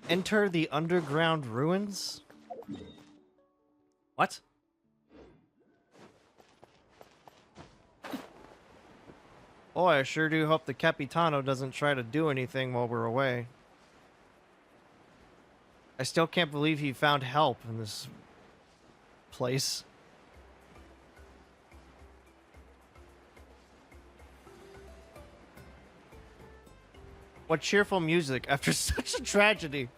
Enter the underground ruins? What? Boy, I sure do hope the Capitano doesn't try to do anything while we're away. I still can't believe he found help in this place. What cheerful music after such a tragedy.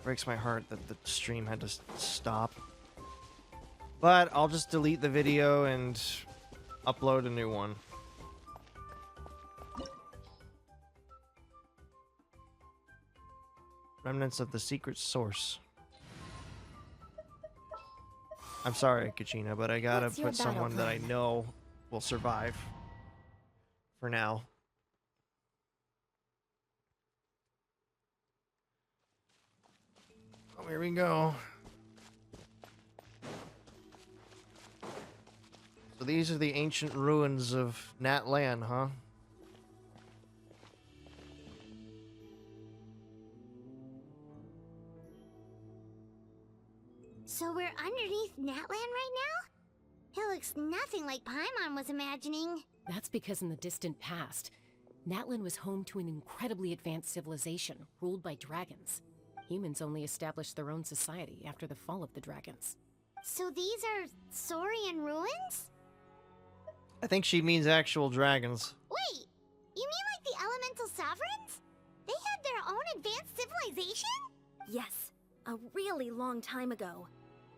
Breaks my heart that the stream had to stop. But I'll just delete the video and upload a new one. Remnants of the secret source. I'm sorry, Kachina, but I gotta What's your put someone battle that I know will survive. For now. Oh, here we go. So these are the ancient ruins of Natlan, huh? So we're underneath Natlan right now? It looks nothing like Paimon was imagining. That's because in the distant past, Natlan was home to an incredibly advanced civilization ruled by dragons. Humans only established their own society after the fall of the dragons. So these are Saurian ruins? I think she means actual dragons. Wait, you mean like the elemental sovereigns? They had their own advanced civilization? Yes, a really long time ago.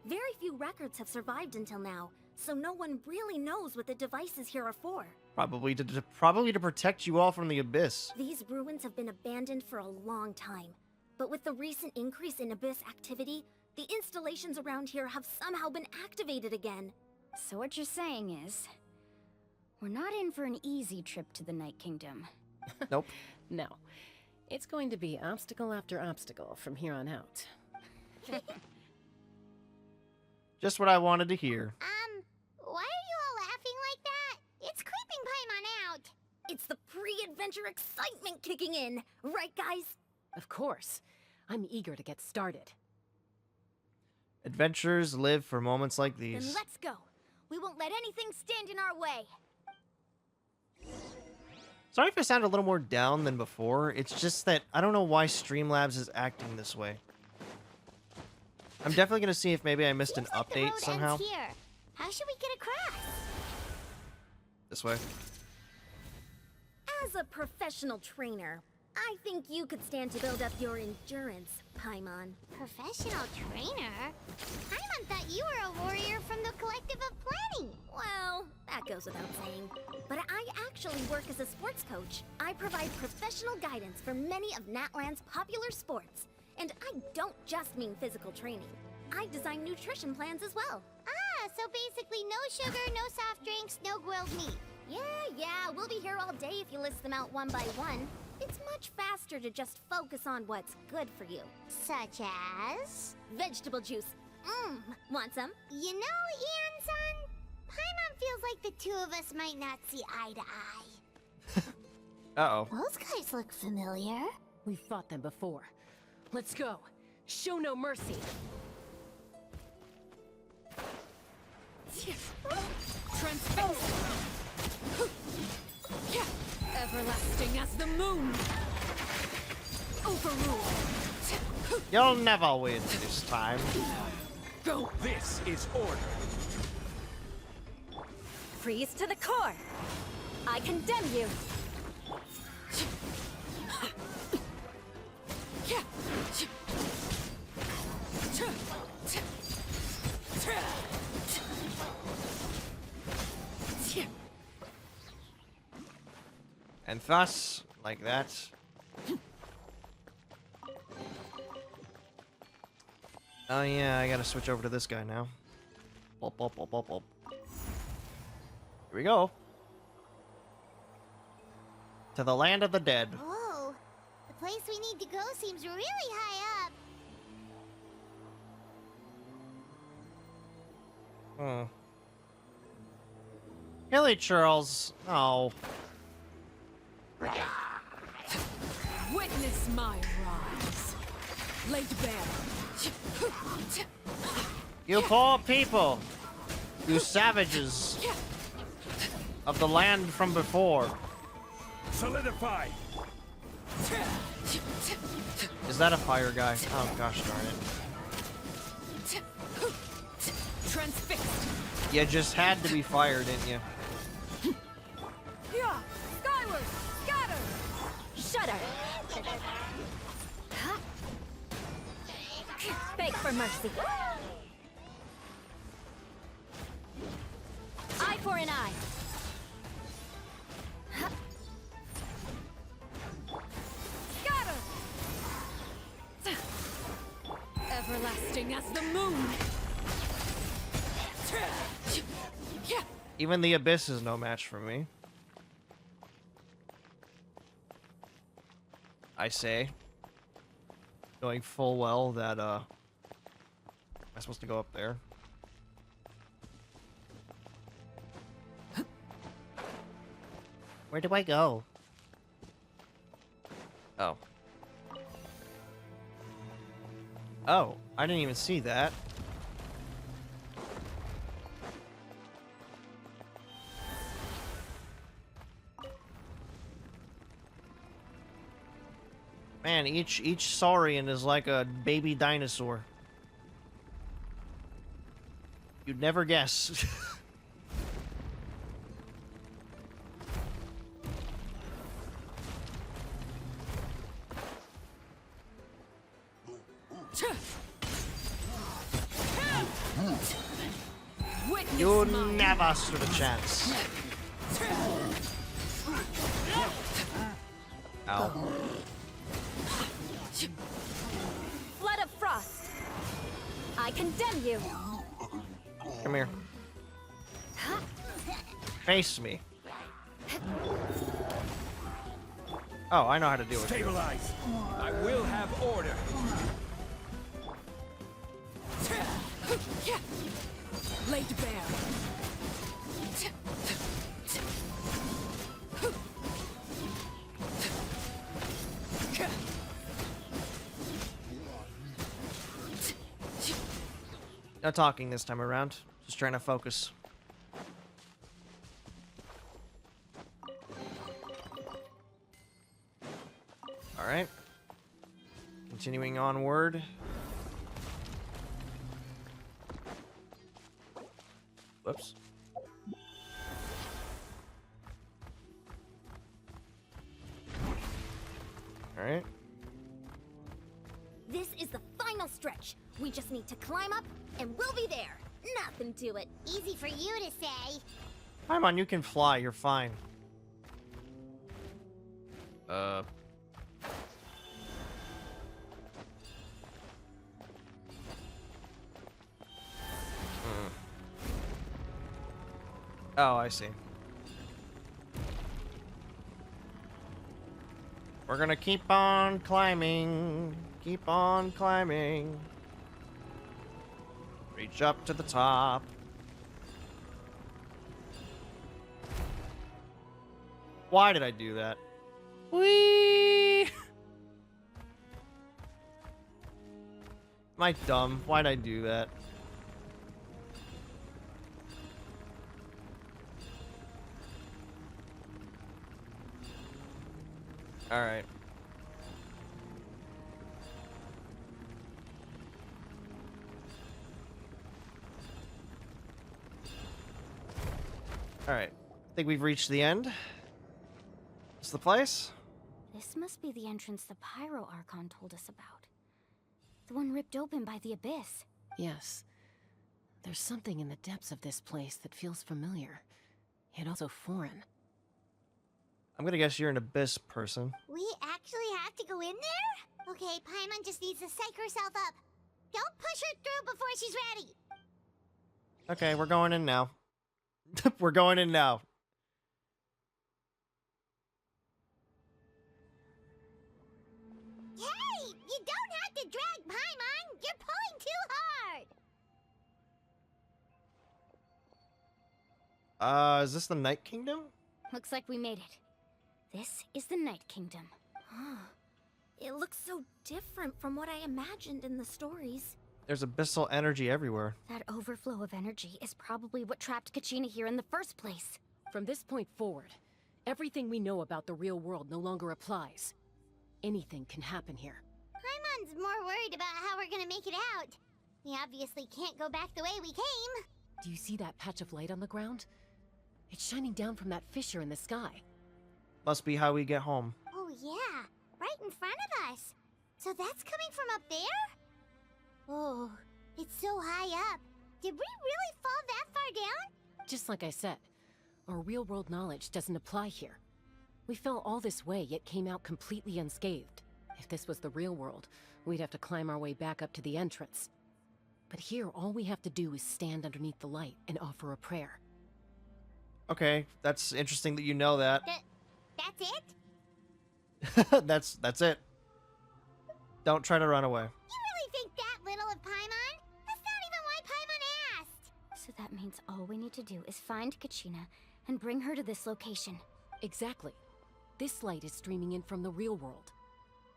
Very few records have survived until now, so no one really knows what the devices here are for. Probably to protect you all from the abyss. These ruins have been abandoned for a long time, but with the recent increase in abyss activity, the installations around here have somehow been activated again. So what you're saying is, we're not in for an easy trip to the Night Kingdom. Nope. No. It's going to be obstacle after obstacle from here on out. Just what I wanted to hear. Why are you all laughing like that? It's creeping Paimon out. It's the pre-adventure excitement kicking in, right guys? Of course. I'm eager to get started. Adventurers live for moments like Then these. let's go. We won't let anything stand in our way. Sorry if I sound a little more down than before. It's just that I don't know why Streamlabs is acting this way. I'm definitely going to see if maybe I missed Seems an like the update road somehow. ends here. How should we get across? This way. As a professional trainer, I think you could stand to build up your endurance, Paimon. Professional trainer? Paimon thought you were a warrior from the Collective of Planning. Well, that goes without saying. But I actually work as a sports coach. I provide professional guidance for many of Natlan's popular sports. And I don't just mean physical training. I design nutrition plans as well. Ah, so basically no sugar, no soft drinks, no grilled meat. Yeah, we'll be here all day if you list them out one by one. It's much faster to just focus on what's good for you. Such as? Vegetable juice. Want some? You know, Ian-san, Paimon feels like the two of us might not see eye to eye. Uh-oh. Those guys look familiar. We've fought them before. Let's go. Show no mercy. Transfixed. Everlasting as the moon. Overruled. You'll never win this time. Go. This is order. Freeze to the core. I condemn you. And thus, like that. Oh yeah, I gotta switch over to this guy now. Bop, bop, bop, bop, bop. Here we go. To the land of the dead. Whoa, the place we need to go seems really high up. Hilly Charles. Oh. Witness my rise. Laid bare. You poor people. You savages. Of the land from before. Solidify. Is that a fire guy? Oh gosh darn it. Transfixed. You just had to be fire, didn't you? Yeah. Skyward. Scatter. Shudder. Beg for mercy. Eye for an eye. Scatter. Everlasting as the moon. Even the abyss is no match for me. I say. Knowing full well that, am I supposed to go up there? Where do I go? Oh. Oh, I didn't even see that. Man, each saurian is like a baby dinosaur. You'd never guess. You never stood a chance. Ow. Flood of frost. I condemn you. Come here. Face me. Oh, I know how to do it. Stabilize. I will have order. Laid bare. No talking this time around. Just trying to focus. Alright. Continuing onward. Whoops. Alright. This is the final stretch. We just need to climb up, and we'll be there. Nothing to it. Easy for you to say. Paimon, you can fly. You're fine. Oh, I see. We're gonna keep on climbing. Keep on climbing. Reach up to the top. Why did I do that? Whee! Am I dumb? Why'd I do that? Alright. Alright. I think we've reached the end. Is the place? This must be the entrance the Pyro Archon told us about. The one ripped open by the Abyss. Yes. There's something in the depths of this place that feels familiar, yet also foreign. I'm gonna guess you're an Abyss person. We actually have to go in there? Okay, Paimon just needs to psych herself up. Don't push her through before she's ready. Okay, we're going in now. We're going in now. Hey, you don't have to drag Paimon. You're pulling too hard. Is this the Night Kingdom? Looks like we made it. This is the Night Kingdom. It looks so different from what I imagined in the stories. There's abyssal energy everywhere. That overflow of energy is probably what trapped Kachina here in the first place. From this point forward, everything we know about the real world no longer applies. Anything can happen here. Paimon's more worried about how we're gonna make it out. We obviously can't go back the way we came. Do you see that patch of light on the ground? It's shining down from that fissure in the sky. Must be how we get home. Oh yeah, right in front of us. So that's coming from up there? Oh, it's so high up. Did we really fall that far down? Just like I said, our real-world knowledge doesn't apply here. We fell all this way, yet came out completely unscathed. If this was the real world, we'd have to climb our way back up to the entrance. But here, all we have to do is stand underneath the light and offer a prayer. Okay, that's interesting that you know that. That's it? That's it. Don't try to run away. You really think that little of Paimon? That's not even why Paimon asked. So that means all we need to do is find Kachina and bring her to this location. Exactly. This light is streaming in from the real world.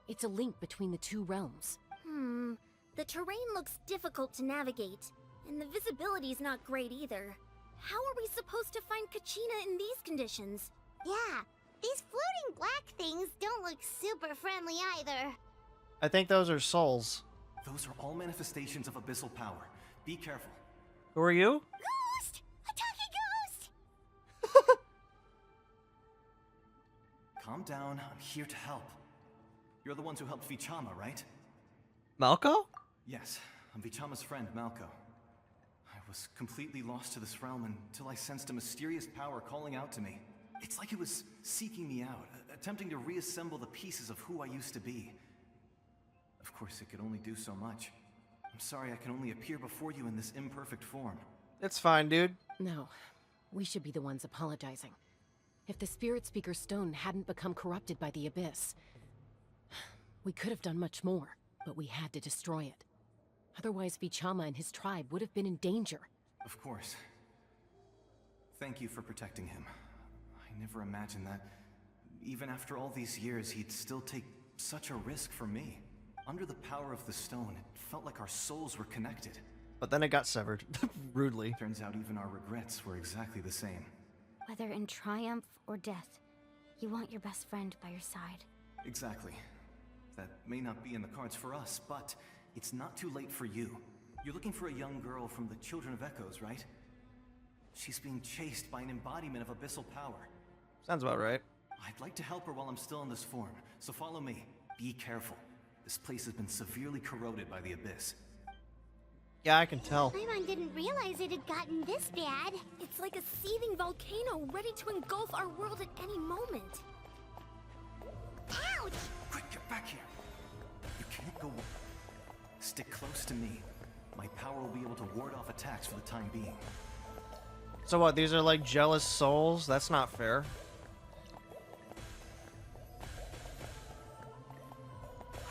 It's a link between the two realms. The terrain looks difficult to navigate, and the visibility's not great either. How are we supposed to find Kachina in these conditions? Yeah, these floating black things don't look super friendly either. I think those are souls. Those are all manifestations of abyssal power. Be careful. Who are you? Ghost! A talking ghost! Calm down. I'm here to help. You're the ones who helped Vichama, right? Malco? Yes, I'm Vichama's friend, Malco. I was completely lost to this realm until I sensed a mysterious power calling out to me. It's like it was seeking me out, attempting to reassemble the pieces of who I used to be. Of course, it could only do so much. I'm sorry I can only appear before you in this imperfect form. It's fine, dude. No, we should be the ones apologizing. If the Spirit Speaker Stone hadn't become corrupted by the Abyss, we could have done much more, but we had to destroy it. Otherwise, Vichama and his tribe would have been in danger. Of course. Thank you for protecting him. I never imagined that, even after all these years, he'd still take such a risk for me. Under the power of the stone, it felt like our souls were connected. But then it got severed, rudely. Turns out even our regrets were exactly the same. Whether in triumph or death, you want your best friend by your side. Exactly. That may not be in the cards for us, but it's not too late for you. You're looking for a young girl from the Children of Echoes, right? She's being chased by an embodiment of abyssal power. Sounds about right. I'd like to help her while I'm still in this form, so follow me. Be careful. This place has been severely corroded by the Abyss. Yeah, I can tell. Paimon didn't realize it had gotten this bad. It's like a seething volcano ready to engulf our world at any moment. Ouch! Quick, get back here. You can't go. Stick close to me. My power will be able to ward off attacks for the time being. So what, these are like jealous souls? That's not fair.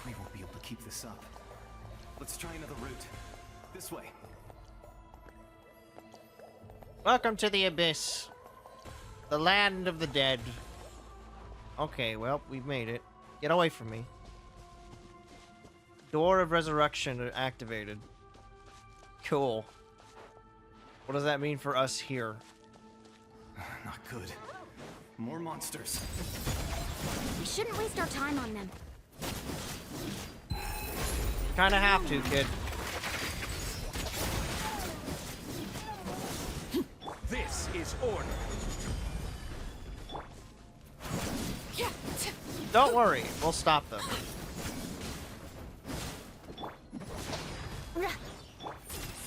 We won't be able to keep this up. Let's try another route. This way. Welcome to the Abyss. The land of the dead. Okay, well, we've made it. Get away from me. Door of Resurrection activated. Cool. What does that mean for us here? Not good. More monsters. We shouldn't waste our time on them. Kinda have to, kid. This is order. Don't worry, we'll stop them.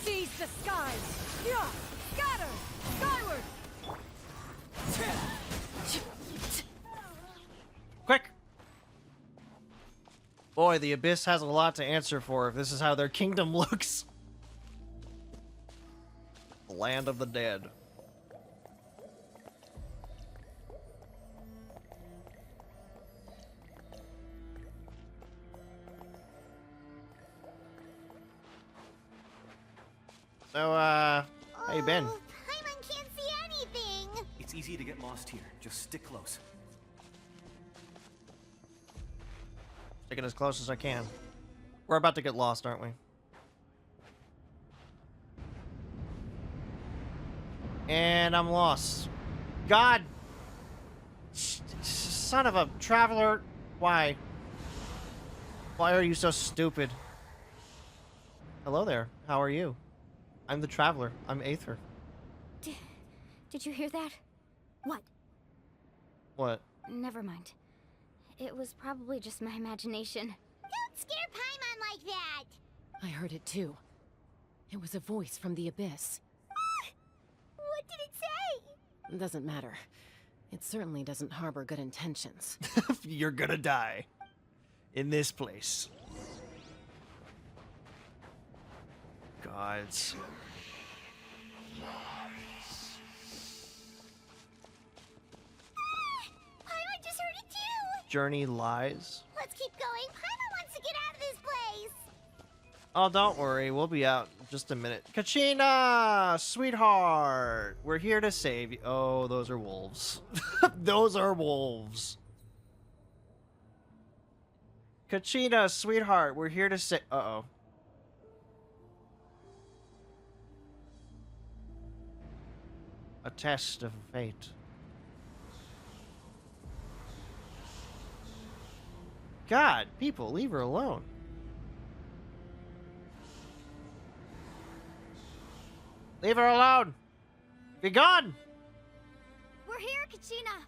Seize the skies! Yeah! Scatter! Skyward! Quick! Boy, the Abyss has a lot to answer for if this is how their kingdom looks. The land of the dead. So, how you been? Oh, Paimon can't see anything. It's easy to get lost here. Just stick close. Sticking as close as I can. We're about to get lost, aren't we? And I'm lost. God! Son of a traveler. Why? Why are you so stupid? Hello there. How are you? I'm the traveler. I'm Aether. Did you hear that? What? What? Never mind. It was probably just my imagination. Don't scare Paimon like that. I heard it too. It was a voice from the Abyss. What did it say? Doesn't matter. It certainly doesn't harbor good intentions. You're gonna die. In this place. Gods. Paimon just heard it too. Journey lies. Let's keep going. Paimon wants to get out of this place. Oh, don't worry. We'll be out in just a minute. Kachina! Sweetheart! We're here to save you. Oh, those are wolves. Those are wolves. Kachina, sweetheart, we're here to save... Uh-oh. A test of fate. God, people, leave her alone. Leave her alone. Be gone. We're here, Kachina.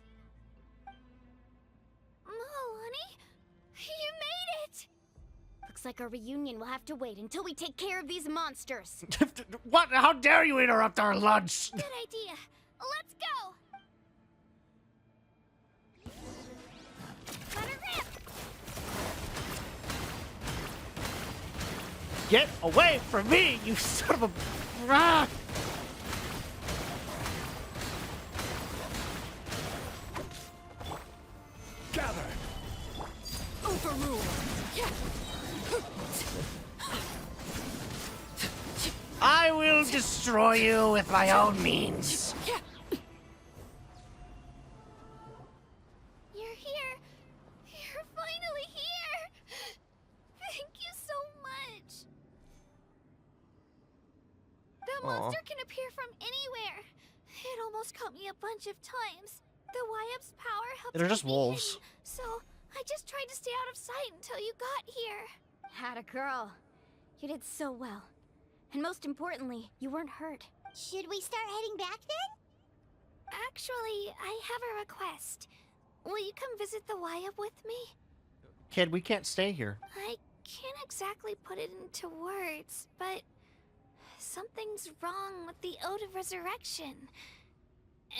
Oh, honey, you made it. Looks like our reunion will have to wait until we take care of these monsters. What? How dare you interrupt our lunch? Good idea. Let's go. Let her rip. Get away from me, you son of a... Ah! Gather! Overruled. Yeah. I will destroy you with my own means. Yeah. You're here. You're finally here. Thank you so much. That monster can appear from anywhere. It almost caught me a bunch of times. The Wyap's power helped They're me just be wolves. hidden, so I just tried to stay out of sight until you got here. Had a girl. You did so well. And most importantly, you weren't hurt. Should we start heading back then? Actually, I have a request. Will you come visit the Wyap with me? Kid, we can't stay here. I can't exactly put it into words, but something's wrong with the Ode of Resurrection.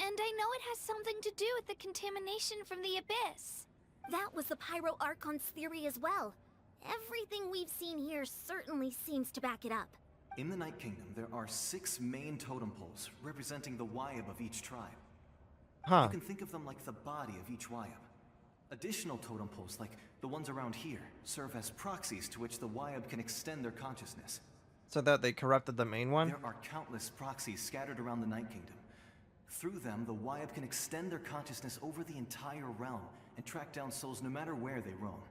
And I know it has something to do with the contamination from the Abyss. That was the Pyro Archon's theory as well. Everything we've seen here certainly seems to back it up. In the Night Kingdom, there are 6 main totem poles representing the Wyap of each tribe. Huh. You can think of them like the body of each Wyap. Additional totem poles, like the ones around here, serve as proxies to which the Wyap can extend their consciousness. So that they corrupted the main one? There are countless proxies scattered around the Night Kingdom. Through them, the Wyap can extend their consciousness over the entire realm and track down souls no matter where they roam.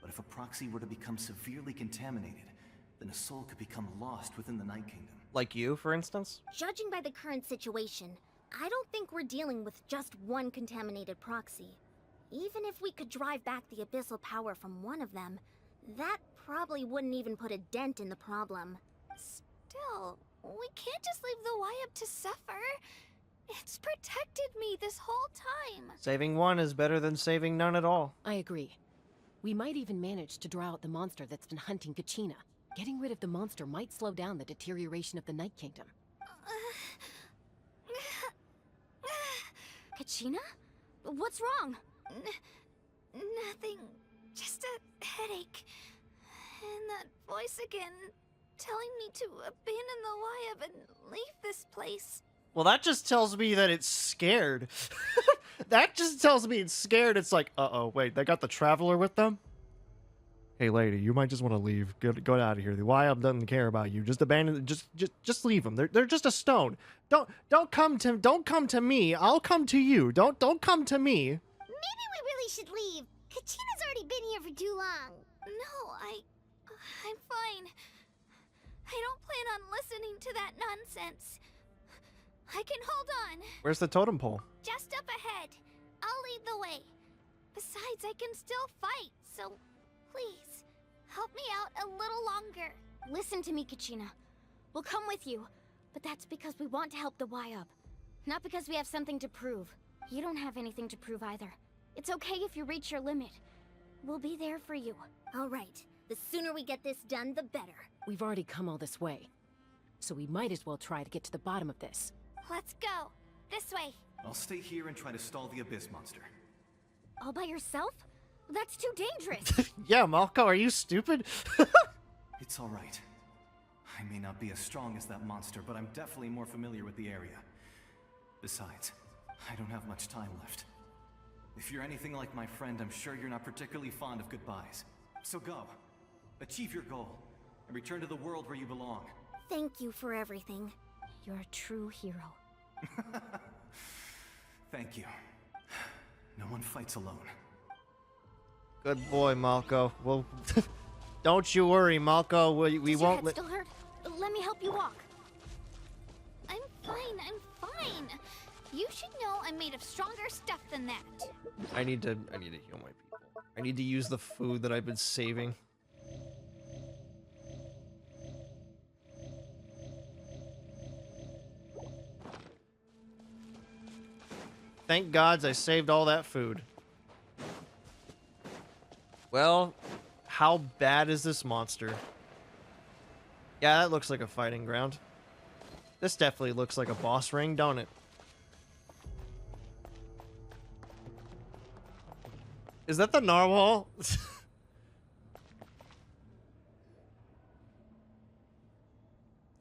But if a proxy were to become severely contaminated, then a soul could become lost within the Night Kingdom. Like you, for instance? Judging by the current situation, I don't think we're dealing with just one contaminated proxy. Even if we could drive back the abyssal power from one of them, that probably wouldn't even put a dent in the problem. Still, we can't just leave the Wyap to suffer. It's protected me this whole time. Saving one is better than saving none at all. I agree. We might even manage to draw out the monster that's been hunting Kachina. Getting rid of the monster might slow down the deterioration of the Night Kingdom. Kachina? What's wrong? Nothing. Just a headache. And that voice again, telling me to abandon the Wyap and leave this place. Well, that just tells me that it's scared. That just tells me it's scared. It's like, uh-oh, wait, they got the Traveler with them? Hey, lady, you might just want to leave. Go out of here. The Wyap doesn't care about you. Just abandon. Just leave them. They're just a stone. Don't come to me. I'll come to you. Don't come to me. Maybe we really should leave. Kachina's already been here for too long. No, I'm fine. I don't plan on listening to that nonsense. I can hold on. Where's the totem pole? Just up ahead. I'll lead the way. Besides, I can still fight, so please, help me out a little longer. Listen to me, Kachina. We'll come with you, but that's because we want to help the Wyap. Not because we have something to prove. You don't have anything to prove either. It's okay if you reach your limit. We'll be there for you. All right. The sooner we get this done, the better. We've already come all this way, so we might as well try to get to the bottom of this. Let's go. This way. I'll stay here and try to stall the Abyss monster. All by yourself? That's too dangerous. Yeah, Malco, are you stupid? It's all right. I may not be as strong as that monster, but I'm definitely more familiar with the area. Besides, I don't have much time left. If you're anything like my friend, I'm sure you're not particularly fond of goodbyes. So go. Achieve your goal, and return to the world where you belong. Thank you for everything. You're a true hero. Thank you. No one fights alone. Good boy, Malco. Well, don't you worry, Malco. We Does won't your head still hurt? Let me help you walk. I'm fine. You should know I'm made of stronger stuff than that. I need to heal my people. I need to use the food that I've been saving. Thank gods I saved all that food. Well, how bad is this monster? Yeah, that looks like a fighting ground. This definitely looks like a boss ring, don't it? Is that the narwhal?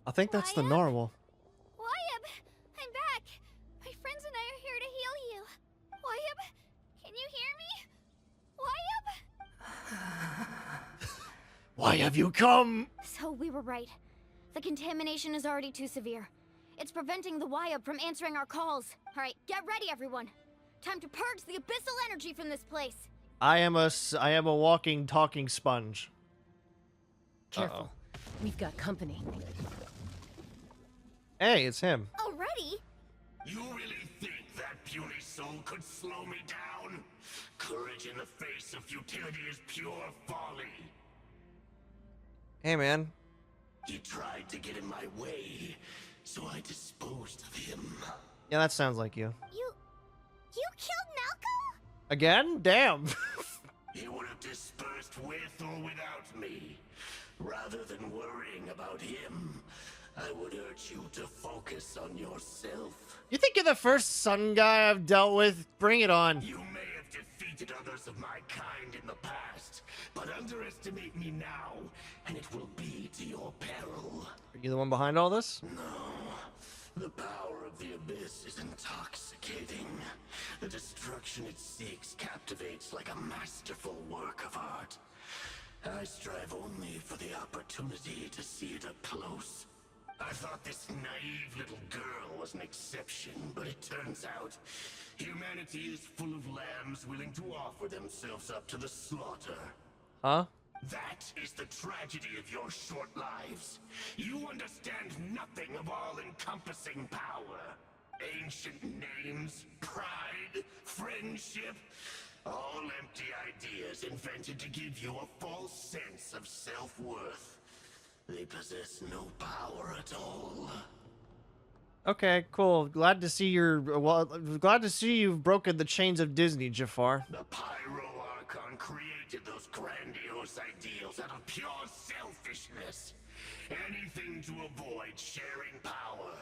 I think that's the narwhal. Wyab, I'm back. My friends and I are here to heal you. Wyab, can you hear me? Wyab? Why have you come? So we were right. The contamination is already too severe. It's preventing the Wyab from answering our calls. All right, get ready, everyone. Time to purge the abyssal energy from this place. I am a walking, talking sponge. Careful. We've got company. Hey, it's him. Already? You really think that puny soul could slow me down? Courage in the face of futility is pure folly. Hey, man. He tried to get in my way, so I disposed of him. Yeah, that sounds like you. You killed Malco? Again? Damn. He would have dispersed with or without me. Rather than worrying about him, I would urge you to focus on yourself. You think you're the first sun guy I've dealt with? Bring it on. You may have defeated others of my kind in the past, but underestimate me now, and it will be to your peril. Are you the one behind all this? No. The power of the Abyss is intoxicating. The destruction it seeks captivates like a masterful work of art. I strive only for the opportunity to see it up close. I thought this naive little girl was an exception, but it turns out humanity is full of lambs willing to offer themselves up to the slaughter. Huh? That is the tragedy of your short lives. You understand nothing of all-encompassing power. Ancient names, pride, friendship, all empty ideas invented to give you a false sense of self-worth. They possess no power at all. Okay, cool. Glad to see glad to see you've broken the chains of Disney, Jafar. The Pyro Archon created those grandiose ideals out of pure selfishness. Anything to avoid sharing power.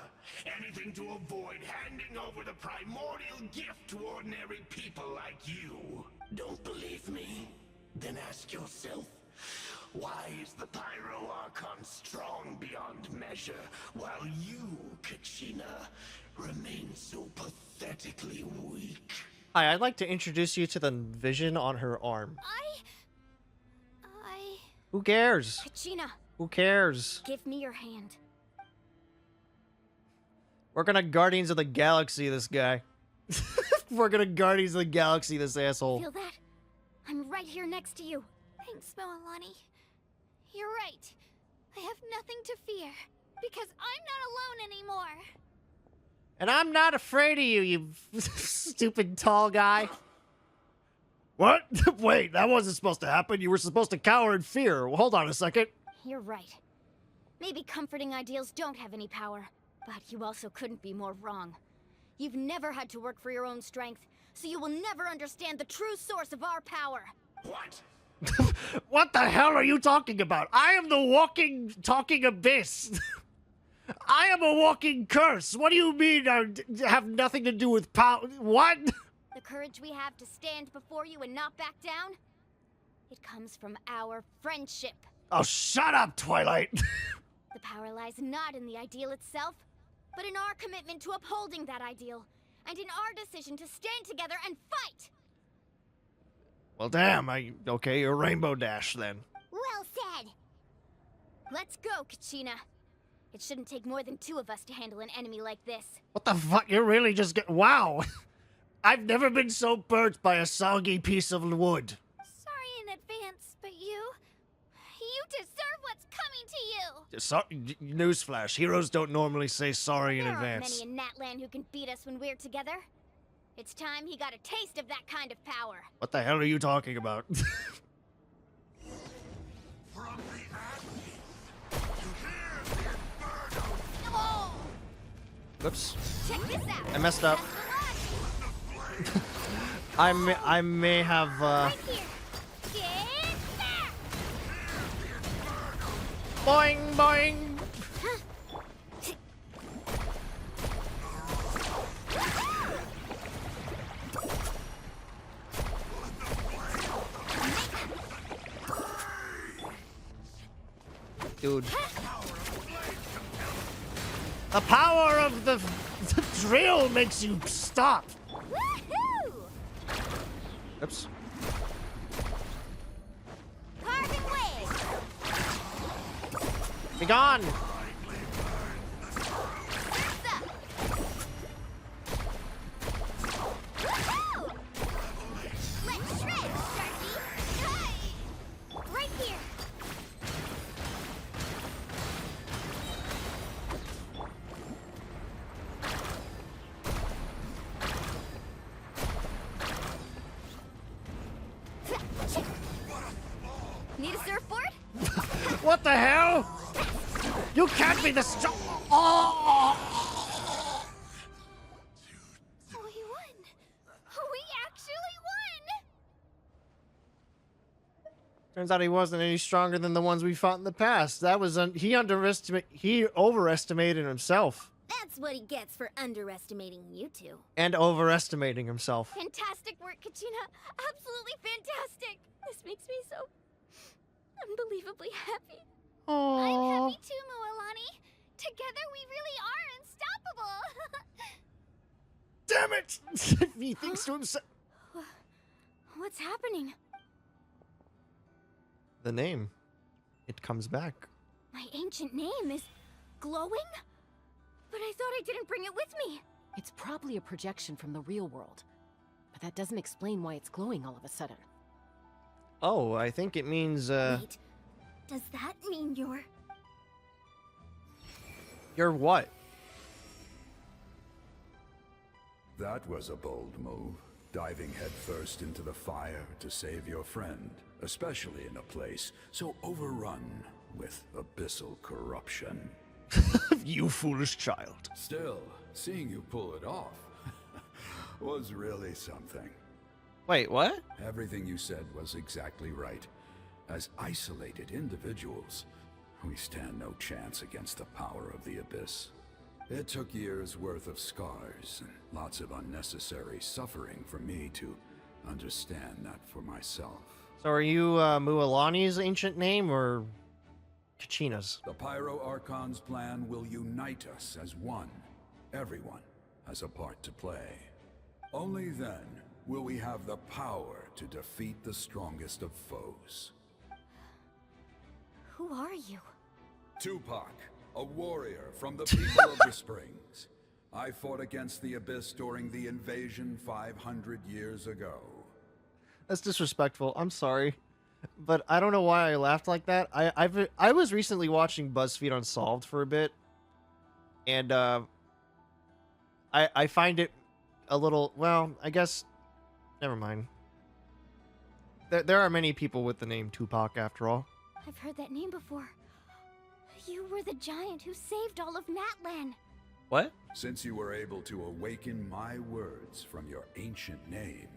Anything to avoid handing over the primordial gift to ordinary people like you. Don't believe me? Then ask yourself, why is the Pyro Archon strong beyond measure, while you, Kachina, remain so pathetically weak? Hi, I'd like to introduce you to the vision on her arm. Who cares? Kachina. Who cares? Give me your hand. We're gonna Guardians of the Galaxy this guy. We're gonna Guardians of the Galaxy this asshole. Feel that? I'm right here next to you. Thanks, Moalani. You're right. I have nothing to fear, because I'm not alone anymore. And I'm not afraid of you, you stupid tall guy. What? Wait, that wasn't supposed to happen. You were supposed to cower in fear. Well, hold on a second. You're right. Maybe comforting ideals don't have any power, but you also couldn't be more wrong. You've never had to work for your own strength, so you will never understand the true source of our power. What? What the hell are you talking about? I am the walking, talking abyss. I am a walking curse. What do you mean I have nothing to do with power? What? The courage we have to stand before you and not back down, it comes from our friendship. Oh, shut up, Twilight. The power lies not in the ideal itself, but in our commitment to upholding that ideal, and in our decision to stand together and fight. Well, damn, okay, you're Rainbow Dash, then. Well said. Let's go, Kachina. It shouldn't take more than 2 of us to handle an enemy like this. What the fuck? You're really just wow. I've never been so burnt by a soggy piece of wood. Sorry in advance, but you deserve what's coming to you. Newsflash, heroes don't normally say sorry in There advance. aren't many in Natlan who can beat us when we're together. It's time he got a taste of that kind of power. What the hell are you talking about? Oh! Whoops. Check this out. I messed up. I may have boing boing. Dude. The power of the drill makes you stop. Oops. Be gone. Right here. Need a surfboard? What the hell? You can't be the strong. Oh! We won. We actually won. Turns out he wasn't any stronger than the ones we fought in the past. That was he overestimated himself That's what he gets for underestimating you two. and overestimating himself. Fantastic work, Kachina. Absolutely fantastic. This makes me so unbelievably happy. I'm happy too, Mualani. Together we really are unstoppable. Damn it! He thinks to himself. What's happening? The name. It comes back. My ancient name is glowing? But I thought I didn't bring it with me. It's probably a projection from the real world. But that doesn't explain why it's glowing all of a sudden. Oh, I think it means, Wait, does that mean you're... You're what? That was a bold move, diving headfirst into the fire to save your friend, especially in a place so overrun with abyssal corruption. You foolish child. Still, seeing you pull it off was really something. Wait, what? Everything you said was exactly right. As isolated individuals, we stand no chance against the power of the Abyss. It took years' worth of scars and lots of unnecessary suffering for me to understand that for myself. So are you Mualani's ancient name or Kachina's? The Pyro Archon's plan will unite us as one. Everyone has a part to play. Only then will we have the power to defeat the strongest of foes. Who are you? Tupac, a warrior from the people of the Springs. I fought against the Abyss during the invasion 500 years ago. That's disrespectful. I'm sorry. But I don't know why I laughed like that. I was recently watching BuzzFeed Unsolved for a bit. And I find it a little, well, I guess never mind. There are many people with the name Tupac after all. I've heard that name before. You were the giant who saved all of Natlan. What? Since you were able to awaken my words from your ancient name,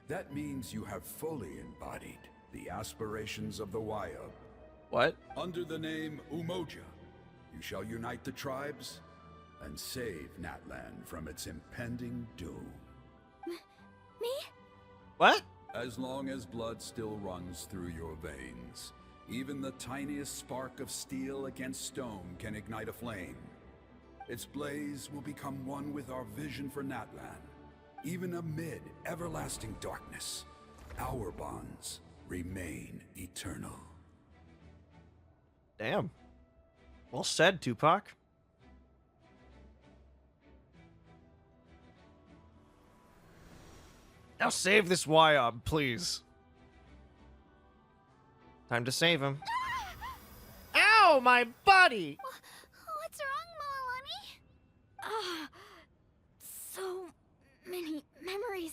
that means you have fully embodied the aspirations of the Wayab. What? Under the name Umoja, you shall unite the tribes and save Natlan from its impending doom. Me? What? As long as blood still runs through your veins, even the tiniest spark of steel against stone can ignite a flame. Its blaze will become one with our vision for Natlan. Even amid everlasting darkness, our bonds remain eternal. Damn. Well said, Tupac. Now save this Wayab, please. Time to save him. Ow, my buddy! What's wrong, Mualani? So many memories.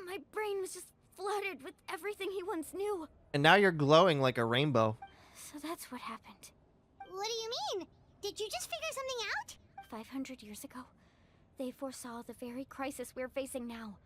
My brain was just flooded with everything he once knew. And now you're glowing like a rainbow. So that's what happened. What do you mean? Did you just figure something out? 500 years ago, They foresaw the very crisis we're facing now.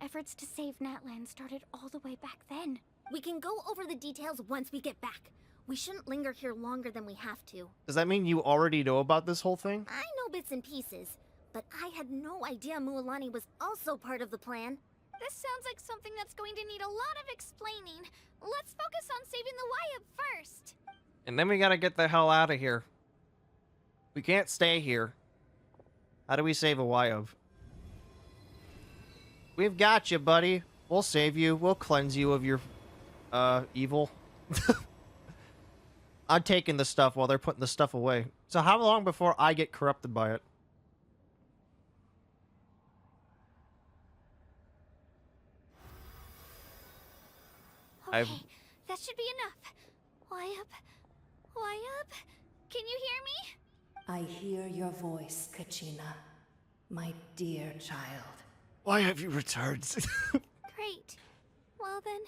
Efforts to save Natlan started all the way back then. We can go over the details once we get back. We shouldn't linger here longer than we have to. Does that mean you already know about this whole thing? I know bits and pieces, but I had no idea Mualani was also part of the plan. This sounds like something that's going to need a lot of explaining. Let's focus on saving the Wyatt first. And then we gotta get the hell out of here. We can't stay here. How do we save a Wyatt? We've got you, buddy. We'll save you. We'll cleanse you of your, evil. I'm taking the stuff while they're putting the stuff away. So how long before I get corrupted by it? Okay, that should be enough. Wyatt, can you hear me? I hear your voice, Kachina, my dear child. Why have you returned? Great. Well then,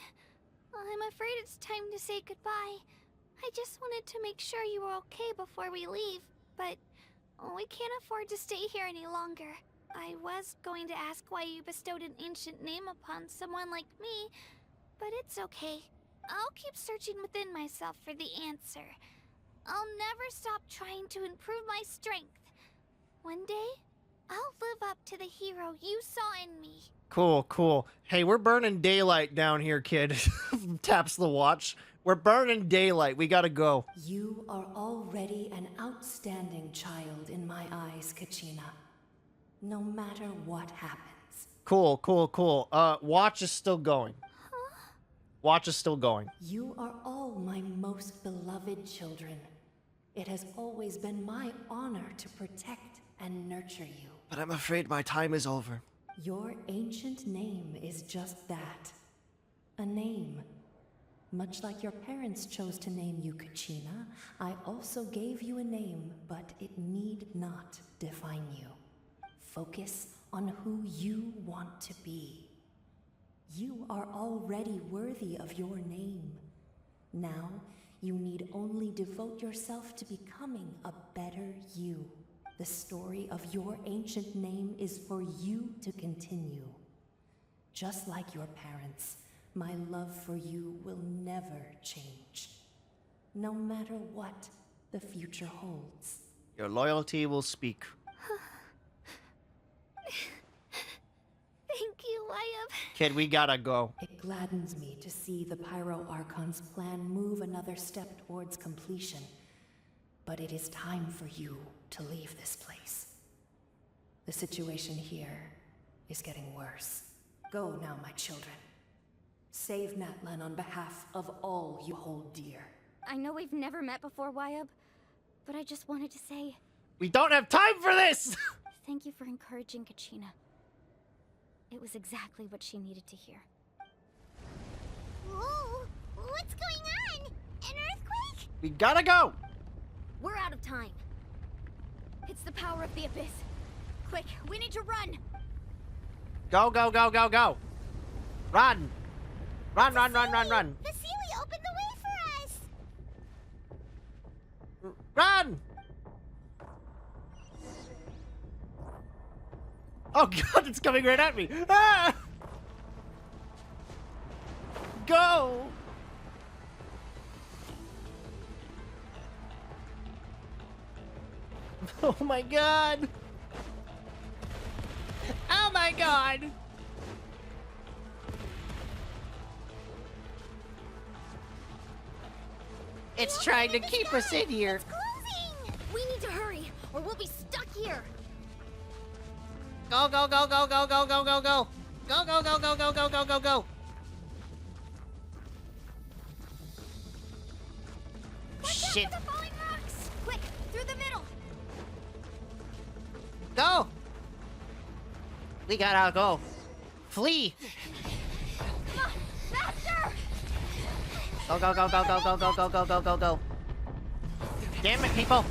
I'm afraid it's time to say goodbye. I just wanted to make sure you were okay before we leave, but we can't afford to stay here any longer. I was going to ask why you bestowed an ancient name upon someone like me, but it's okay. I'll keep searching within myself for the answer. I'll never stop trying to improve my strength. One day, I'll live up to the hero you saw in me. Cool, cool. Hey, we're burning daylight down here, kid. Taps the watch. We're burning daylight. We gotta go. You are already an outstanding child in my eyes, Kachina. No matter what happens. Cool, cool, cool. Watch is still going. Watch is still going. You are all my most beloved children. It has always been my honor to protect and nurture you. But I'm afraid my time is over. Your ancient name is just that. A name. Much like your parents chose to name you Kachina, I also gave you a name, but it need not define you. Focus on who you want to be. You are already worthy of your name. Now, you need only devote yourself to becoming a better you. The story of your ancient name is for you to continue. Just like your parents, my love for you will never change. No matter what the future holds. Your loyalty will speak. Thank you, Wyatt. Kid, we gotta go. It gladdens me to see the Pyro Archon's plan move another step towards completion. But it is time for you to leave this place. The situation here is getting worse. Go now, my children. Save Natlan on behalf of all you hold dear. I know we've never met before, Wyatt, but I just wanted to say... We don't have time for this! Thank you for encouraging Kachina. It was exactly what she needed to hear. Whoa! What's going on? An earthquake? We gotta go! We're out of time. It's the power of the Abyss. Quick, we need to run! Go, go, go, go, go! Run! Run, run, run, run, run! Vasily opened the way for us! Run! Oh god, it's coming right at me! Ah! Go! Oh my god! Oh my god! It's trying to keep us in here. We need to hurry, or we'll be stuck here. Go, go, go, go, go, go, go, go, go. Go, go, go, go, go, go, go, go, go. Shit. Watch out for the falling rocks! Quick, through the middle! Go! We gotta go. Flee! Come on, faster! Go, go, go, go, go, go, go, go, go, go, go, go. Damn it, people!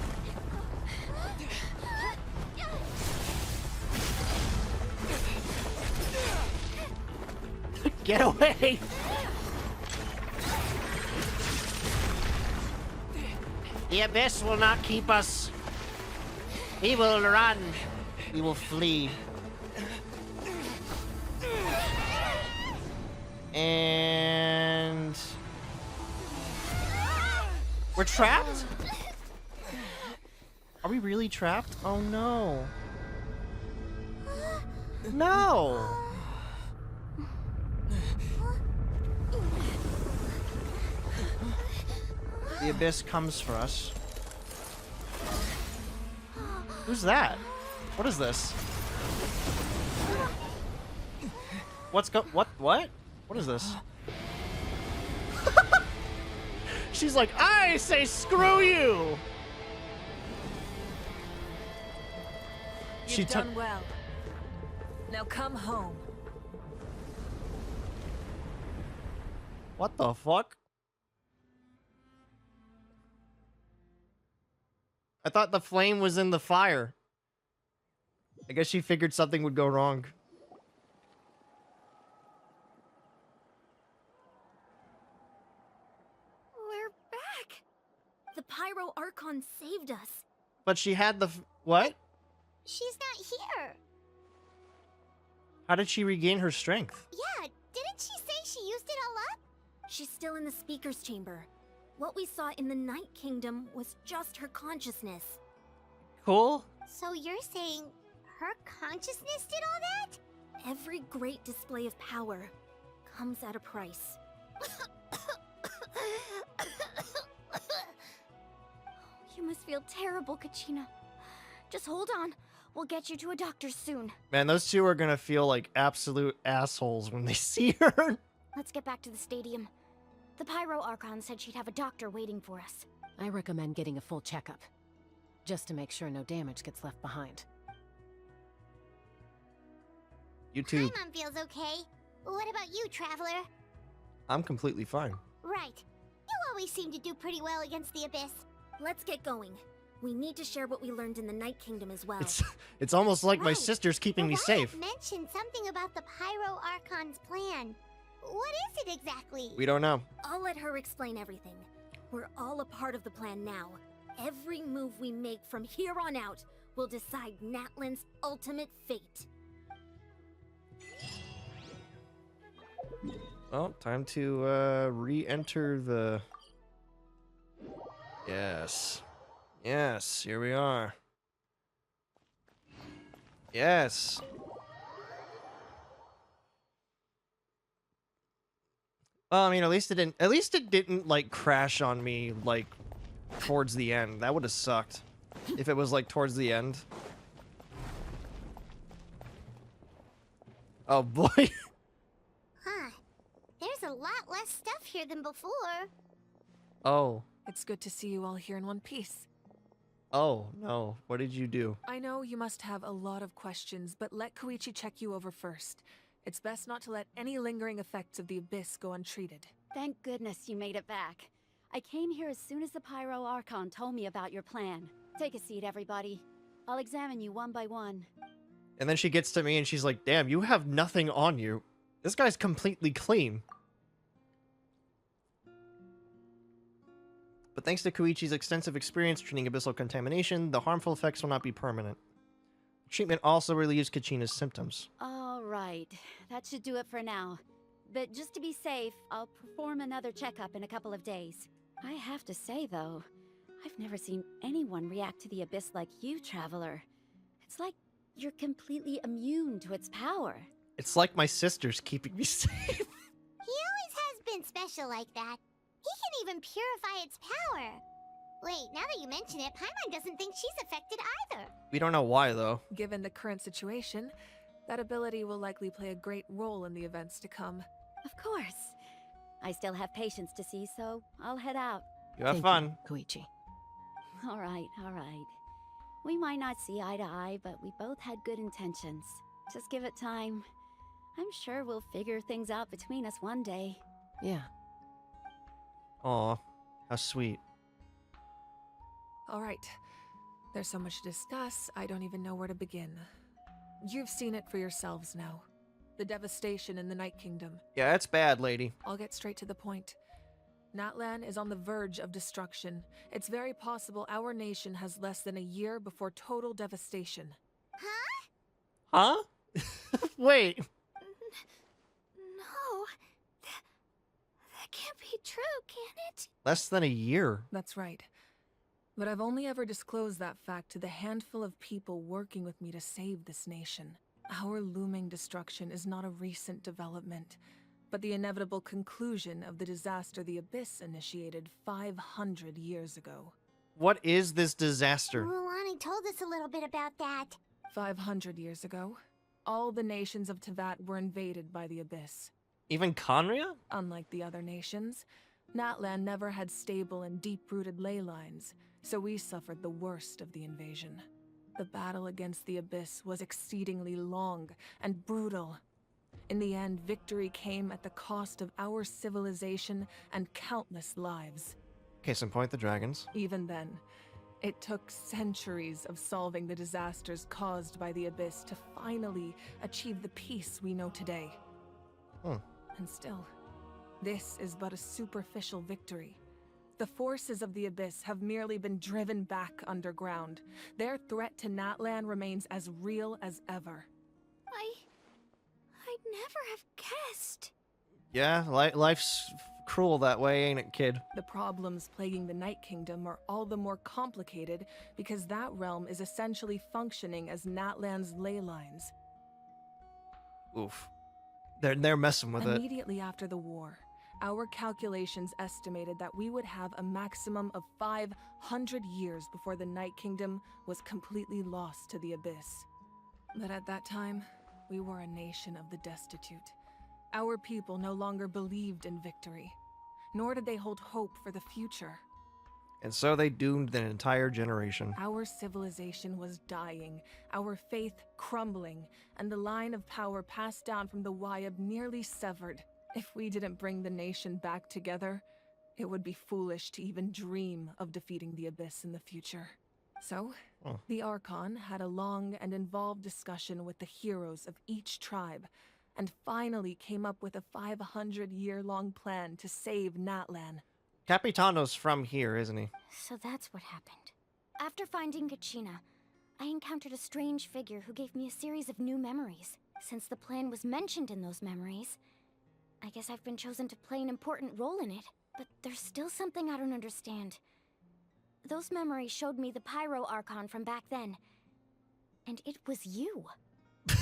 Get away! The Abyss will not keep us. We will run. We will flee. And we're trapped? Are we really trapped? Oh no. No. The abyss comes for us. Who's that? What is this? What? What is this? She's like, I say screw you! You've done well. Now come home. What the fuck? I thought the flame was in the fire. I guess she figured something would go wrong. We're back! The Pyro Archon saved us. But she had the what? She's not here. How did she regain her strength? Yeah, didn't she say she used it all up? She's still in the speaker's chamber. What we saw in the Night Kingdom was just her consciousness. Cool. So you're saying her consciousness did all that? Every great display of power comes at a price. You must feel terrible, Kachina. Just hold on. We'll get you to a doctor soon. Man, those two are gonna feel like absolute assholes when they see her. Let's get back to the stadium. The Pyro Archon said she'd have a doctor waiting for us. I recommend getting a full checkup, just to make sure no damage gets left behind. You too. My mom feels okay. What about you, Traveler? I'm completely fine. Right. You always seem to do pretty well against the Abyss. Let's get going. We need to share what we learned in the Night Kingdom as well. It's almost like my sister's keeping me safe. Mentioned something about the Pyro Archon's plan. What is it exactly? We don't know. I'll let her explain everything. We're all a part of the plan now. Every move we make from here on out will decide Natlan's ultimate fate. Well, time to re-enter the... Yes. Yes, here we are. Yes. Well, I mean, at least it didn't like crash on me like towards the end. That would have sucked if it was like towards the end. Oh boy. Huh. There's a lot less stuff here than before. Oh. It's good to see you all here in one piece. Oh, no. What did you do? I know you must have a lot of questions, but let Koichi check you over first. It's best not to let any lingering effects of the Abyss go untreated. Thank goodness you made it back. I came here as soon as the Pyro Archon told me about your plan. Take a seat, everybody. I'll examine you one by one. And then she gets to me and she's like, damn, you have nothing on you. This guy's completely clean. But thanks to Koichi's extensive experience treating abyssal contamination, the harmful effects will not be permanent. Treatment also relieves Kachina's symptoms. All right. That should do it for now. But just to be safe, I'll perform another checkup in a couple of days. I have to say, though, I've never seen anyone react to the Abyss like you, Traveler. It's like you're completely immune to its power. It's like my sister's keeping me safe. He always has been special like that. He can even purify its power. Wait, now that you mention it, Paimon doesn't think she's affected either. We don't know why, though. Given the current situation, that ability will likely play a great role in the events to come. Of course. I still have patients to see, so I'll head out. You have fun. Koichi. All right, all right. We might not see eye to eye, but we both had good intentions. Just give it time. I'm sure we'll figure things out between us one day. Yeah. Aw, how sweet. All right. There's so much to discuss, I don't even know where to begin. You've seen it for yourselves now. The devastation in the Night Kingdom. Yeah, it's bad, lady. I'll get straight to the point. Natlan is on the verge of destruction. It's very possible our nation has less than a year before total devastation. Huh? Huh? Wait. No. That can't be true, can it? Less than a year. That's right. But I've only ever disclosed that fact to the handful of people working with me to save this nation. Our looming destruction is not a recent development, but the inevitable conclusion of the disaster the Abyss initiated 500 years ago. What is this disaster? Ruani told us a little bit about that. 500 years ago, all the nations of Teyvat were invaded by the Abyss. Even Conria? Unlike the other nations, Natlan never had stable and deep-rooted ley lines, so we suffered the worst of the invasion. The battle against the Abyss was exceedingly long and brutal. In the end, victory came at the cost of our civilization and countless lives. Case in point, the dragons. Even then, it took centuries of solving the disasters caused by the Abyss to finally achieve the peace we know today. And still, this is but a superficial victory. The forces of the Abyss have merely been driven back underground. Their threat to Natlan remains as real as ever. I'd never have guessed. Yeah, life's cruel that way, ain't it, kid? The problems plaguing the Night Kingdom are all the more complicated because that realm is essentially functioning as Natlan's ley lines. Oof. They're messing with it. Immediately after the war, our calculations estimated that we would have a maximum of 500 years before the Night Kingdom was completely lost to the Abyss. But at that time, we were a nation of the destitute. Our people no longer believed in victory, nor did they hold hope for the future. And so they doomed an entire generation. Our civilization was dying, our faith crumbling, and the line of power passed down from the Wayab nearly severed. If we didn't bring the nation back together, it would be foolish to even dream of defeating the Abyss in the future. So, the Archon had a long and involved discussion with the heroes of each tribe, and finally came up with a 500-year-long plan to save Natlan. Capitano's from here, isn't he? So that's what happened. After finding Kachina, I encountered a strange figure who gave me a series of new memories. Since the plan was mentioned in those memories, I guess I've been chosen to play an important role in it. But there's still something I don't understand. Those memories showed me the Pyro Archon from back then. And it was you. Huh?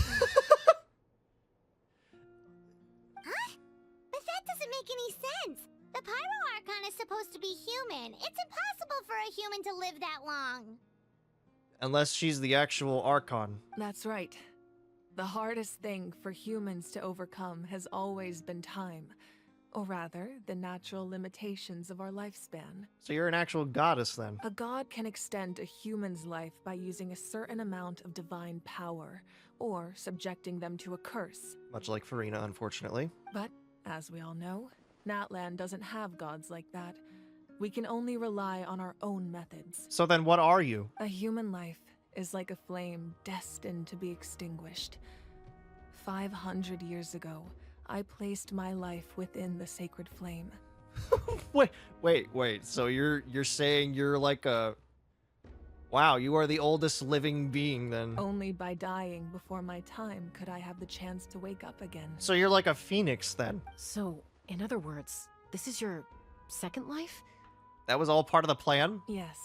But that doesn't make any sense. The Pyro Archon is supposed to be human. It's impossible for a human to live that long. Unless she's the actual Archon. That's right. The hardest thing for humans to overcome has always been time. Or rather, the natural limitations of our lifespan. So you're an actual goddess then? A god can extend a human's life by using a certain amount of divine power, or subjecting them to a curse. Much like Farina, unfortunately. But, as we all know, Natlan doesn't have gods like that. We can only rely on our own methods. So then what are you? A human life is like a flame destined to be extinguished. 500 years ago, I placed my life within the sacred flame. Wait. So you're saying you're like a... Wow, you are the oldest living being then. Only by dying before my time could I have the chance to wake up again. So you're like a phoenix then. So, in other words, this is your second life? That was all part of the plan? Yes.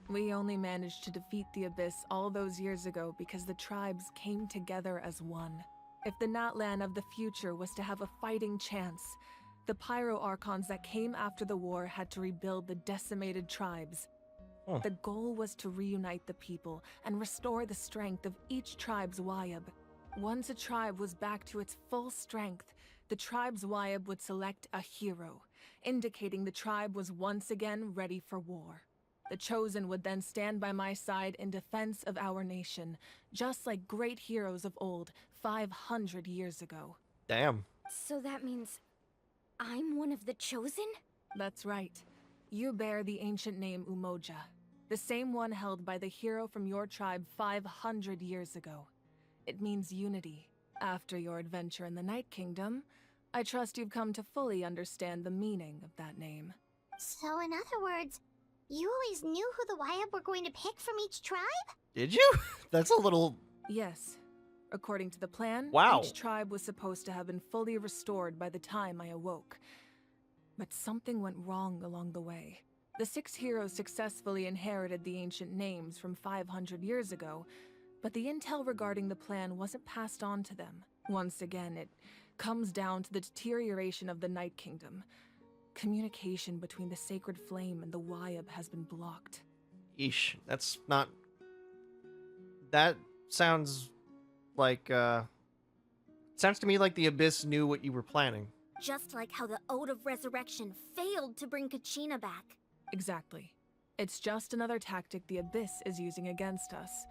We only managed to defeat the Abyss all those years ago because the tribes came together as one. If the Natlan of the future was to have a fighting chance, the Pyro Archons that came after the war had to rebuild the decimated tribes. The goal was to reunite the people and restore the strength of each tribe's Wayab. Once a tribe was back to its full strength, the tribe's Wayab would select a hero, indicating the tribe was once again ready for war. The Chosen would then stand by my side in defense of our nation, just like great heroes of old 500 years ago. Damn. So that means I'm one of the Chosen? That's right. You bear the ancient name Umoja, the same one held by the hero from your tribe 500 years ago. It means unity. After your adventure in the Night Kingdom, I trust you've come to fully understand the meaning of that name. So in other words, you always knew who the Wayab were going to pick from each tribe? Did you? That's a little... Yes. According to the plan, Wow. each tribe was supposed to have been fully restored by the time I awoke. But something went wrong along the way. The 6 heroes successfully inherited the ancient names from 500 years ago, but the intel regarding the plan wasn't passed on to them. Once again, it comes down to the deterioration of the Night Kingdom. Communication between the Sacred Flame and the Wyab has been blocked. Eesh, that's not... That sounds like, sounds to me like the Abyss knew what you were planning. Just like how the Ode of Resurrection failed to bring Kachina back. Exactly. It's just another tactic the Abyss is using against us.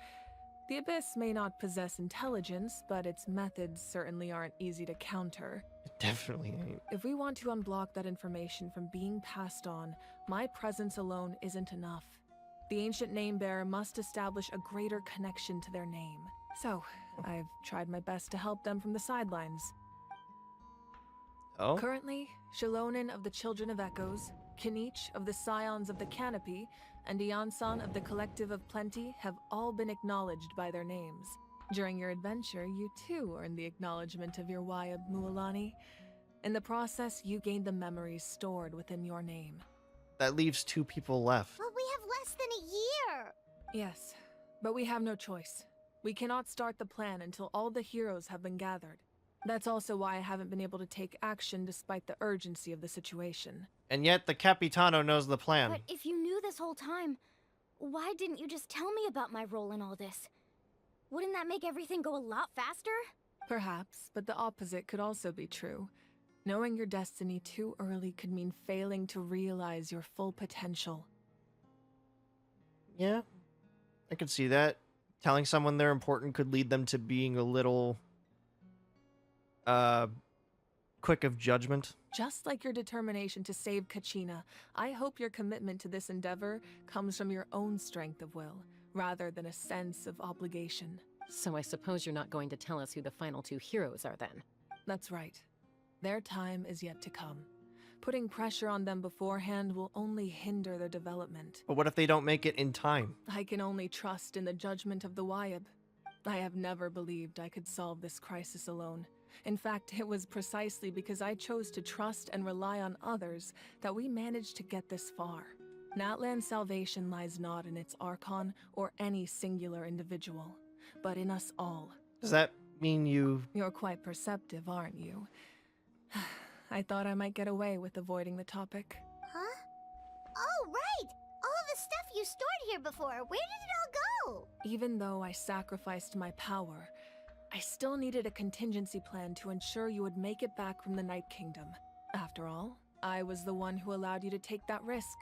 The Abyss may not possess intelligence, but its methods certainly aren't easy to counter. It definitely ain't. If we want to unblock that information from being passed on, my presence alone isn't enough. The ancient name bearer must establish a greater connection to their name. So, I've tried my best to help them from the sidelines. Oh? Currently, Shalonin of the Children of Echoes, Kinich of the Scions of the Canopy, and Iansan of the Collective of Plenty have all been acknowledged by their names. During your adventure, you too earned the acknowledgement of your Wyab, Mualani. In the process, you gained the memories stored within your name. That leaves 2 people left. But we have less than a year! Yes, but we have no choice. We cannot start the plan until all the heroes have been gathered. That's also why I haven't been able to take action despite the urgency of the situation. And yet the Capitano knows the plan. But if you knew this whole time, why didn't you just tell me about my role in all this? Wouldn't that make everything go a lot faster? Perhaps, but the opposite could also be true. Knowing your destiny too early could mean failing to realize your full potential. Yeah, I could see that. Telling someone they're important could lead them to being a little... quick of judgment. Just like your determination to save Kachina, I hope your commitment to this endeavor comes from your own strength of will, rather than a sense of obligation. So I suppose you're not going to tell us who the final 2 heroes are then? That's right. Their time is yet to come. Putting pressure on them beforehand will only hinder their development. But what if they don't make it in time? I can only trust in the judgment of the Wyab. I have never believed I could solve this crisis alone. In fact, it was precisely because I chose to trust and rely on others that we managed to get this far. Natlan's salvation lies not in its Archon or any singular individual, but in us all. Does that mean you... You're quite perceptive, aren't you? I thought I might get away with avoiding the topic. Huh? Oh, right! All the stuff you stored here before, where did it all go? Even though I sacrificed my power, I still needed a contingency plan to ensure you would make it back from the Night Kingdom. After all, I was the one who allowed you to take that risk,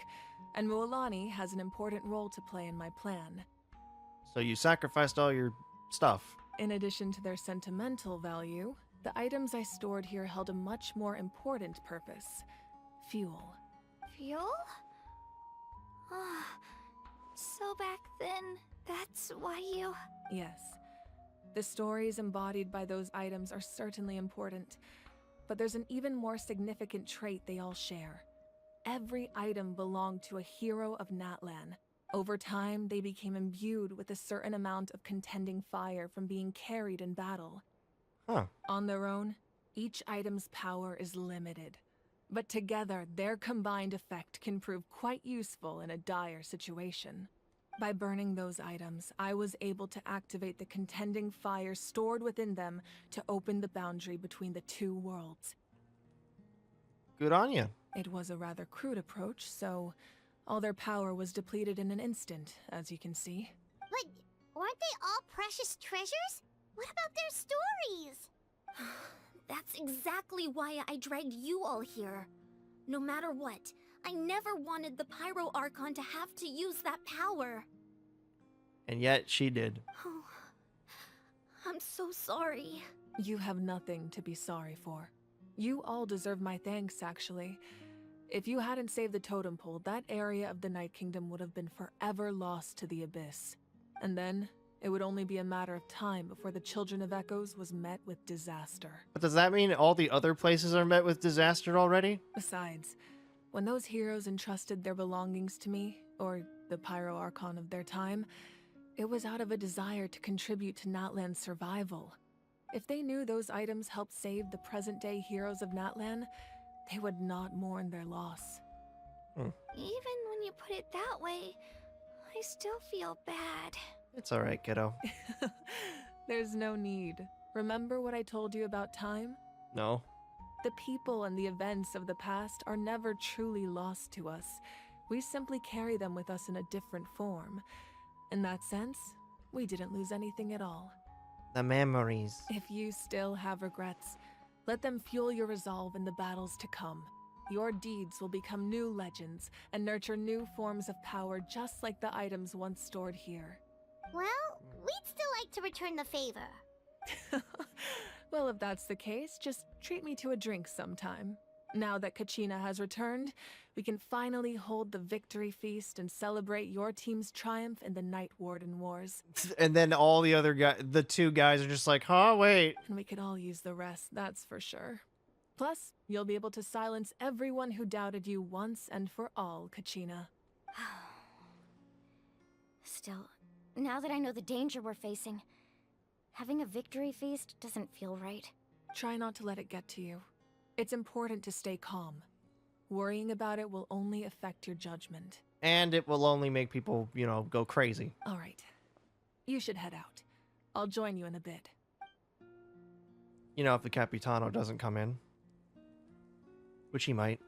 and Mualani has an important role to play in my plan. So you sacrificed all your stuff. In addition to their sentimental value, the items I stored here held a much more important purpose. Fuel. Fuel? Ah, so back then, that's why you... Yes. The stories embodied by those items are certainly important, but there's an even more significant trait they all share. Every item belonged to a hero of Natlan. Over time, they became imbued with a certain amount of contending fire from being carried in battle. Huh. On their own, each item's power is limited, but together their combined effect can prove quite useful in a dire situation. By burning those items, I was able to activate the contending fire stored within them to open the boundary between the 2 worlds. Good on you. It was a rather crude approach, so all their power was depleted in an instant, as you can see. But weren't they all precious treasures? What about their stories? That's exactly why I dragged you all here. No matter what, I never wanted the Pyro Archon to have to use that power. And yet she did. Oh, I'm so sorry. You have nothing to be sorry for. You all deserve my thanks, actually. If you hadn't saved the totem pole, that area of the Night Kingdom would have been forever lost to the Abyss. And then, it would only be a matter of time before the Children of Echoes was met with disaster. But does that mean all the other places are met with disaster already? Besides, when those heroes entrusted their belongings to me, or the Pyro Archon of their time, it was out of a desire to contribute to Natlan's survival. If they knew those items helped save the present-day heroes of Natlan, they would not mourn their loss. Even when you put it that way, I still feel bad. It's alright, kiddo. There's no need. Remember what I told you about time? No. The people and the events of the past are never truly lost to us. We simply carry them with us in a different form. In that sense, we didn't lose anything at all. The memories. If you still have regrets, let them fuel your resolve in the battles to come. Your deeds will become new legends and nurture new forms of power just like the items once stored here. Well, we'd still like to return the favor. Well, if that's the case, just treat me to a drink sometime. Now that Kachina has returned, we can finally hold the victory feast and celebrate your team's triumph in the Night Warden Wars. And then all the other guys, the two guys are just like, huh, wait. And we could all use the rest, that's for sure. Plus, you'll be able to silence everyone who doubted you once and for all, Kachina. Still, now that I know the danger we're facing, having a victory feast doesn't feel right. Try not to let it get to you. It's important to stay calm. Worrying about it will only affect your judgment. And it will only make people, you know, go crazy. All right. You should head out. I'll join you in a bit. You know, if the Capitano doesn't come in. Which he might.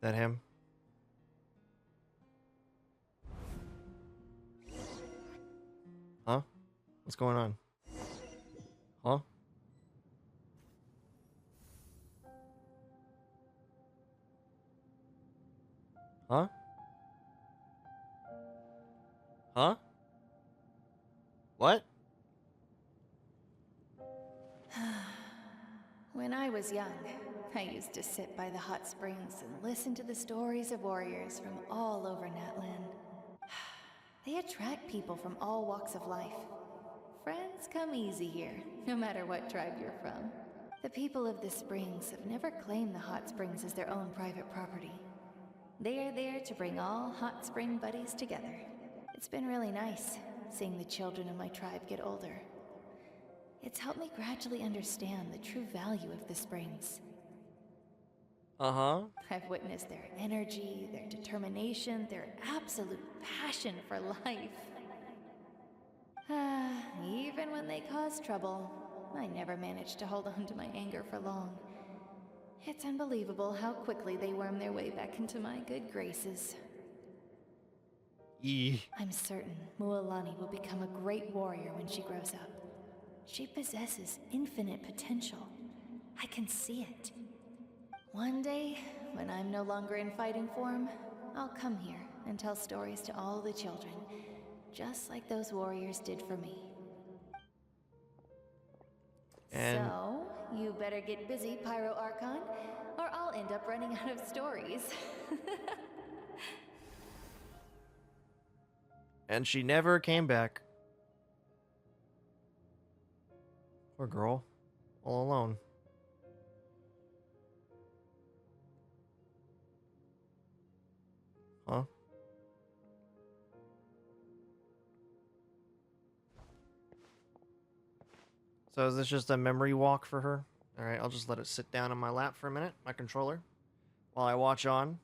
That him? Huh? What's going on? Huh? Huh? Huh? What? When I was young, I used to sit by the hot springs and listen to the stories of warriors from all over Natlan. They attract people from all walks of life. Friends come easy here, no matter what tribe you're from. The people of the springs have never claimed the hot springs as their own private property. They are there to bring all hot spring buddies together. It's been really nice, seeing the children of my tribe get older. It's helped me gradually understand the true value of the springs. Uh-huh. I've witnessed their energy, their determination, their absolute passion for life. Even when they cause trouble, I never managed to hold on to my anger for long. It's unbelievable how quickly they worm their way back into my good graces. I'm certain Mualani will become a great warrior when she grows up. She possesses infinite potential. I can see it. One day, when I'm no longer in fighting form, I'll come here and tell stories to all the children, just like those warriors did for me. And so, you better get busy, Pyro Archon, or I'll end up running out of stories. And she never came back. Poor girl. All alone. Huh? So is this just a memory walk for her? Alright, I'll just let it sit down on my lap for a minute, my controller, while I watch on.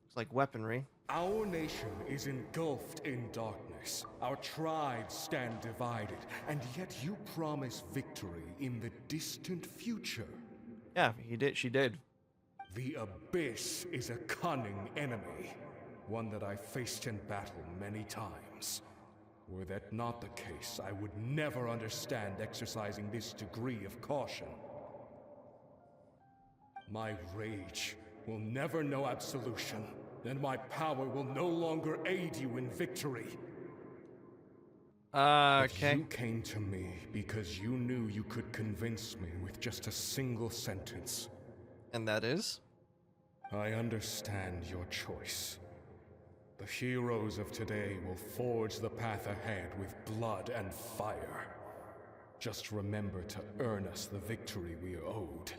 It's like weaponry. Our nation is engulfed in darkness. Our tribes stand divided, and yet you promise victory in the distant future. Yeah, she did. The Abyss is a cunning enemy, one that I faced in battle many times. Were that not the case, I would never understand exercising this degree of caution. My rage will never know absolution, and my power will no longer aid you in victory. Okay. But you came to me because you knew you could convince me with just a single sentence. And that is? I understand your choice. The heroes of today will forge the path ahead with blood and fire. Just remember to earn us the victory we are owed.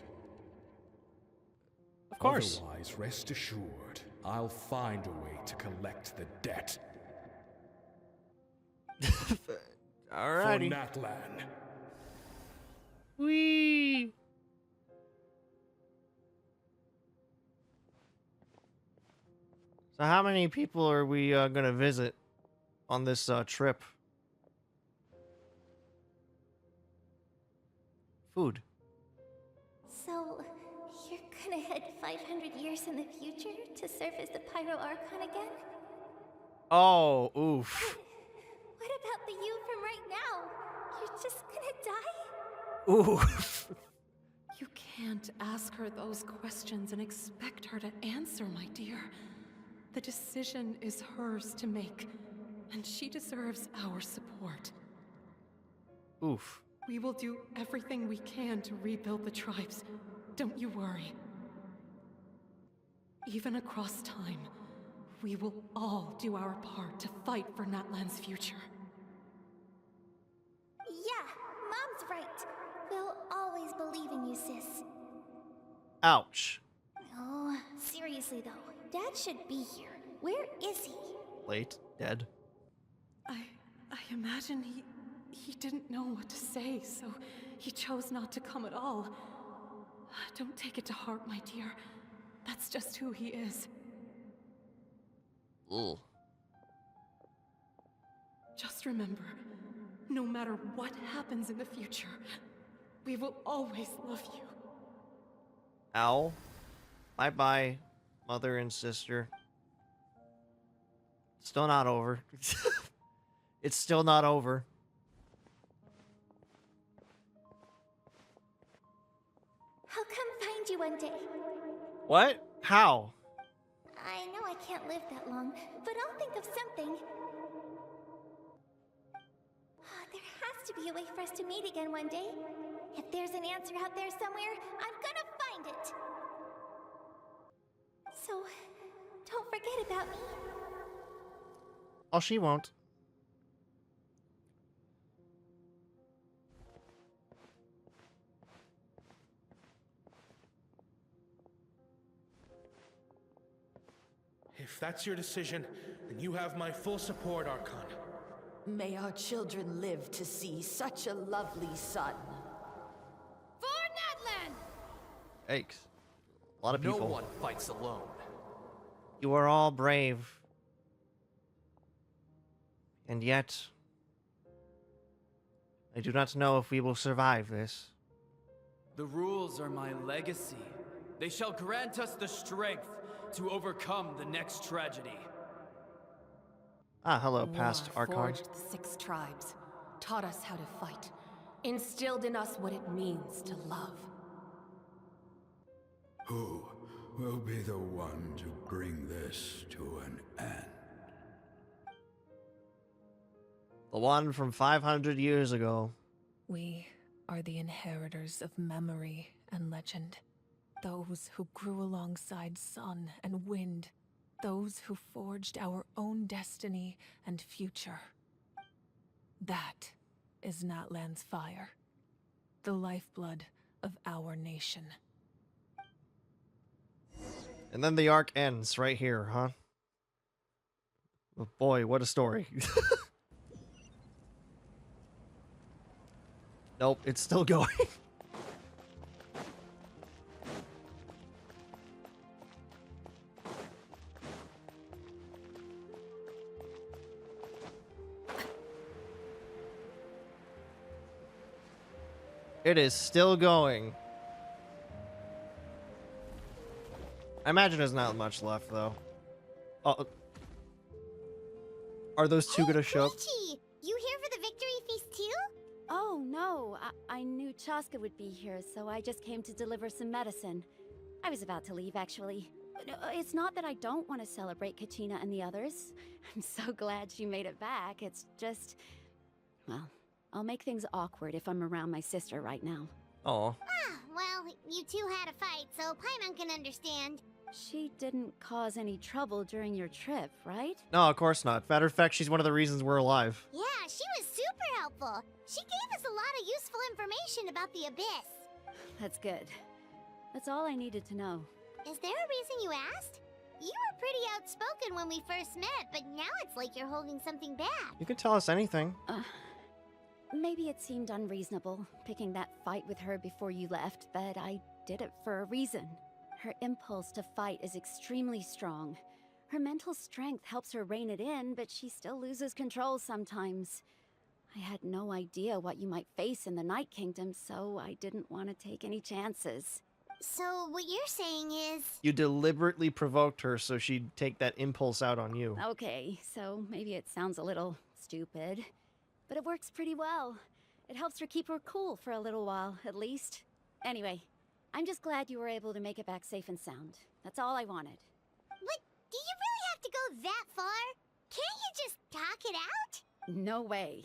Of course. Otherwise, rest assured, I'll find a way to collect the debt. Alrighty. For Natlan. Whee! So how many people are we gonna visit on this trip? Food. So, you're gonna head 500 years in the future to serve as the Pyro Archon again? Oh, oof. What about the you from right now? You're just gonna die? Oof. You can't ask her those questions and expect her to answer, my dear. The decision is hers to make, and she deserves our support. Oof. We will do everything we can to rebuild the tribes. Don't you worry. Even across time, we will all do our part to fight for Natlan's future. Yeah, Mom's right. We'll always believe in you, sis. Ouch. Oh, seriously though, Dad should be here. Where is he? Late. Dead. I imagine he didn't know what to say, so he chose not to come at all. Don't take it to heart, my dear. That's just who he is. Ugh. Just remember, no matter what happens in the future, we will always love you. Ow. Bye-bye, mother and sister. Still not over. It's still not over. I'll come find you one day. What? How? I know I can't live that long, but I'll think of something. There has to be a way for us to meet again one day. If there's an answer out there somewhere, I'm gonna find it. So, don't forget about me. Oh, she won't. If that's your decision, then you have my full support, Archon. May our children live to see such a lovely son. For Natlan! Yikes. A lot of people. No one fights alone. You are all brave. And yet, I do not know if we will survive this. The rules are my legacy. They shall grant us the strength to overcome the next tragedy. Ah, hello, The past war Archon. forged the 6 tribes, taught us how to fight, instilled in us what it means to love. Who will be the one to bring this to an end? The one from 500 years ago. We are the inheritors of memory and legend. Those who grew alongside sun and wind. Those who forged our own destiny and future. That is Natlan's fire. The lifeblood of our nation. And then the arc ends right here, huh? Oh boy, what a story. Nope, it's still going. It is still going. I imagine there's not much left, though. Oh, are those two gonna show up? Peachy, you here for the victory feast too? Oh, no. I knew Chaska would be here, so I just came to deliver some medicine. I was about to leave, actually. No, it's not that I don't want to celebrate Kachina and the others. I'm so glad she made it back. It's just... well, I'll make things awkward if I'm around my sister right now. Oh. Ah, well, you two had a fight, so Paimon can understand. She didn't cause any trouble during your trip, right? No, of course not. Matter of fact, she's one of the reasons we're alive. Yeah, she was super helpful. She gave us a lot of useful information about the Abyss. That's good. That's all I needed to know. Is there a reason you asked? You were pretty outspoken when we first met, but now it's like you're holding something back. You can tell us anything. Maybe it seemed unreasonable, picking that fight with her before you left, but I did it for a reason. Her impulse to fight is extremely strong. Her mental strength helps her rein it in, but she still loses control sometimes. I had no idea what you might face in the Night Kingdom, so I didn't want to take any chances. So what you're saying is... You deliberately provoked her so she'd take that impulse out on you. Okay, so maybe it sounds a little stupid, but it works pretty well. It helps her keep her cool for a little while, at least. Anyway, I'm just glad you were able to make it back safe and sound. That's all I wanted. But do you really have to go that far? Can't you just talk it out? No way.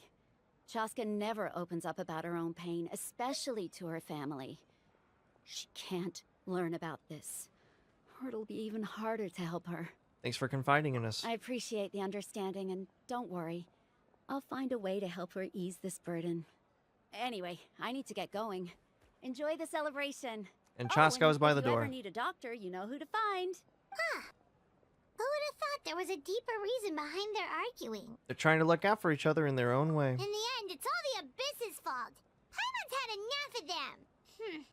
Chaska never opens up about her own pain, especially to her family. She can't learn about this, or it'll be even harder to help her. Thanks for confiding in us. I appreciate the understanding, and don't worry. I'll find a way to help her ease this burden. Anyway, I need to get going. Enjoy the celebration. And Chaska was by the If you door. ever need a doctor, you know who to find. Huh. Who would have thought there was a deeper reason behind their arguing? They're trying to look out for each other in their own way. In the end, it's all the Abyss's fault. Paimon's had enough of them.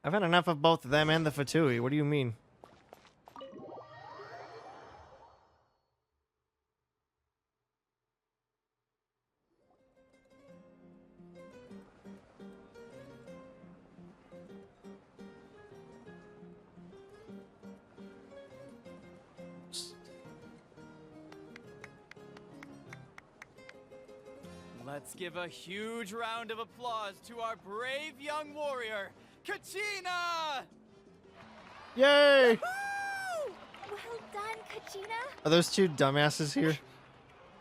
I've had enough of both them and the Fatui. What do you mean? Let's give a huge round of applause to our brave young warrior, Kachina! Yay! Woo! Well done, Kachina. Are those two dumbasses here?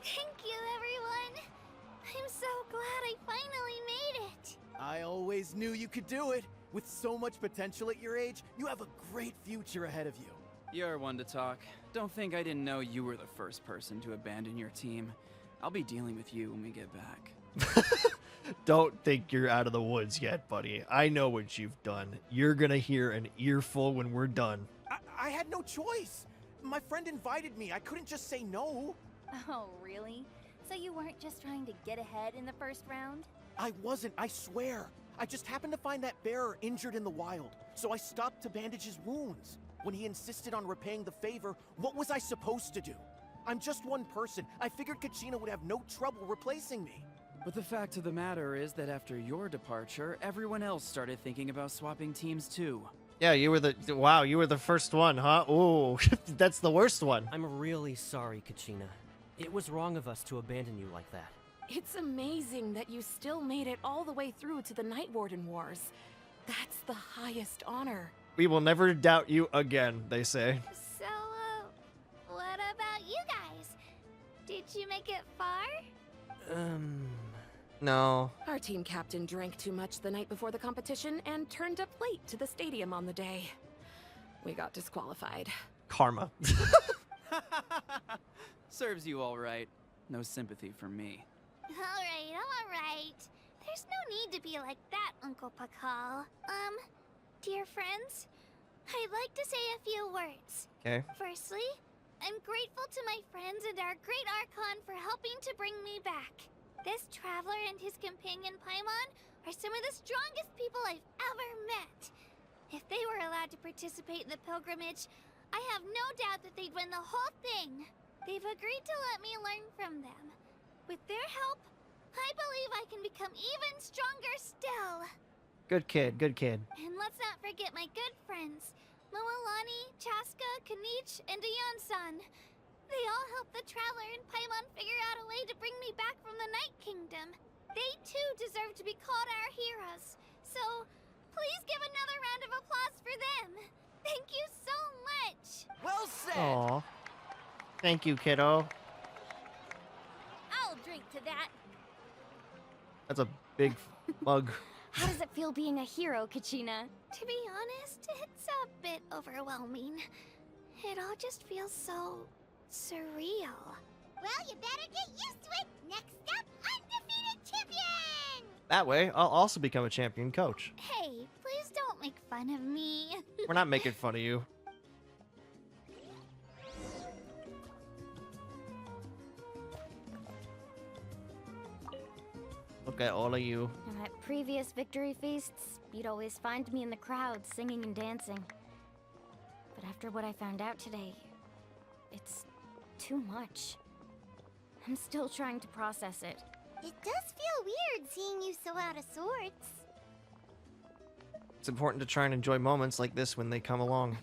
Thank you, everyone. I'm so glad I finally made it. I always knew you could do it. With so much potential at your age, you have a great future ahead of you. You're one to talk. Don't think I didn't know you were the first person to abandon your team. I'll be dealing with you when we get back. Don't think you're out of the woods yet, buddy. I know what you've done. You're gonna hear an earful when we're done. I had no choice. My friend invited me. I couldn't just say no. Oh, really? So you weren't just trying to get ahead in the first round? I wasn't, I swear. I just happened to find that bearer injured in the wild, so I stopped to bandage his wounds. When he insisted on repaying the favor, what was I supposed to do? I'm just one person. I figured Kachina would have no trouble replacing me. But the fact of the matter is that after your departure, everyone else started thinking about swapping teams too. Yeah, you were the... Wow, you were the first one, huh? Ooh, that's the worst one. I'm really sorry, Kachina. It was wrong of us to abandon you like that. It's amazing that you still made it all the way through to the Night Warden Wars. That's the highest honor. We will never doubt you again, they say. So, what about you guys? Did you make it far? No. Our team captain drank too much the night before the competition and turned up late to the stadium on the day. We got disqualified. Karma. Serves you all right. No sympathy from me. Alright. There's no need to be like that, Uncle Pakal. Dear friends, I'd like to say a few words. Okay. Firstly, I'm grateful to my friends and our great Archon for helping to bring me back. This traveler and his companion Paimon are some of the strongest people I've ever met. If they were allowed to participate in the pilgrimage, I have no doubt that they'd win the whole thing. They've agreed to let me learn from them. With their help, I believe I can become even stronger still. Good kid, good kid. And let's not forget my good friends, Moalani, Chaska, Kanich, and Dion-san. They all helped the Traveler and Paimon figure out a way to bring me back from the Night Kingdom. They too deserve to be called our heroes. So, please give another round of applause for them. Thank you so much. Well said. Aw. Thank you, kiddo. I'll drink to that. That's a big mug. How does it feel being a hero, Kachina? To be honest, it's a bit overwhelming. It all just feels so surreal. Well, you better get used to it. Next up, undefeated champion! That way, I'll also become a champion coach. Hey, please don't make fun of me. We're not making fun of you. Look at all of you. And at previous victory feasts, you'd always find me in the crowd singing and dancing. But after what I found out today, it's too much. I'm still trying to process it. It does feel weird seeing you so out of sorts. It's important to try and enjoy moments like this when they come along.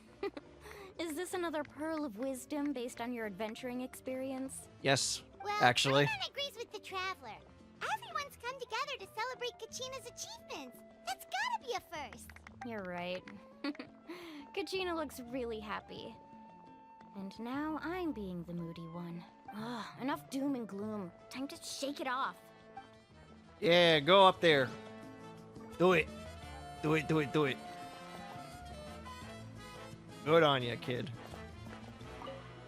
Is this another pearl of wisdom based on your adventuring experience? Yes, Well, actually. Paimon agrees with the Traveler. Everyone's come together to celebrate Kachina's achievements. That's gotta be a first. You're right. Kachina looks really happy. And now I'm being the moody one. Ugh, enough doom and gloom. Time to shake it off. Yeah, go up there. Do it. Do it, do it, do it. Good on ya, kid.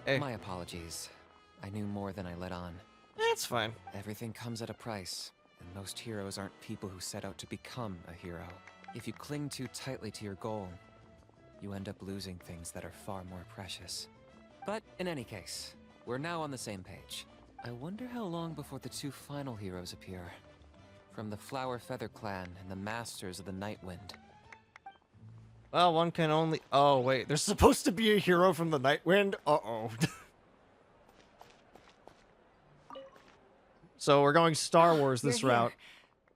Hey. My apologies. I knew more than I let on. That's fine. Everything comes at a price, and most heroes aren't people who set out to become a hero. If you cling too tightly to your goal, you end up losing things that are far more precious. But in any case, we're now on the same page. I wonder how long before the two final heroes appear. From the Flower Feather Clan and the Masters of the Night Wind. Well, one can only... Oh, wait. There's supposed to be a hero from the Night Wind? Uh-oh. So we're going Star Wars this You're here. route.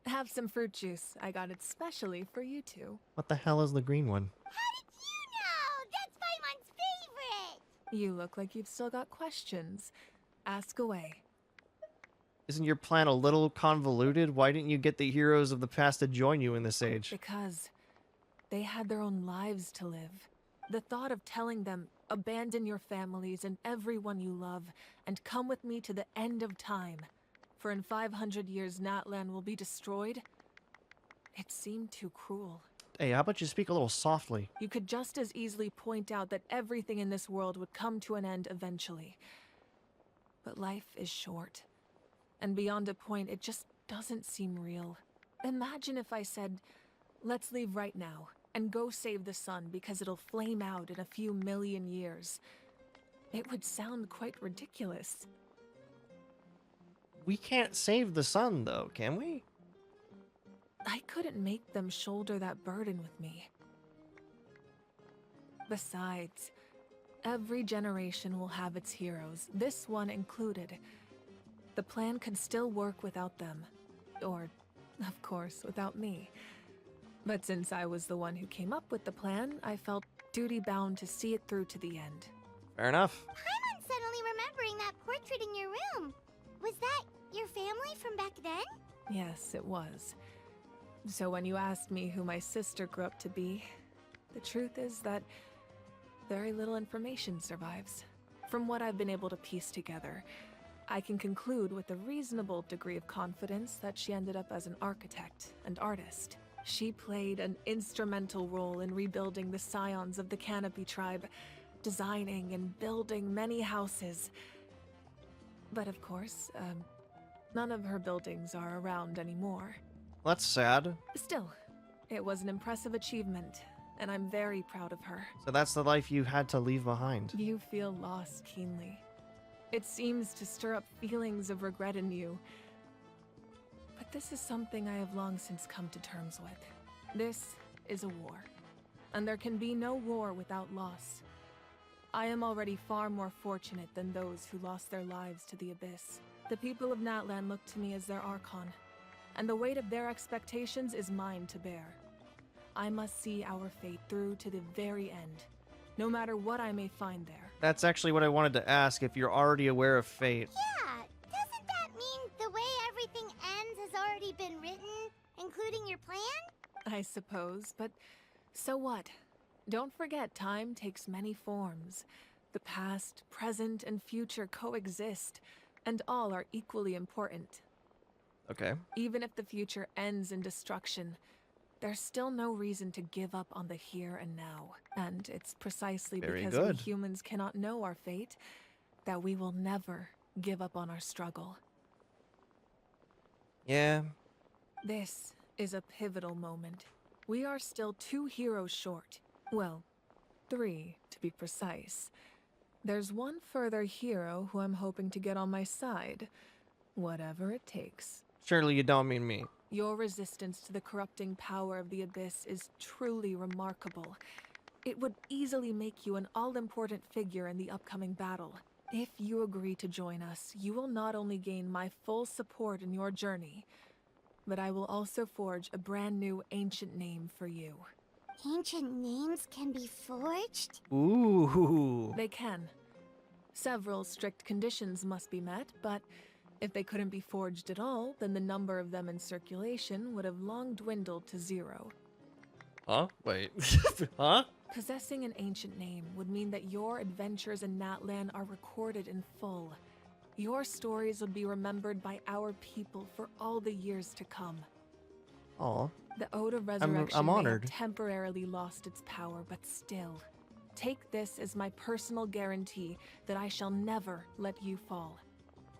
Have some fruit juice. I got it specially for you two. What the hell is the green one? That's Paimon's favorite! You look like you've still got questions. Ask away. Isn't your plan a little convoluted? Why didn't you get the heroes of the past to join you in this age? Because they had their own lives to live. The thought of telling them, abandon your families and everyone you love, and come with me to the end of time, for in 500 years Natlan will be destroyed, it seemed too cruel. Hey, how about you speak a little softly? You could just as easily point out that everything in this world would come to an end eventually. But life is short. And beyond a point, it just doesn't seem real. Imagine if I said, let's leave right now, and go save the sun because it'll flame out in a few million years. It would sound quite ridiculous. We can't save the sun, though, can we? I couldn't make them shoulder that burden with me. Besides, every generation will have its heroes, this one included. The plan could still work without them. Or, of course, without me. But since I was the one who came up with the plan, I felt duty-bound to see it through to the end. Fair enough. Paimon's suddenly remembering that portrait in your room. Was that your family from back then? Yes, it was. So when you asked me who my sister grew up to be, the truth is that very little information survives. From what I've been able to piece together, I can conclude with a reasonable degree of confidence that she ended up as an architect and artist. She played an instrumental role in rebuilding the scions of the Canopy tribe, designing and building many houses. But of course, none of her buildings are around anymore. That's sad. Still, it was an impressive achievement, and I'm very proud of her. So that's the life you had to leave behind. You feel lost keenly. It seems to stir up feelings of regret in you. But this is something I have long since come to terms with. This is a war, and there can be no war without loss. I am already far more fortunate than those who lost their lives to the Abyss. The people of Natlan look to me as their Archon, and the weight of their expectations is mine to bear. I must see our fate through to the very end, no matter what I may find there. That's actually what I wanted to ask, if you're already aware of fate. Yeah, doesn't that mean the way everything ends has already been written, including your plan? I suppose, but so what? Don't forget, time takes many forms. The past, present, and future coexist, and all are equally important. Okay. Even if the future ends in destruction, there's still no reason to give up on the here and now. And it's precisely Very because good. we humans cannot know our fate that we will never give up on our struggle. Yeah. This is a pivotal moment. We are still 2 heroes short. Well, 3 to be precise. There's one further hero who I'm hoping to get on my side, whatever it takes. Surely you don't mean me. Your resistance to the corrupting power of the Abyss is truly remarkable. It would easily make you an all-important figure in the upcoming battle. If you agree to join us, you will not only gain my full support in your journey, but I will also forge a brand new ancient name for you. Ancient names can be forged? Ooh. They can. Several strict conditions must be met, but if they couldn't be forged at all, then the number of them in circulation would have long dwindled to 0. Huh? Wait. Huh? Possessing an ancient name would mean that your adventures in Natlan are recorded in full. Your stories would be remembered by our people for all the years to come. Aw. The Ode of Resurrection I'm may honored. have temporarily lost its power, but still, take this as my personal guarantee that I shall never let you fall.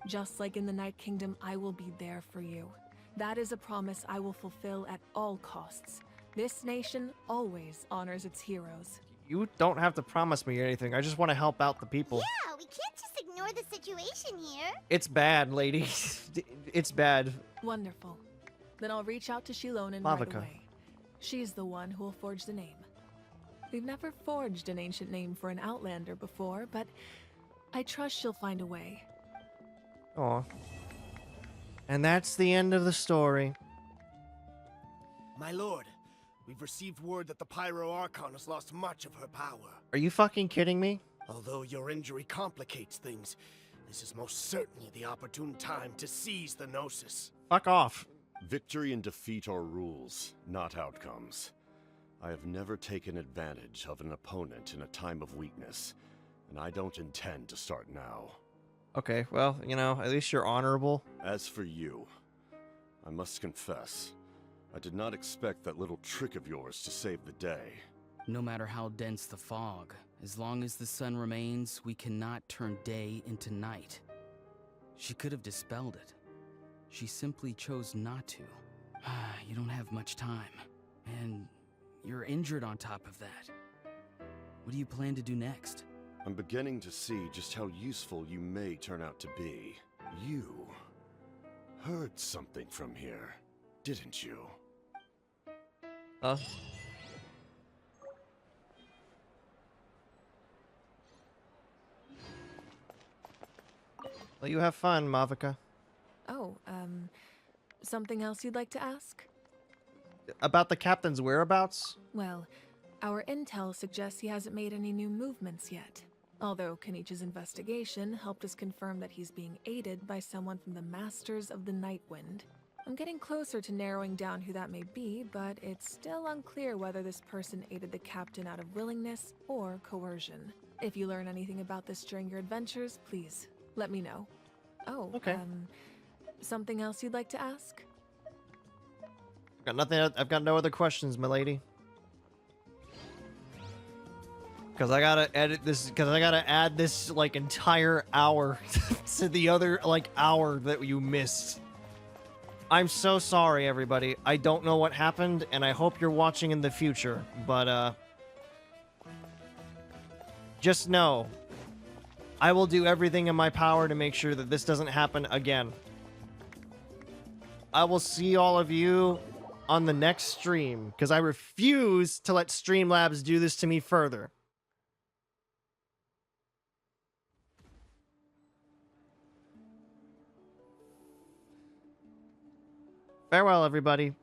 Just like in the Night Kingdom, I will be there for you. That is a promise I will fulfill at all costs. This nation always honors its heroes. You don't have to promise me anything. I just want to help out the people. Yeah, we can't just ignore the situation here. It's bad, lady. It's bad. Wonderful. Then I'll reach out to Shilonen right Mavica. away. She's the one who will forge the name. We've never forged an ancient name for an Outlander before, but I trust she'll find a way. Aw. And that's the end of the story. My lord, we've received word that the Pyro Archon has lost much of her power. Are you fucking kidding me? Although your injury complicates things, this is most certainly the opportune time to seize the Gnosis. Fuck off. Victory and defeat are rules, not outcomes. I have never taken advantage of an opponent in a time of weakness, and I don't intend to start now. Okay, well, you know, at least you're honorable. As for you, I must confess, I did not expect that little trick of yours to save the day. No matter how dense the fog, as long as the sun remains, we cannot turn day into night. She could have dispelled it. She simply chose not to. You don't have much time, and you're injured on top of that. What do you plan to do next? I'm beginning to see just how useful you may turn out to be. You heard something from here, didn't you? Huh? Well, you have fun, Mavica. Oh, something else you'd like to ask? About the captain's whereabouts? Well, our intel suggests he hasn't made any new movements yet. Although Kenichi's investigation helped us confirm that he's being aided by someone from the Masters of the Nightwind. I'm getting closer to narrowing down who that may be, but it's still unclear whether this person aided the captain out of willingness or coercion. If you learn anything about this during your adventures, please let me know. Oh, okay. Something else you'd like to ask? Got nothing. I've got no other questions, my lady. Because I gotta edit this. Because I gotta add this like entire hour to the other like hour that you missed. I'm so sorry, everybody. I don't know what happened, and I hope you're watching in the future. But just know, I will do everything in my power to make sure that this doesn't happen again. I will see all of you on the next stream, because I refuse to let Streamlabs do this to me further. Farewell, everybody.